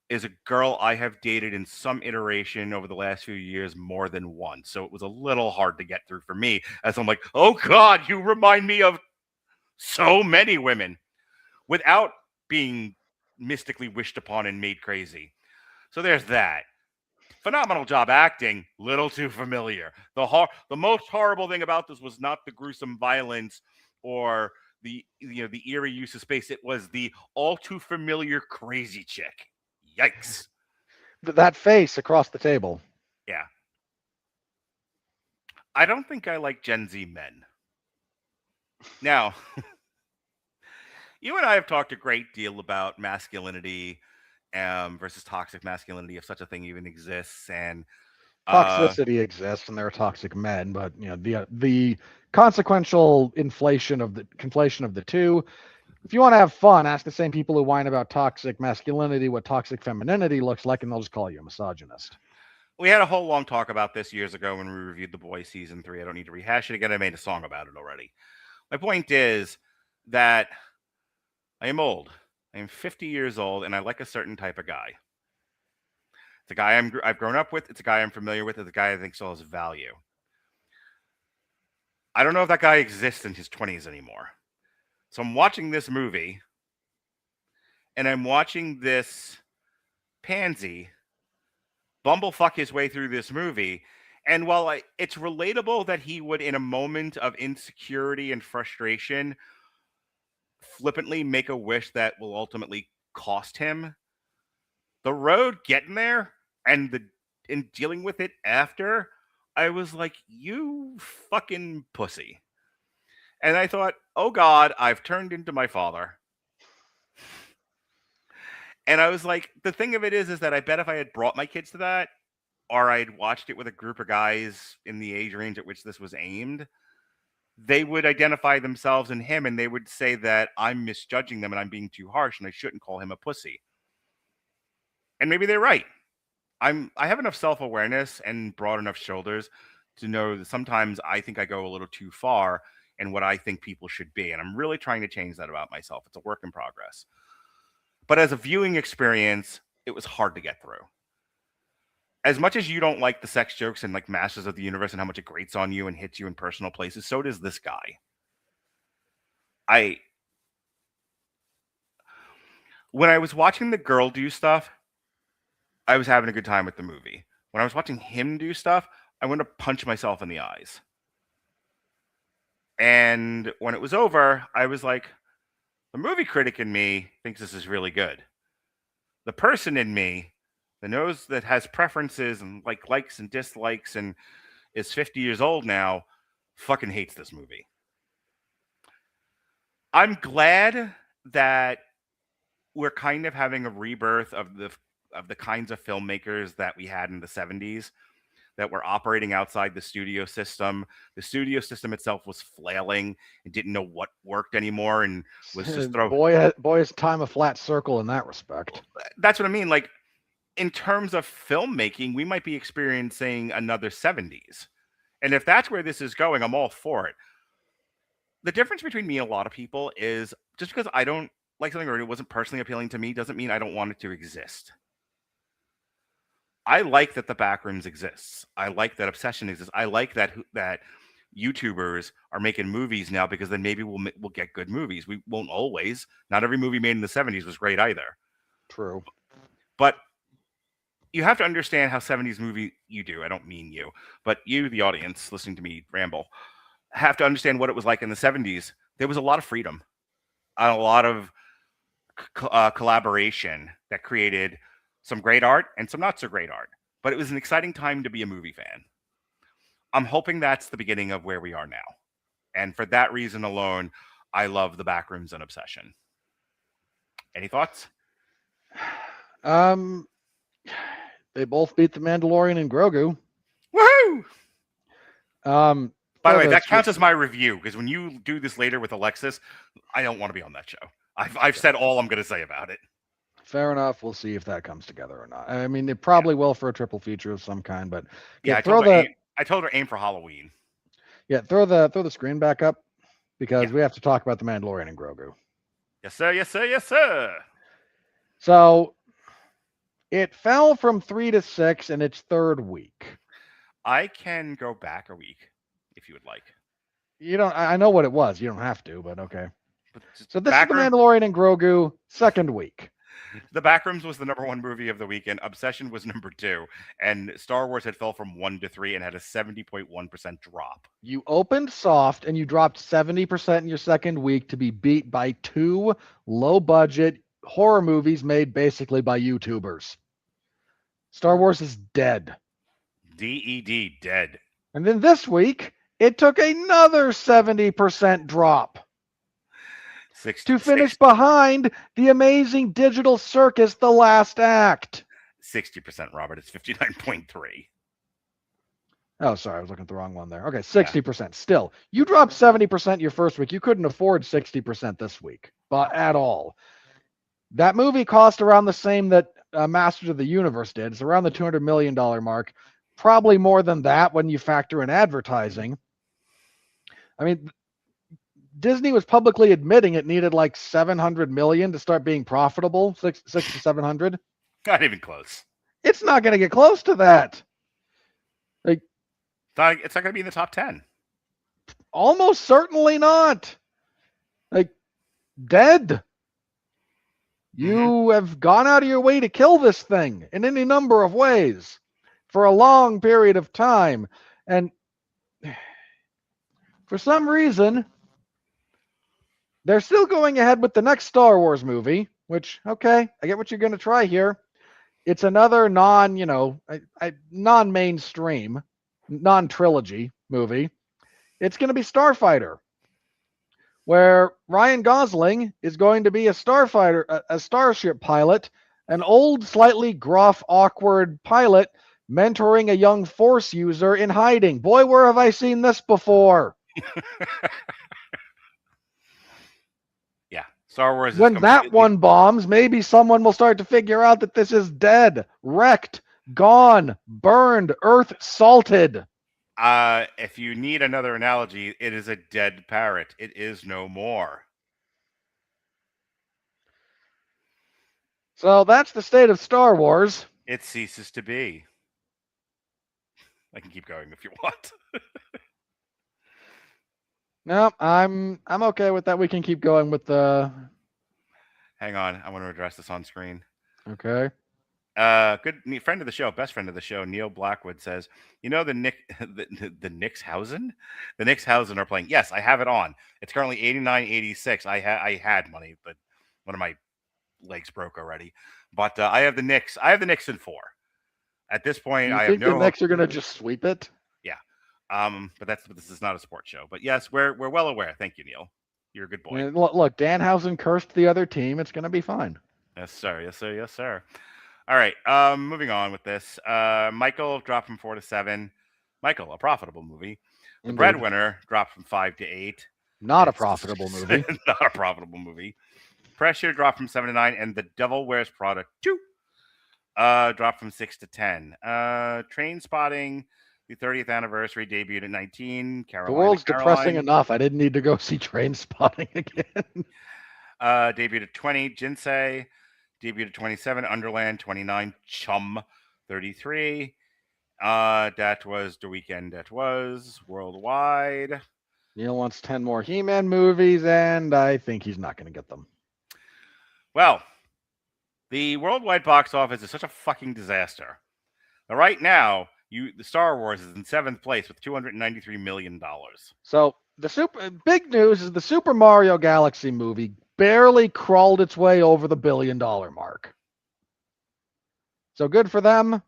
is a girl I have dated in some iteration over the last few years more than once. So it was a little hard to get through for me as I'm like, oh God, you remind me of So many women without being mystically wished upon and made crazy. So there's that. Phenomenal job acting, little too familiar. The most horrible thing about this was not the gruesome violence or the eerie use of space. It was the all too familiar crazy chick. Yikes. That face across the table. Yeah. I don't think I like Gen Z men. Now, you and I have talked a great deal about masculinity versus toxic masculinity, if such a thing even exists, and Toxicity exists, and there are toxic men, but the consequential conflation of the two. If you want to have fun, ask the same people who whine about toxic masculinity what toxic femininity looks like, and they'll just call you a misogynist. We had a whole long talk about this years ago when we reviewed The Boys season 3. I don't need to rehash it again. I made a song about it already. My point is that I am old. I am 50 years old, and I like a certain type of guy. It's a guy I've grown up with. It's a guy I'm familiar with. It's a guy I think still has value. I don't know if that guy exists in his 20s anymore. So I'm watching this movie, and I'm watching this pansy bumblefuck his way through this movie. And while it's relatable that he would, in a moment of insecurity and frustration, flippantly make a wish that will ultimately cost him, the road getting there and in dealing with it after, I was like, you fucking pussy. And I thought, oh God, I've turned into my father. And I was like, the thing of it is that I bet if I had brought my kids to that, or I'd watched it with a group of guys in the age range at which this was aimed, they would identify themselves in him, and they would say that I'm misjudging them and I'm being too harsh and I shouldn't call him a pussy. And maybe they're right. I have enough self-awareness and broad enough shoulders to know that sometimes I think I go a little too far in what I think people should be. And I'm really trying to change that about myself. It's a work in progress. But as a viewing experience, it was hard to get through. As much as you don't like the sex jokes and like Masters of the Universe and how much it grates on you and hits you in personal places, so does this guy. When I was watching the girl do stuff, I was having a good time with the movie. When I was watching him do stuff, I wanted to punch myself in the eyes. And when it was over, I was like, the movie critic in me thinks this is really good. The person in me that knows that has preferences and likes and dislikes and is 50 years old now fucking hates this movie. I'm glad that we're kind of having a rebirth of the kinds of filmmakers that we had in the 70s that were operating outside the studio system. The studio system itself was flailing and didn't know what worked anymore and was just boy's time a flat circle in that respect. That's what I mean. Like, in terms of filmmaking, we might be experiencing another 70s. And if that's where this is going, I'm all for it. The difference between me and a lot of people is just because I don't like something or it wasn't personally appealing to me doesn't mean I don't want it to exist. I like that the Backrooms exists. I like that Obsession exists. I like that YouTubers are making movies now because then maybe we'll get good movies. We won't always. Not every movie made in the 70s was great either. True. But you have to understand how 70s movie you do. I don't mean you, but you, the audience, listening to me ramble, have to understand what it was like in the 70s. There was a lot of freedom, a lot of collaboration that created some great art and some not so great art. But it was an exciting time to be a movie fan. I'm hoping that's the beginning of where we are now. And for that reason alone, I love the Backrooms and Obsession. Any thoughts? They both beat the Mandalorian and Grogu. Woohoo! By the way, that counts as as my review, because when you do this later with Alexis, I don't want to be on that show. I've said all I'm going to say about it. Fair enough. We'll see if that comes together or not. I mean, it probably will for a triple feature of some kind, but I told her aim for Halloween. Yeah, throw the screen back up because we have to talk about the Mandalorian and Grogu. Yes, sir. Yes, sir. Yes, sir. So it fell from 3 to 6 in its third week. I can go back a week if you would like. You don't. I know what it was. You don't have to, but okay. So this is The Mandalorian and Grogu, second week. The Backrooms was the #1 movie of the weekend. Obsession was #2, and Star Wars had fell from 1 to 3 and had a 70.1% drop. You opened soft and you dropped 70% in your second week to be beat by 2 low-budget horror movies made basically by YouTubers. Star Wars is dead. DED, dead. And then this week, it took another 70% drop to finish behind The Amazing Digital Circus, The Last Act. 60%, Robert. It's 59.3. Oh, sorry. I was looking at the wrong one there. Okay, 60%. Still, you dropped 70% your first week. You couldn't afford 60% this week, but at all. That movie cost around the same that Masters of the Universe did. It's around the $200 million mark. Probably more than that when you factor in advertising. I mean, Disney was publicly admitting it needed like 700 million to start being profitable, 6 to 700. Not even close. It's not going to get close to that. Like, it's not going to be in the top 10. Almost certainly not. Like, dead. You have gone out of your way to kill this thing in any number of ways for a long period of time. And for some reason, they're still going ahead with the next Star Wars movie, which, okay, I get what you're going to try here. It's another non-mainstream, non-trilogy movie. It's going to be Starfighter, where Ryan Gosling is going to be a starship pilot, an old, slightly gruff, awkward pilot mentoring a young Force user in hiding. Boy, where have I seen this before? Yeah, Star Wars. When that one bombs, maybe someone will start to figure out that this is dead, wrecked, gone, burned, earth salted. If you need another analogy, it is a dead parrot. It is no more. So that's the state of Star Wars. It ceases to be. I can keep going if you want. No, I'm okay with that. We can keep going with the. Hang on, I want to address this on screen. Okay. Good friend of the show, best friend of the show, Neil Blackwood says, you know the Knicks-Hausen? The Knicks-Hausen are playing. Yes, I have it on. It's currently 89-86. I had money, but one of my legs broke already. But I have the Knicks. I have the Knicks in 4. At this point, I have no. The Knicks are going to just sweep it? Yeah. But this is not a sports show. But yes, we're well aware. Thank you, Neil. You're a good boy. Yeah, look, Danhausen cursed the other team. It's going to be fine. Yes, sir. Yes, sir. Yes, sir. All right. Moving on with this. Michael dropped from 4 to 7. Michael, a profitable movie. The Breadwinner dropped from 5 to 8. Not a profitable movie. Not a profitable movie. Pressure dropped from 7 to 9, and The Devil Wears Prada 2 dropped from 6 to 10. Train Spotting, the 30th anniversary, debuted at 19. The world's depressing enough. I didn't need to go see Train Spotting again. Debuted at 20. Jinsei debuted at 27. Underland 29. Chum 33. That was the weekend. That was worldwide. Neil wants 10 more He-Man movies, and I think he's not going to get them. Well, the worldwide box office is such a fucking disaster. Now, right now, the Star Wars is in 7th place with $293 million. So the big news is the Super Mario Galaxy movie barely crawled its way over the $1 billion mark. So good for them.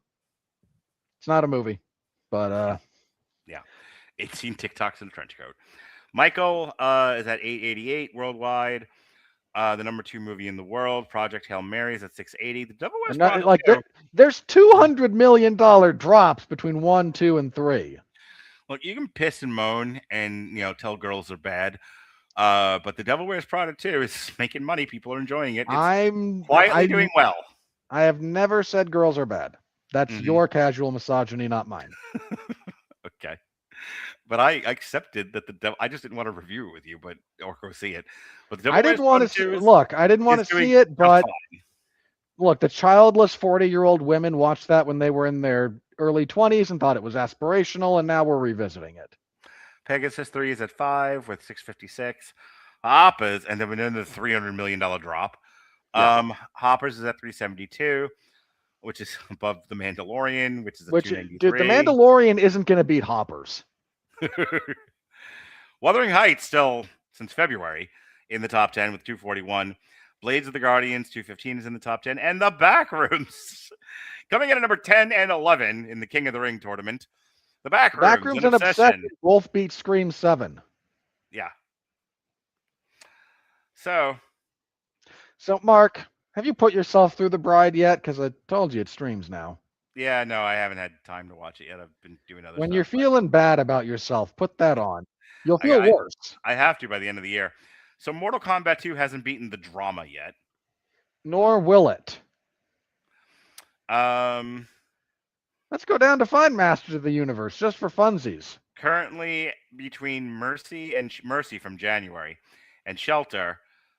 It's not a movie, but yeah, 18 TikToks in a trench coat. Michael is at 888 worldwide. The number 2 movie in the world, Project Hail Mary, is at 680. The Devil Wears Prada. There's $200 million drops between 1, 2, and 3. Look, you can piss and moan and tell girls they're bad, but The Devil Wears Prada 2 is making money. People are enjoying it. It's quietly doing well. I have never said girls are bad. That's your casual misogyny, not mine. Okay. But I accepted that the devil. I just didn't want to review it with you, or go see it. But I didn't want to see. Look, I didn't want to see it, but look, the childless 40-year-old women watched that when they were in their early 20s and thought it was aspirational, and now we're revisiting it. Pegasus 3 is at 5 with 656. Hoppers, and then another $300 million drop. Yeah. Hoppers is at 372, which is above The Mandalorian, which is at Which, dude, The 293. Mandalorian isn't going to beat Hoppers. Wuthering Heights still since February in the top 10 with 241. Blades of the Guardians 215 is in the top 10, and The Backrooms coming in at number 10 and 11 in the King of the Ring tournament. The Backrooms, Backrooms and Obsession both beat Scream 7. Yeah. So, Mark, have you put yourself through The Bride yet? Because I told you it streams now. yeah, no, I haven't had time to watch it yet. I've been doing other When stuff. you're but feeling bad about yourself, put that on. You'll feel I- worse. I have to by the end of the year. So, Mortal Kombat 2 hasn't beaten the drama yet. Nor will it. Let's go down to find Masters of the Universe just for funsies. Currently between Mercy and Mercy from January and Shelter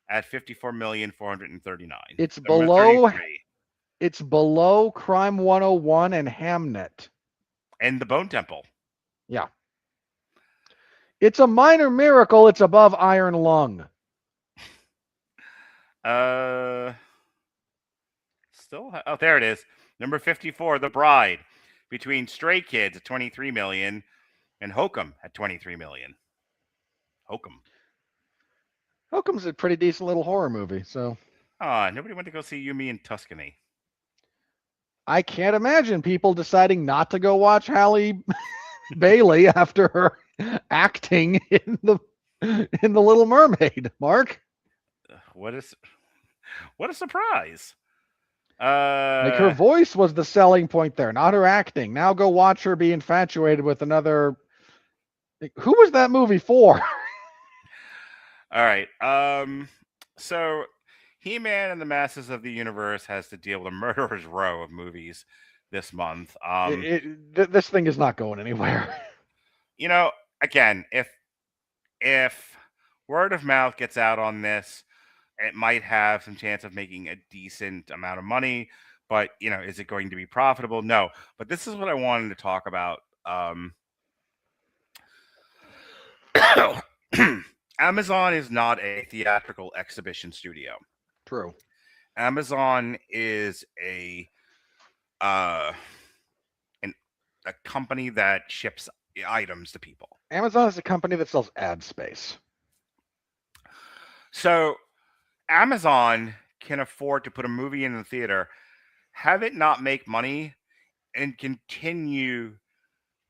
at 54,439,000. It's below. It's below Crime 101 and Hamnet. And the Bone Temple. Yeah. It's a minor miracle. It's above Iron Lung. Oh, there it is. Number 54, The Bride, between Stray Kids at 23 million and Hokum at 23 million. Hokum's a pretty decent little horror movie, so. Nobody went to go see Yumi in Tuscany. I can't imagine people deciding not to go watch Halle Bailey after her acting in the Little Mermaid. Mark, what a surprise! Like her voice was the selling point there, not her acting. Now go watch her be infatuated with another. Who was that movie for? All right. So He-Man and the Masters of the Universe has to deal with a murderer's row of movies this month. This thing is not going anywhere. You know, again, if word of mouth gets out on this, it might have some chance of making a decent amount of money. But, you know, is it going to be profitable? No. But this is what I wanted to talk about. Amazon is not a theatrical exhibition studio. True. Amazon is a company that ships items to people. Amazon is a company that sells ad space. So Amazon can afford to put a movie in the theater, have it not make money, and continue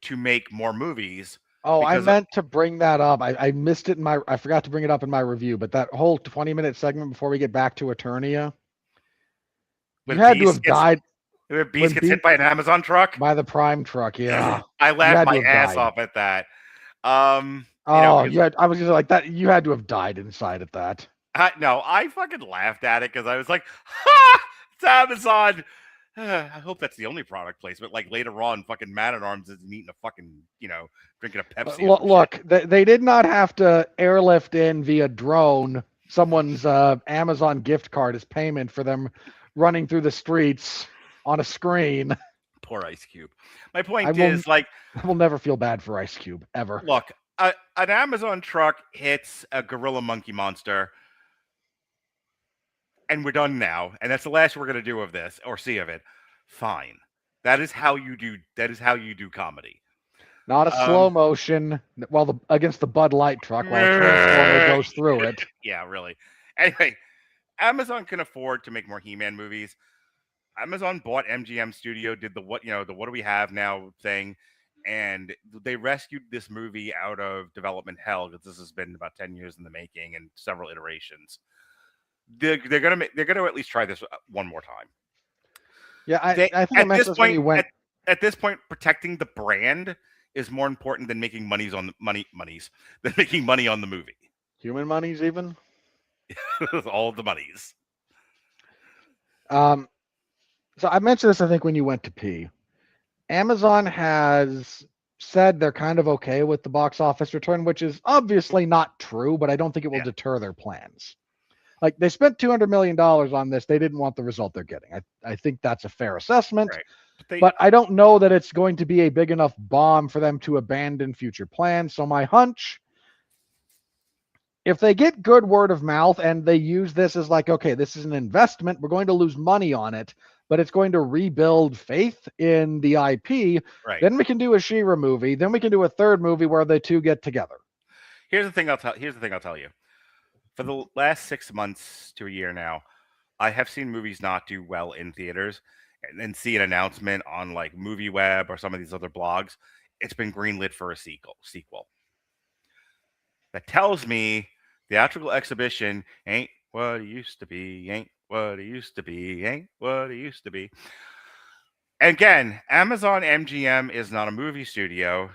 to make more movies. Oh, I meant to bring that up. I missed it I forgot to bring it up in my review, but that whole 20-minute segment before we get back to Eternia, you had to have died. When Beast gets hit by an Amazon truck? By the Prime truck, yeah. I laughed my ass off at that. I was just like that. You had to have died inside at that. No, I fucking laughed at it because I was like, ha! It's Amazon. I hope that's the only product placement. Like later on, fucking Man at Arms isn't eating a fucking, drinking a Pepsi. Look, they did not have to airlift in via drone someone's Amazon gift card as payment for them running through the streets on a screen. Poor Ice Cube. My point is, I will never feel bad for Ice Cube, ever. Look, an Amazon truck hits a gorilla monkey monster, and we're done now. And that's the last we're going to do of this or see of it. Fine. That is how you do comedy. Not a slow motion. Well, against the Bud Light truck while a Transformer goes through it. Yeah, really. Anyway, Amazon can afford to make more He-Man movies. Amazon bought MGM Studio, did the what do we have now thing, and they rescued this movie out of development hell because this has been about 10 years in the making and several iterations. They're gonna at least try this one more time. Yeah, I think at this point, protecting the brand is more important than making making money on the movie. Human monies, even. All the monies. So I mentioned this, I think, when you went to pee. Amazon has said they're kind of okay with the box office return, which is obviously not true, but I don't think it will deter their plans. Like, they spent $200 million on this. They didn't want the result they're getting. I think that's a fair assessment. Right. But I don't know that it's going to be a big enough bomb for them to abandon future plans. So my hunch if they get good word of mouth and they use this as like, okay, this is an investment, we're going to lose money on it, but it's going to rebuild faith in the IP, Right. then we can do a She-Ra movie. Then we can do a third movie where the two get together. Here's the thing I'll tell you. For the last 6 months to a year now, I have seen movies not do well in theaters and then see an announcement on like MovieWeb or some of these other blogs. It's been greenlit for a sequel. That tells me theatrical exhibition ain't what it used to be, ain't what it used to be, ain't what it used to be. Again, Amazon MGM is not a movie studio.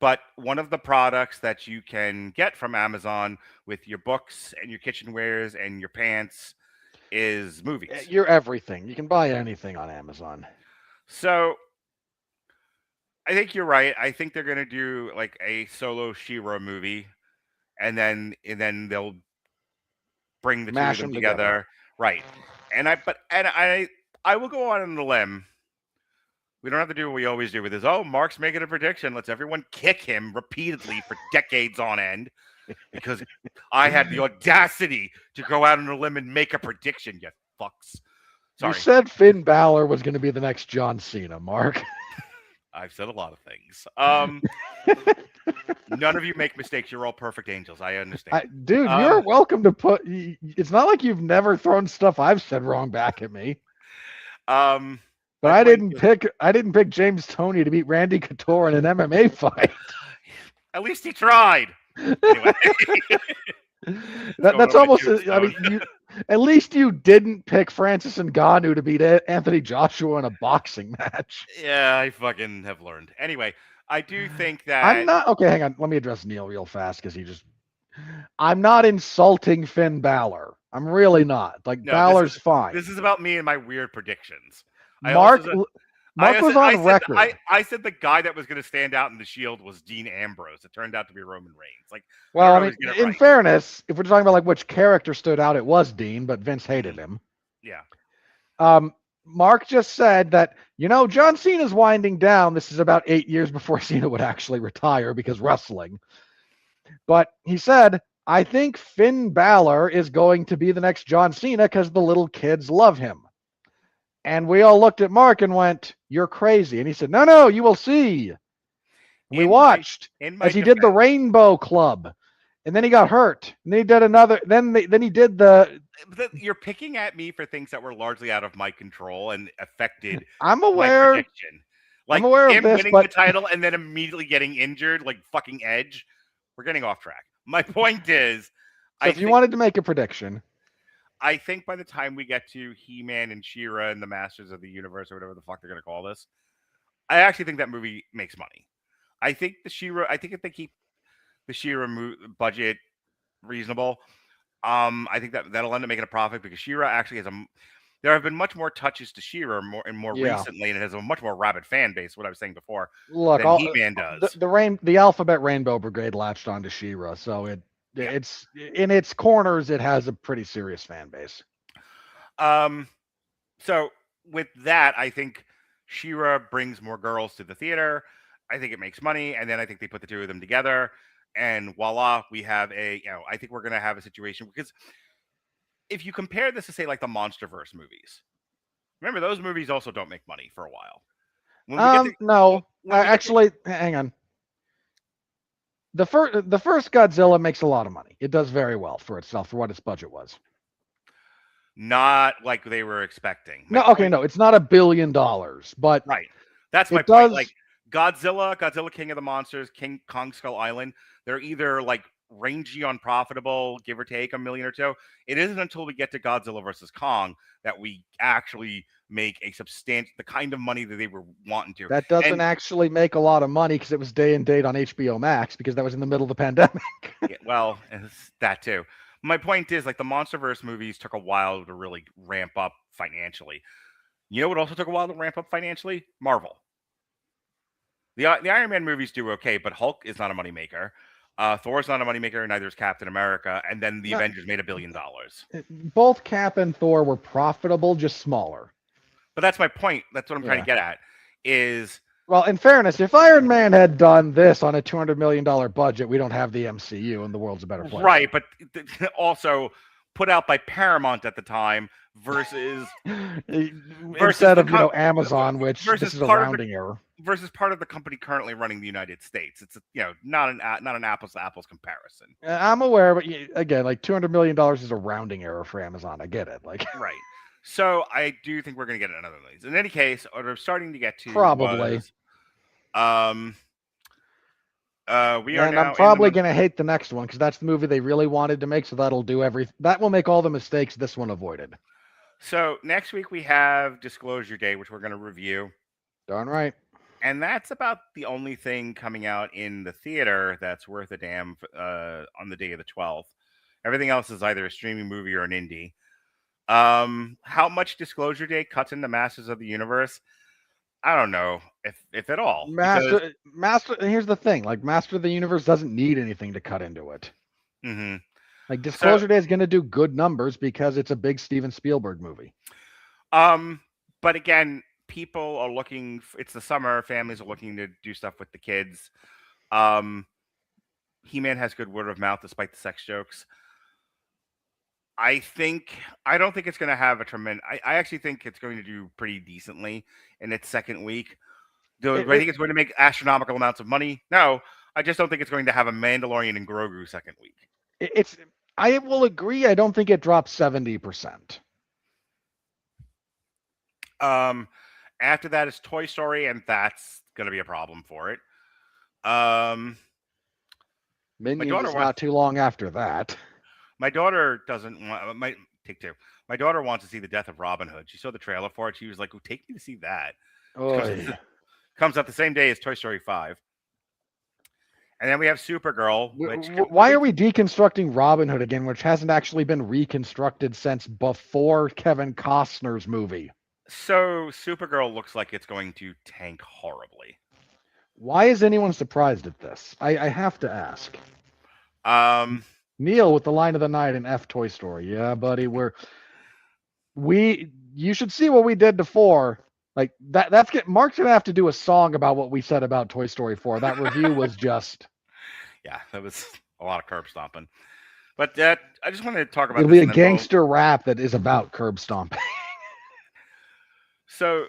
But one of the products that you can get from Amazon with your books and your kitchenwares and your pants is movies. You're everything. You can buy anything on Amazon. So I think you're right. I think they're gonna do like a solo She-Ra movie, and then they'll bring the two Mash of them them together. together. Right. And I will go on the limb. We don't have to do what we always do with this. Oh, Mark's making a prediction. Let's everyone kick him repeatedly for decades on end because I had the audacity to go out on a limb and make a prediction, you fucks. Sorry. You said Finn Balor was going to be the next John Cena, Mark. I've said a lot of things. None of you make mistakes. You're all perfect angels. I understand. Dude, you're welcome to put. It's not like you've never thrown stuff I've said wrong back at me. But I didn't pick James Toney to beat Randy Couture in an MMA fight. At least he tried. Anyway. That's almost. I mean, at least you didn't pick Francis Ngannou to beat Anthony Joshua in a boxing match. Yeah, I fucking have learned. Anyway, I do think that I'm not okay. Hang on, let me address Neil real fast because I'm not insulting Finn Balor. I'm really not. Like No, Balor's fine. This is about me and my weird predictions. Mark was on record. I said the guy that was going to stand out in the Shield was Dean Ambrose. It turned out to be Roman Reigns. Like, well, I mean, in fairness, if we're talking about like which character stood out, it was Dean, but Vince hated him. Yeah. Mark just said that, John Cena's winding down. This is about 8 years before Cena would actually retire because wrestling. But he said, I think Finn Balor is going to be the next John Cena because the little kids love him. And we all looked at Mark and went, you're crazy. And he said, no, you will see. And we watched as he did the Rainbow Club. And then he got hurt. And then he did another. Then he did the. You're picking at me for things that were largely out of my control and affected. I'm aware. My prediction. Like I'm aware him of this, winning but the title and then immediately getting injured, like fucking Edge. We're getting off track. My point is, so if you wanted to make a prediction, I think by the time we get to He-Man and She-Ra and the Masters of the Universe or whatever the fuck they're going to call this, I actually think that movie makes money. I think I think if they keep the She-Ra budget reasonable, I think that'll end up making a profit because She-Ra actually has there have been much more touches to She-Ra more recently, and it has a much more rabid fan base, what I was saying before, look, than He-Man does. The Alphabet Rainbow Brigade latched onto She-Ra, so it's in its corners, it has a pretty serious fan base. So with that, I think She-Ra brings more girls to the theater. I think it makes money, and then I think they put the two of them together, and voila, we have I think we're gonna have a situation because if you compare this to say like the MonsterVerse movies, remember those movies also don't make money for a while. Actually, hang on. The first Godzilla makes a lot of money. It does very well for itself for what its budget was. Not like they were expecting. No, it's not $1 billion, but right. That's my point. Like Godzilla, King of the Monsters, King Kong Skull Island, they're either like rangy unprofitable, give or take $1 million or $2 million. It isn't until we get to Godzilla versus Kong that we actually make the kind of money that they were wanting to. That doesn't actually make a lot of money because it was day and date on HBO Max because that was in the middle of the pandemic. Yeah, well, it's that too. My point is, like, the MonsterVerse movies took a while to really ramp up financially. You know what also took a while to ramp up financially? Marvel. The Iron Man movies do okay, but Hulk is not a moneymaker. Thor's not a moneymaker, neither is Captain America. And then the Avengers made $1 billion. Both Cap and Thor were profitable, just smaller. But that's my point. That's what I'm trying to get at. Is Well, in fairness, if Iron Man had done this on a $200 million budget, we don't have the MCU and the world's a better place. Right, but also put out by Paramount at the time versus Instead of, Amazon, which versus this is a part of the- rounding error. versus part of the company currently running the United States. It's not an apples to apples comparison. I'm aware, but again, like $200 million is a rounding error for Amazon. I get it. Like, Right. So I do think we're going to get another one of these. In any case, what we're starting to get to Probably. was, we are and now I'm probably going to hate the next one because that's the movie they really wanted to make. So that'll do that will make all the mistakes this one avoided. So next week we have Disclosure Day, which we're going to review. Darn right. And that's about the only thing coming out in the theater that's worth a damn on the day of the 12th. Everything else is either a streaming movie or an indie. How much Disclosure Day cuts into Masters of the Universe? I don't know if at all. Master. Here's the thing: like Master of the Universe doesn't need anything to cut into it. Mm-hmm. Like Disclosure Day is going to do good numbers because it's a big Steven Spielberg movie. But again, people are looking. It's the summer. Families are looking to do stuff with the kids. He-Man has good word of mouth despite the sex jokes. I don't think it's going to have a tremendous. I actually think it's going to do pretty decently in its second week. Do I think it's going to make astronomical amounts of money? No, I just don't think it's going to have a Mandalorian and Grogu second week. I will agree. I don't think it drops 70%. After that is Toy Story, and that's going to be a problem for it. Minions is not too long after that. My daughter doesn't want. Take two. My daughter wants to see the Death of Robin Hood. She saw the trailer for it. She was like, "Oh, take me to see that." Comes out the same day as Toy Story 5. And then we have Supergirl. Why are we deconstructing Robin Hood again, which hasn't actually been reconstructed since before Kevin Costner's movie? So Supergirl looks like it's going to tank horribly. Why is anyone surprised at this? I have to ask. Neil with the line of the night in F Toy Story. Yeah, buddy, you should see what we did to 4. Like Mark's gonna have to do a song about what we said about Toy Story 4. That review was just yeah, that was a lot of curb stomping. But I just wanted to talk about it'll be a gangster rap that is about curb stomping. So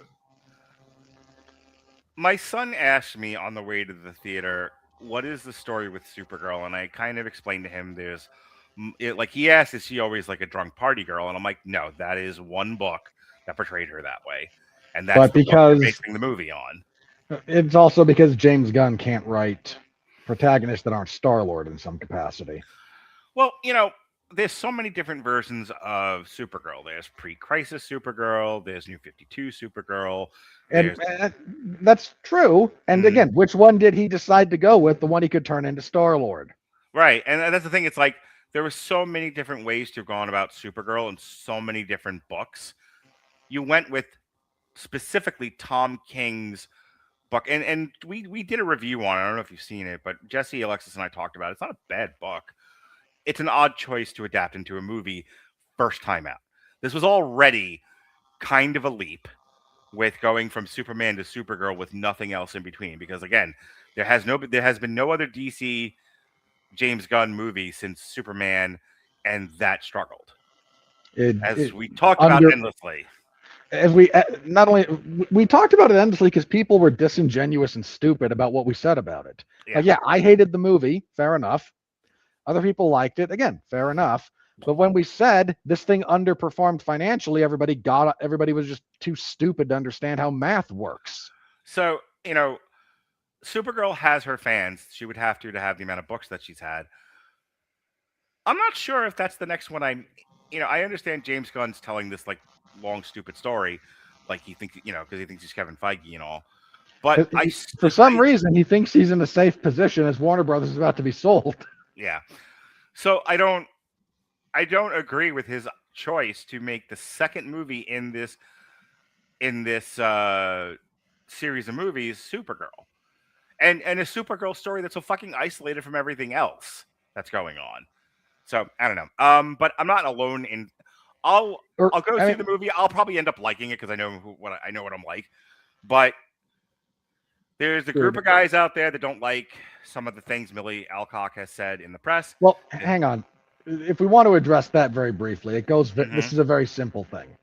my son asked me on the way to the theater, what is the story with Supergirl? And I kind of explained to him he asked, is she always like a drunk party girl? And I'm like, no, that is one book that portrayed her that way. And that's because basing the movie on. It's also because James Gunn can't write protagonists that aren't Star-Lord in some capacity. Well, there's so many different versions of Supergirl. There's pre-crisis Supergirl. There's New 52 Supergirl. And that's true. And again, which one did he decide to go with? The one he could turn into Star-Lord. Right. And that's the thing. It's like there were so many different ways to have gone about Supergirl in so many different books. You went with specifically Tom King's book. And we did a review on it. I don't know if you've seen it, but Jesse, Alexis, and I talked about it. It's not a bad book. It's an odd choice to adapt into a movie first time out. This was already kind of a leap with going from Superman to Supergirl with nothing else in between. Because again, there has been no other DC James Gunn movie since Superman, and that struggled. We talked about endlessly. As we talked about it endlessly because people were disingenuous and stupid about what we said about it. Yeah, I hated the movie. Fair enough. Other people liked it. Again, fair enough. But when we said this thing underperformed financially, everybody was just too stupid to understand how math works. So, Supergirl has her fans. She would have to have the amount of books that she's had. I'm not sure if that's the next one. I understand James Gunn's telling this like long, stupid story. Like he thinks, because he thinks he's Kevin Feige and all. But for some reason, he thinks he's in a safe position as Warner Brothers is about to be sold. Yeah. So I don't agree with his choice to make the second movie in this series of movies Supergirl. And a Supergirl story that's so fucking isolated from everything else that's going on. So I don't know. But I'm not alone in I'll go see the movie. I'll probably end up liking it because I know what I'm like. But There's a group of guys out there that don't like some of the things Millie Alcock has said in the press. Well, hang on. If we want to address that very briefly, it goes. Mhm. This is a very simple thing.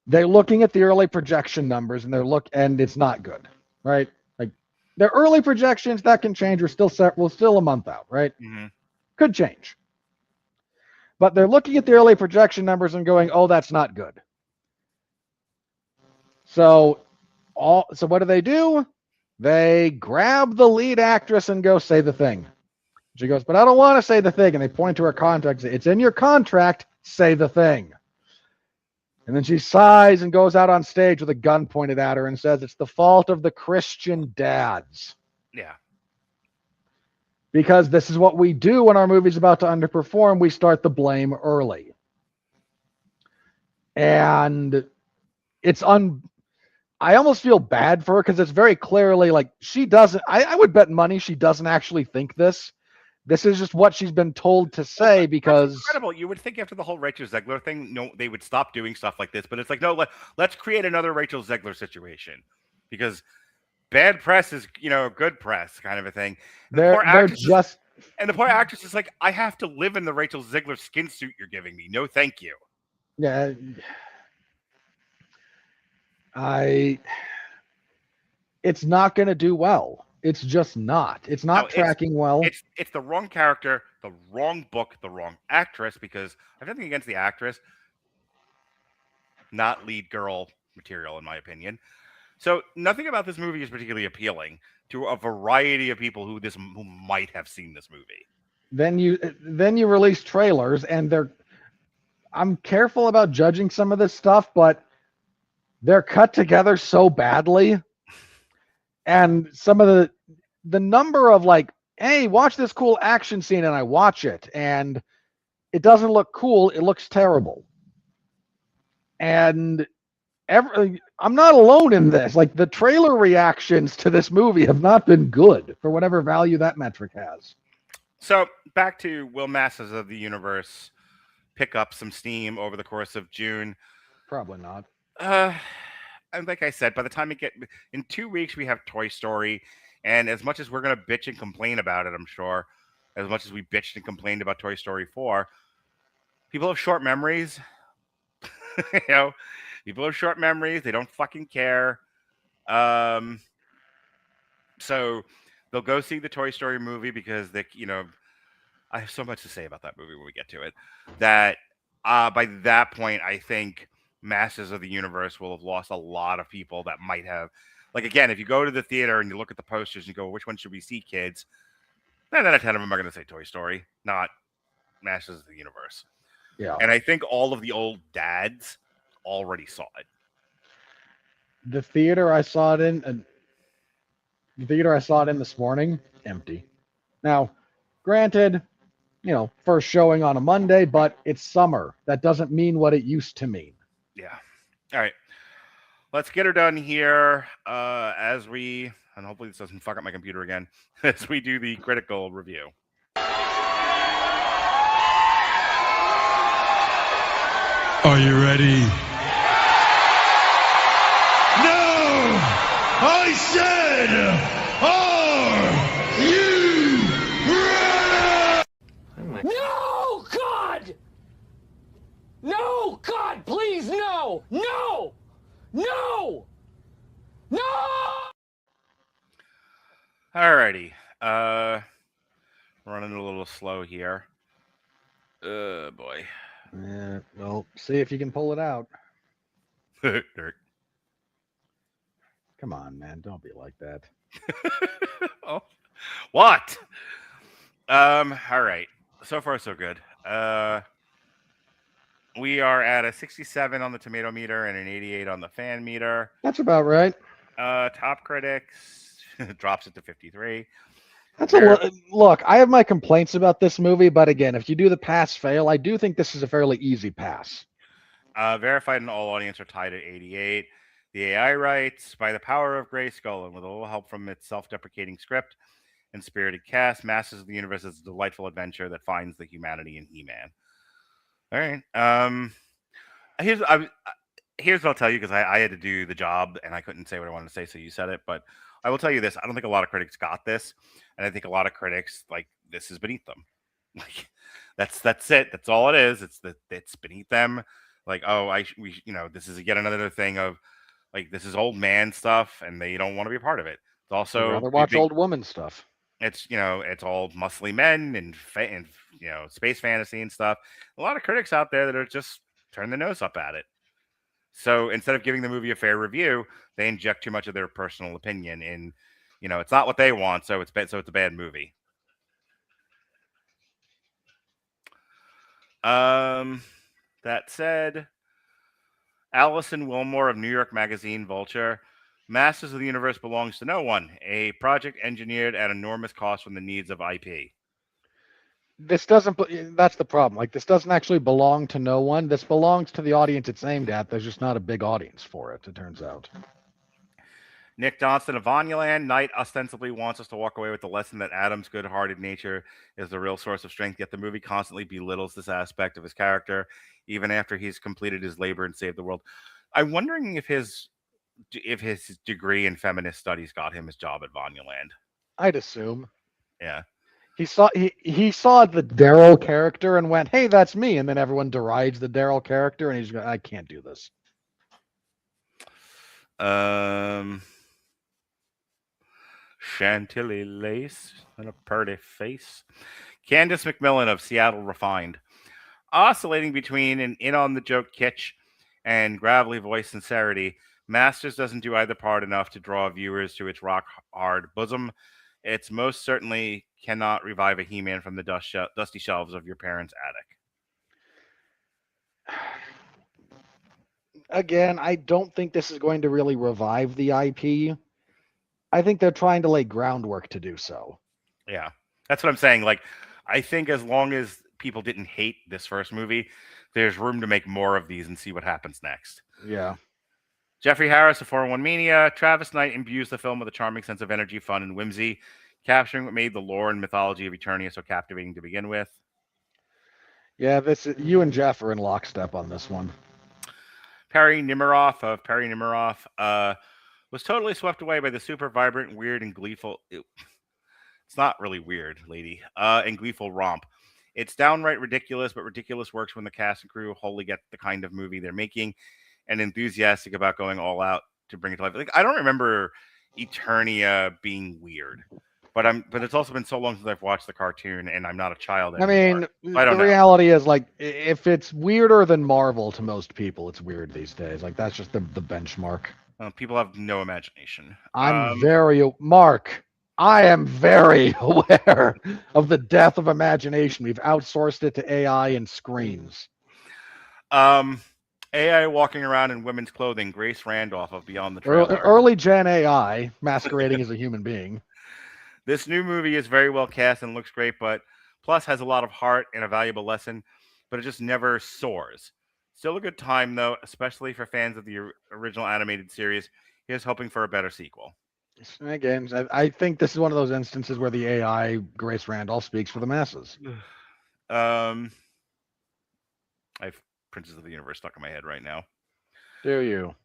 They're looking at the early projection numbers, and it's not good, right? Like their early projections that can change. We're still a month out, right? Mhm. Could change. But they're looking at the early projection numbers and going, "Oh, that's not good." So what do? They grab the lead actress and go say the thing. She goes, "But I don't want to say the thing." And they point to her contract. Say, "It's in your contract. Say the thing." And then she sighs and goes out on stage with a gun pointed at her and says, "It's the fault of the Christian dads." Yeah. Because this is what we do when our movie's about to underperform. We start the blame early. And I almost feel bad for her because it's very clearly like she doesn't, I would bet money she doesn't actually think this. This is just what she's been told to say because... That's incredible. You would think after the whole Rachel Zegler thing, no, they would stop doing stuff like this. But it's like, no, let's create another Rachel Zegler situation. Because bad press is, good press kind of a thing. And the poor actress is like, I have to live in the Rachel Zegler skin suit you're giving me. No, thank you. Yeah. It's not going to do well. It's just not. It's not tracking well. It's the wrong character, the wrong book, the wrong actress, because I have nothing against the actress. Not lead girl material, in my opinion. So nothing about this movie is particularly appealing to a variety of people who might have seen this movie. Then you release trailers, and I'm careful about judging some of this stuff, but they're cut together so badly. And some of the number of like, hey, watch this cool action scene, and I watch it, and it doesn't look cool. It looks terrible. And I'm not alone in this. Like the trailer reactions to this movie have not been good for whatever value that metric has. So back to will Masters of the Universe pick up some steam over the course of June? Probably not. And like I said, by the time in 2 weeks, we have Toy Story. And as much as we're going to bitch and complain about it, I'm sure, as much as we bitched and complained about Toy Story 4, people have short memories. People have short memories. They don't fucking care. So they'll go see the Toy Story movie because I have so much to say about that movie when we get to it. That by that point, I think Masters of the Universe will have lost a lot of people that might have, like, again, if you go to the theater and you look at the posters and you go, which one should we see, kids? 9 out of 10 of them are going to say Toy Story, not Masters of the Universe. Yeah. And I think all of the old dads already saw it. The theater I saw it in this morning, empty. Now, granted, first showing on a Monday, but it's summer. That doesn't mean what it used to mean. Yeah. All right. Let's get her done here and hopefully this doesn't fuck up my computer again, as we do the critical review. Are you ready? No! I said, are you ready? No, God! No, God, please, no! No! No! No! Alrighty. Running a little slow here. Boy. Yeah, well, see if you can pull it out. Dirt. Come on, man. Don't be like that. Oh, what? All right. So far, so good. We are at a 67 on the tomato meter and an 88 on the fan meter. That's about right. Top critics drops it to 53. Look, I have my complaints about this movie, but again, if you do the pass-fail, I do think this is a fairly easy pass. Verified and all audience are tied at 88. The AI writes, by the power of Grayskull and with a little help from its self-deprecating script and spirited cast, Masters of the Universe is a delightful adventure that finds the humanity in He-Man. All right. here's what I'll tell you, because I had to do the job and I couldn't say what I wanted to say, so you said it. But I will tell you this: I don't think a lot of critics got this, and I think a lot of critics like this is beneath them. Like that's it. That's all it is. It's beneath them. Like, oh, this is yet another thing of like this is old man stuff, and they don't want to be a part of it. It's I'd also rather watch old woman stuff. it's it's all muscly men and space fantasy and stuff. A lot of critics out there that are just turn their nose up at it. So instead of giving the movie a fair review, they inject too much of their personal opinion in. It's not what they want, so it's a bad movie. That said, Allison Wilmore of New York Magazine Vulture, Masters of the Universe belongs to no one, a project engineered at enormous cost from the needs of IP. This doesn't. That's the problem. Like, this doesn't actually belong to no one. This belongs to the audience it's aimed at. There's just not a big audience for it, it turns out. Nick Johnston of Onyland, Knight ostensibly wants us to walk away with the lesson that Adam's good-hearted nature is the real source of strength, yet the movie constantly belittles this aspect of his character, even after he's completed his labor and saved the world. I'm wondering if his degree in feminist studies got him his job at Onyland. I'd assume. Yeah. He saw the Daryl character and went, "Hey, that's me," and then everyone derides the Daryl character, and he's going, "I can't do this." Chantilly lace and a purty face. Candace McMillan of Seattle Refined. Oscillating between an in-on-the-joke kitsch and gravelly voice sincerity, Masters doesn't do either part enough to draw viewers to its rock-hard bosom. It's most certainly cannot revive a He-Man from the dusty shelves of your parents' attic. Again, I don't think this is going to really revive the IP. I think they're trying to lay groundwork to do so. Yeah, that's what I'm saying. Like, I think as long as people didn't hate this first movie, there's room to make more of these and see what happens next. Yeah. Jeffrey Harris of 401 Mania. Travis Knight imbues the film with a charming sense of energy, fun, and whimsy, capturing what made the lore and mythology of Eternia so captivating to begin with. Yeah, you and Jeff are in lockstep on this one. Perry Nemiroff of Perry Nemiroff was totally swept away by the super vibrant, weird, and gleeful... It's not really weird, lady. And gleeful romp. It's downright ridiculous, but ridiculous works when the cast and crew wholly get the kind of movie they're making and enthusiastic about going all out to bring it to life. Like, I don't remember Eternia being weird, but it's also been so long since I've watched the cartoon, and I'm not a child anymore. I mean, the reality is, like, if it's weirder than Marvel to most people, it's weird these days. Like, that's just the benchmark. People have no imagination. Mark, I am very aware of the death of imagination. We've outsourced it to AI and screens. AI walking around in women's clothing. Grace Randolph of Beyond the Trailer. Early gen AI masquerading as a human being. This new movie is very well cast and looks great, but plus has a lot of heart and a valuable lesson, but it just never soars. Still a good time, though, especially for fans of the original animated series. Here's hoping for a better sequel. Again, I think this is one of those instances where the AI Grace Randolph speaks for the masses. I have Princess of the Universe stuck in my head right now. Do you?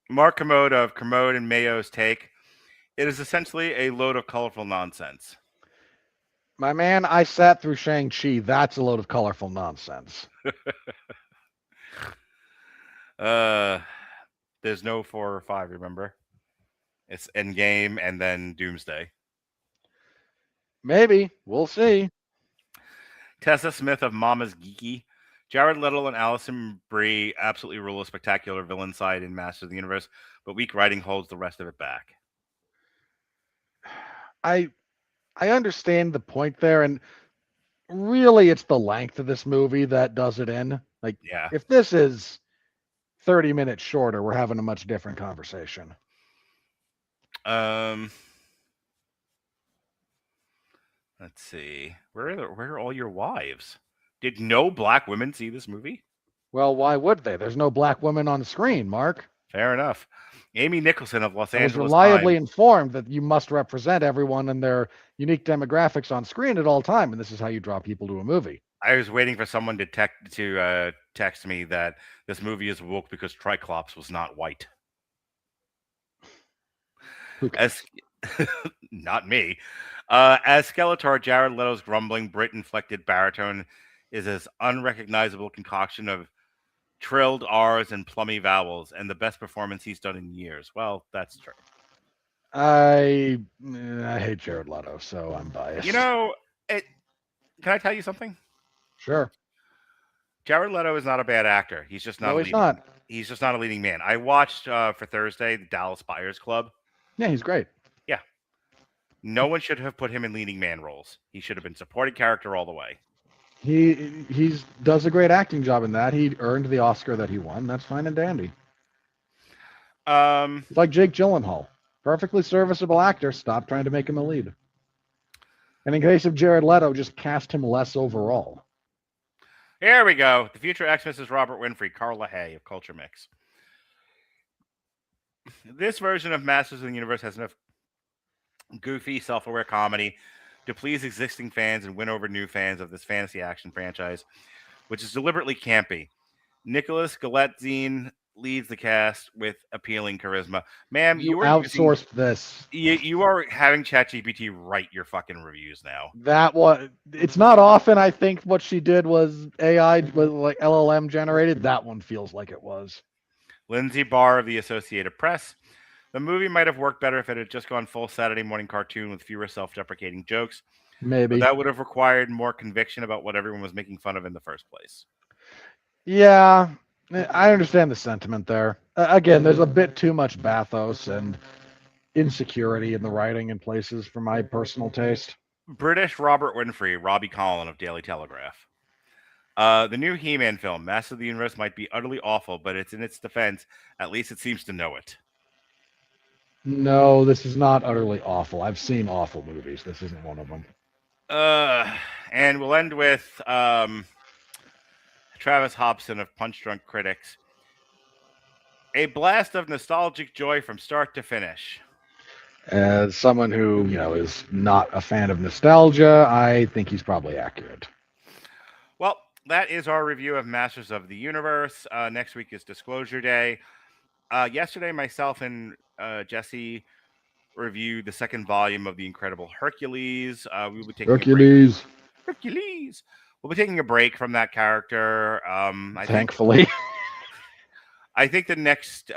Mark Kermode of Kermode and Mayo's take. It is essentially a load of colorful nonsense. My man, I sat through Shang-Chi. That's a load of colorful nonsense. There's no 4 or 5, remember? It's Endgame and then Doomsday. Maybe. We'll see. Tessa Smith of Mama's Geeky. Jared Leto and Alison Brie absolutely rule a spectacular villain side in Masters of the Universe, but weak writing holds the rest of it back. I understand the point there, and really it's the length of this movie that does it in. Like, yeah. If this is 30 minutes shorter, we're having a much different conversation. Let's see. Where are all your wives? Did no black women see this movie? Well, why would they? There's no black women on the screen, Mark. Fair enough. Amy Nicholson of Los Angeles I was reliably Times. informed that you must represent everyone and their unique demographics on screen at all time, and this is how you draw people to a movie. I was waiting for someone to text me that this movie is woke because Triclops was not white. As not me. As Skeletor, Jared Leto's grumbling, Brit-inflected baritone is this unrecognizable concoction of trilled R's and plummy vowels, and the best performance he's done in years. Well, that's true. I hate Jared Leto, so I'm biased. You know, can I tell you something? Sure. Jared Leto is not a bad actor. He's just not. No, he's not. He's just not a leading man. I watched for Thursday the Dallas Buyers Club. Yeah, he's great. Yeah. No one should have put him in leading man roles. He should have been supporting character all the way. He does a great acting job in that. He earned the Oscar that he won. That's fine and dandy. It's like Jake Gyllenhaal, perfectly serviceable actor. Stop trying to make him a lead. And in case of Jared Leto, just cast him less overall. Here we go. The future Xmas is Robert Winfrey, Carla Hay of Culture Mix. This version of Masters of the Universe has enough goofy, self-aware comedy to please existing fans and win over new fans of this fantasy action franchise, which is deliberately campy. Nicholas Galitzine leads the cast with appealing charisma. Ma'am, You outsourced this. You are having ChatGPT write your fucking reviews now. It's not often I think what she did was AI, was like LLM generated. That one feels like it was. Lindsay Barr of the Associated Press. The movie might have worked better if it had just gone full Saturday morning cartoon with fewer self-deprecating jokes. Maybe. But that would have required more conviction about what everyone was making fun of in the first place. Yeah, I understand the sentiment there. Again, there's a bit too much bathos and insecurity in the writing in places for my personal taste. British Robert Winfrey, Robbie Collin of Daily Telegraph. The new He-Man film, Master of the Universe, might be utterly awful, but it's in its defense. At least it seems to know it. No, this is not utterly awful. I've seen awful movies. This isn't one of them. And we'll end with Travis Hobson of Punch Drunk Critics. A blast of nostalgic joy from start to finish. As someone who, is not a fan of nostalgia, I think he's probably accurate. Well, that is our review of Masters of the Universe. Next week is Disclosure Day. Yesterday, myself and Jesse reviewed the second volume of The Incredible Hercules. We would take Hercules. We'll be taking a break from that character. Thankfully. I think the next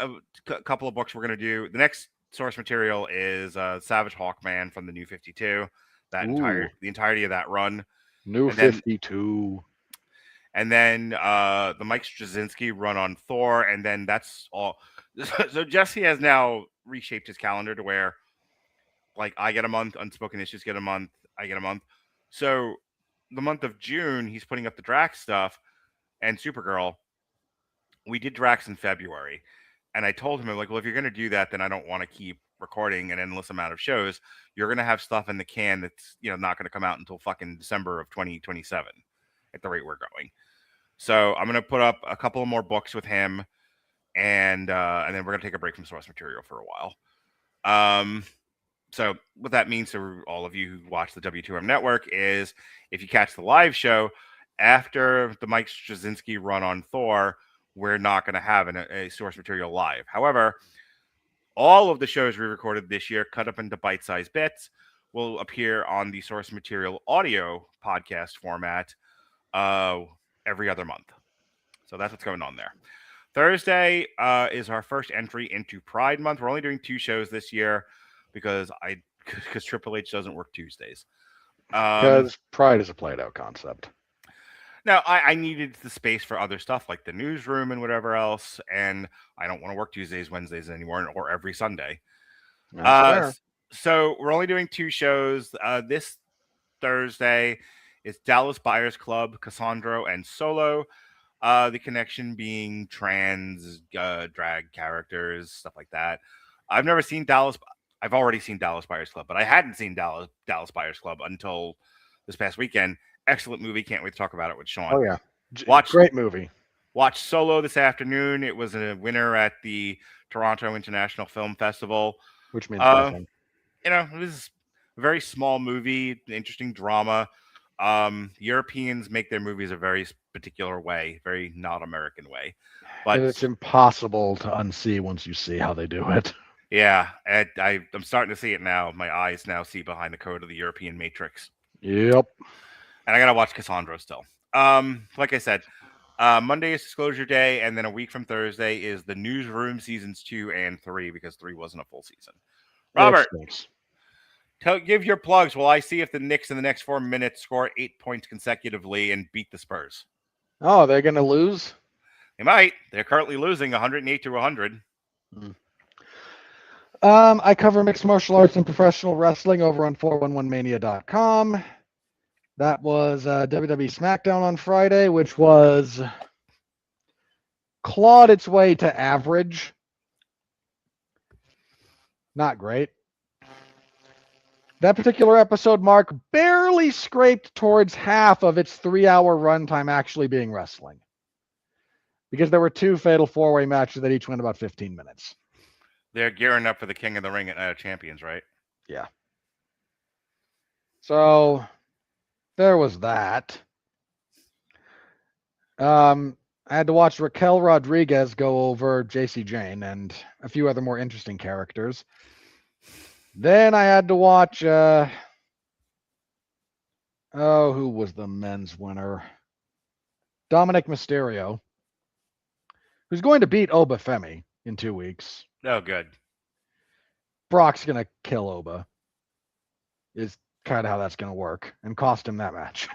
couple of books we're going to do, the next source material is Savage Hawkman from the New 52. The entirety of that run. New 52. And then the Mike Straczynski run on Thor, and then that's all. So Jesse has now reshaped his calendar to where, like, I get a month, Unspoken Issues get a month, I get a month. So the month of June, he's putting up the Drax stuff and Supergirl. We did Drax in February, and I told him, I'm like, well, if you're going to do that, then I don't want to keep recording an endless amount of shows. You're going to have stuff in the can that's, not going to come out until fucking December of 2027 at the rate we're going. So I'm going to put up a couple of more books with him, and then we're going to take a break from source material for a while. So what that means to all of you who watch the W2M network is if you catch the live show after the Mike Straczynski run on Thor, we're not going to have a source material live. However, all of the shows we recorded this year, cut up into bite-sized bits, will appear on the source material audio podcast format every other month. So that's what's going on there. Thursday is our first entry into Pride Month. We're only doing 2 shows this year because Triple H doesn't work Tuesdays. Because Pride is a played-out concept. Now, I needed the space for other stuff like the newsroom and whatever else, and I don't want to work Tuesdays, Wednesdays anymore, or every Sunday. So we're only doing 2 shows. This Thursday is Dallas Buyers Club, Cassandro, and Solo. The connection being trans, drag characters, stuff like that. I've never seen Dallas. I've already seen Dallas Buyers Club, but I hadn't seen Dallas Buyers Club until this past weekend. Excellent movie. Can't wait to talk about it with Sean. Oh, yeah. Great movie. Watch Solo this afternoon. It was a winner at the Toronto International Film Festival. Which means nothing. It was a very small movie, interesting drama. Europeans make their movies a very particular way, very not American way. And But it's impossible to unsee once you see how they do it. yeah, I'm starting to see it now. My eyes now see behind the code of the European Matrix. Yep. And I gotta watch Cassandra still. Like I said, Monday is Disclosure Day, and then a week from Thursday is the Newsroom seasons 2 and 3 because 3 wasn't a full season. Robert, Thanks. give your plugs while I see if the Knicks in the next 4 minutes score 8 points consecutively and beat the Spurs. Oh, they're gonna lose? They might. They're currently losing 108 to 100. I cover mixed martial arts and professional wrestling over on 411mania.com. That was WWE SmackDown on Friday, which was clawed its way to average. Not great. That particular episode, Mark, barely scraped towards half of its 3-hour runtime actually being wrestling. Because there were 2 fatal 4-way matches that each went about 15 minutes. They're gearing up for the King of the Ring at Night of Champions, right? Yeah. So there was that. I had to watch Raquel Rodriguez go over JC Jane and a few other more interesting characters. Then I had to watch who was the men's winner? Dominic Mysterio, who's going to beat Oba Femi in 2 weeks. Oh, good. Brock's going to kill Oba. Is kind of how that's going to work, and cost him that match.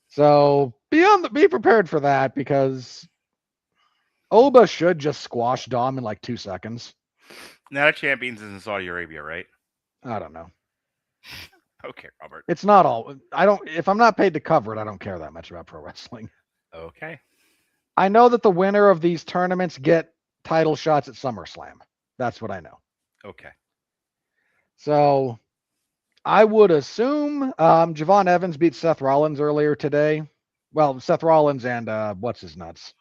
So be prepared for that, because Oba should just squash Dom in like 2 seconds. Night of Champions is in Saudi Arabia, right? I don't know. Okay, Robert. It's not all. If I'm not paid to cover it, I don't care that much about pro wrestling. Okay. I know that the winner of these tournaments get title shots at SummerSlam. That's what I know. Okay. So I would assume Javon Evans beat Seth Rollins earlier today. Well, Seth Rollins and what's his nuts?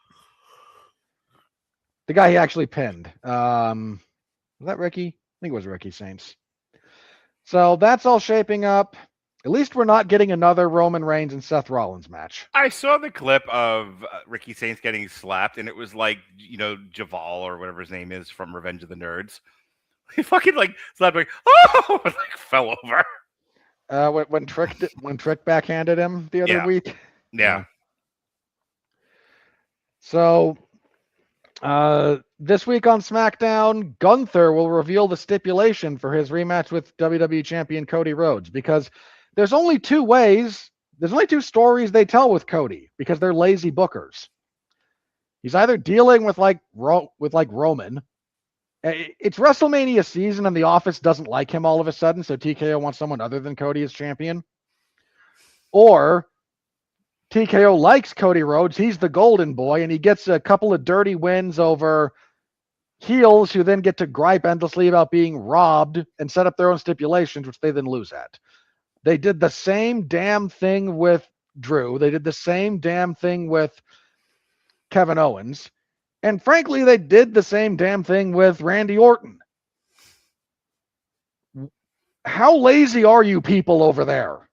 The guy he actually pinned. Was that Ricky? I think it was Ricky Saints. So that's all shaping up. At least we're not getting another Roman Reigns and Seth Rollins match. I saw the clip of Ricky Saints getting slapped, and it was like, Javal or whatever his name is from Revenge of the Nerds. He fucking slapped like, oh, and, fell over. When Trick backhanded him the other week. Yeah. So this week on SmackDown, Gunther will reveal the stipulation for his rematch with WWE Champion Cody Rhodes, because there's only 2 ways. There's only 2 stories they tell with Cody, because they're lazy bookers. He's either dealing with Roman. It's WrestleMania season and the office doesn't like him all of a sudden, so TKO wants someone other than Cody as champion. Or TKO likes Cody Rhodes. He's the golden boy, and he gets a couple of dirty wins over heels who then get to gripe endlessly about being robbed and set up their own stipulations, which they then lose at. They did the same damn thing with Drew. They did the same damn thing with Kevin Owens. And frankly, they did the same damn thing with Randy Orton. How lazy are you people over there?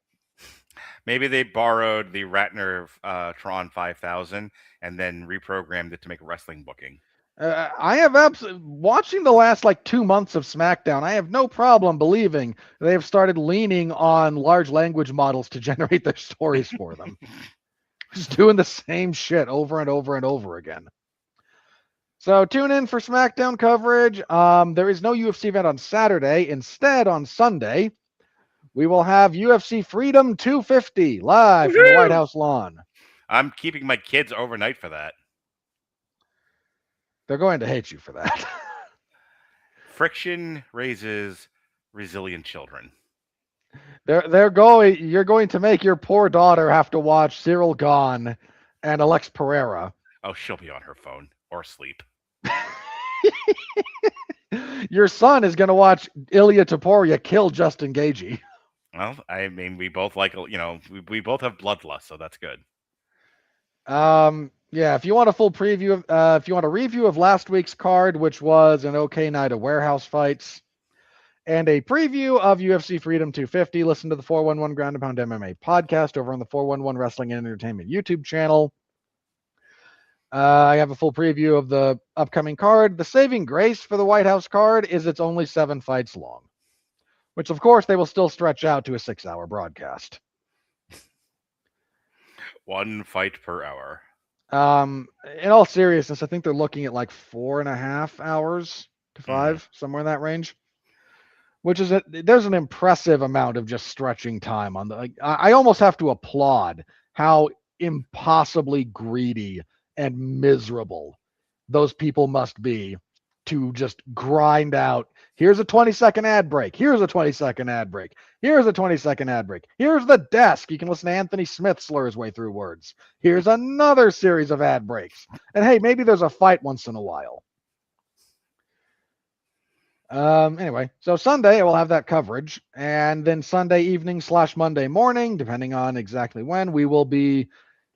Maybe they borrowed the Ratner Tron 5000 and then reprogrammed it to make wrestling booking. I have watching the last 2 months of SmackDown, I have no problem believing they have started leaning on large language models to generate their stories for them. Just doing the same shit over and over and over again. So tune in for SmackDown coverage. There is no UFC event on Saturday. Instead, on Sunday, we will have UFC Freedom 250 live from the White House lawn. I'm keeping my kids overnight for that. They're going to hate you for that. Friction raises resilient children. You're going to make your poor daughter have to watch Cyril Gahn and Alex Pereira. Oh, she'll be on her phone or sleep. Your son is going to watch Ilya Taporia kill Justin Gaethje. Well, I mean, we both we both have bloodlust, so that's good. Yeah, if you want a full preview, if you want a review of last week's card, which was an okay night of warehouse fights, and a preview of UFC Freedom 250. Listen to the 411 Ground and Pound MMA podcast over on the 411 Wrestling and Entertainment YouTube channel. I have a full preview of the upcoming card. The saving grace for the White House card is it's only 7 fights long, which of course they will still stretch out to a 6-hour broadcast. 1 fight per hour. In all seriousness, I think they're looking at like 4.5 hours to 5, somewhere in that range, which is there's an impressive amount of just stretching time on the. Like, I almost have to applaud how impossibly greedy and miserable those people must be to just grind out. Here's a 20-second ad break. Here's a 20-second ad break. Here's a 20-second ad break. Here's the desk. You can listen to Anthony Smith slur his way through words. Here's another series of ad breaks. And hey, maybe there's a fight once in a while. Anyway, so Sunday I will have that coverage. And then Sunday evening / Monday morning, depending on exactly when, we will be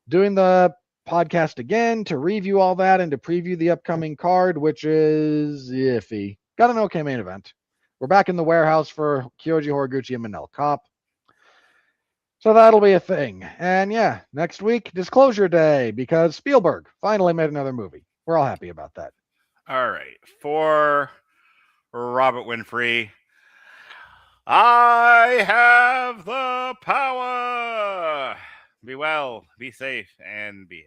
doing the podcast again to review all that and to preview the upcoming card, which is iffy. Got an okay main event. We're back in the warehouse for Kyoji Horiguchi and Manel Kopp. So that'll be a thing. And yeah, next week, Disclosure Day, because Spielberg finally made another movie. We're all happy about that. All right. For Robert Winfree, I have the power. Be well, be safe, and behave.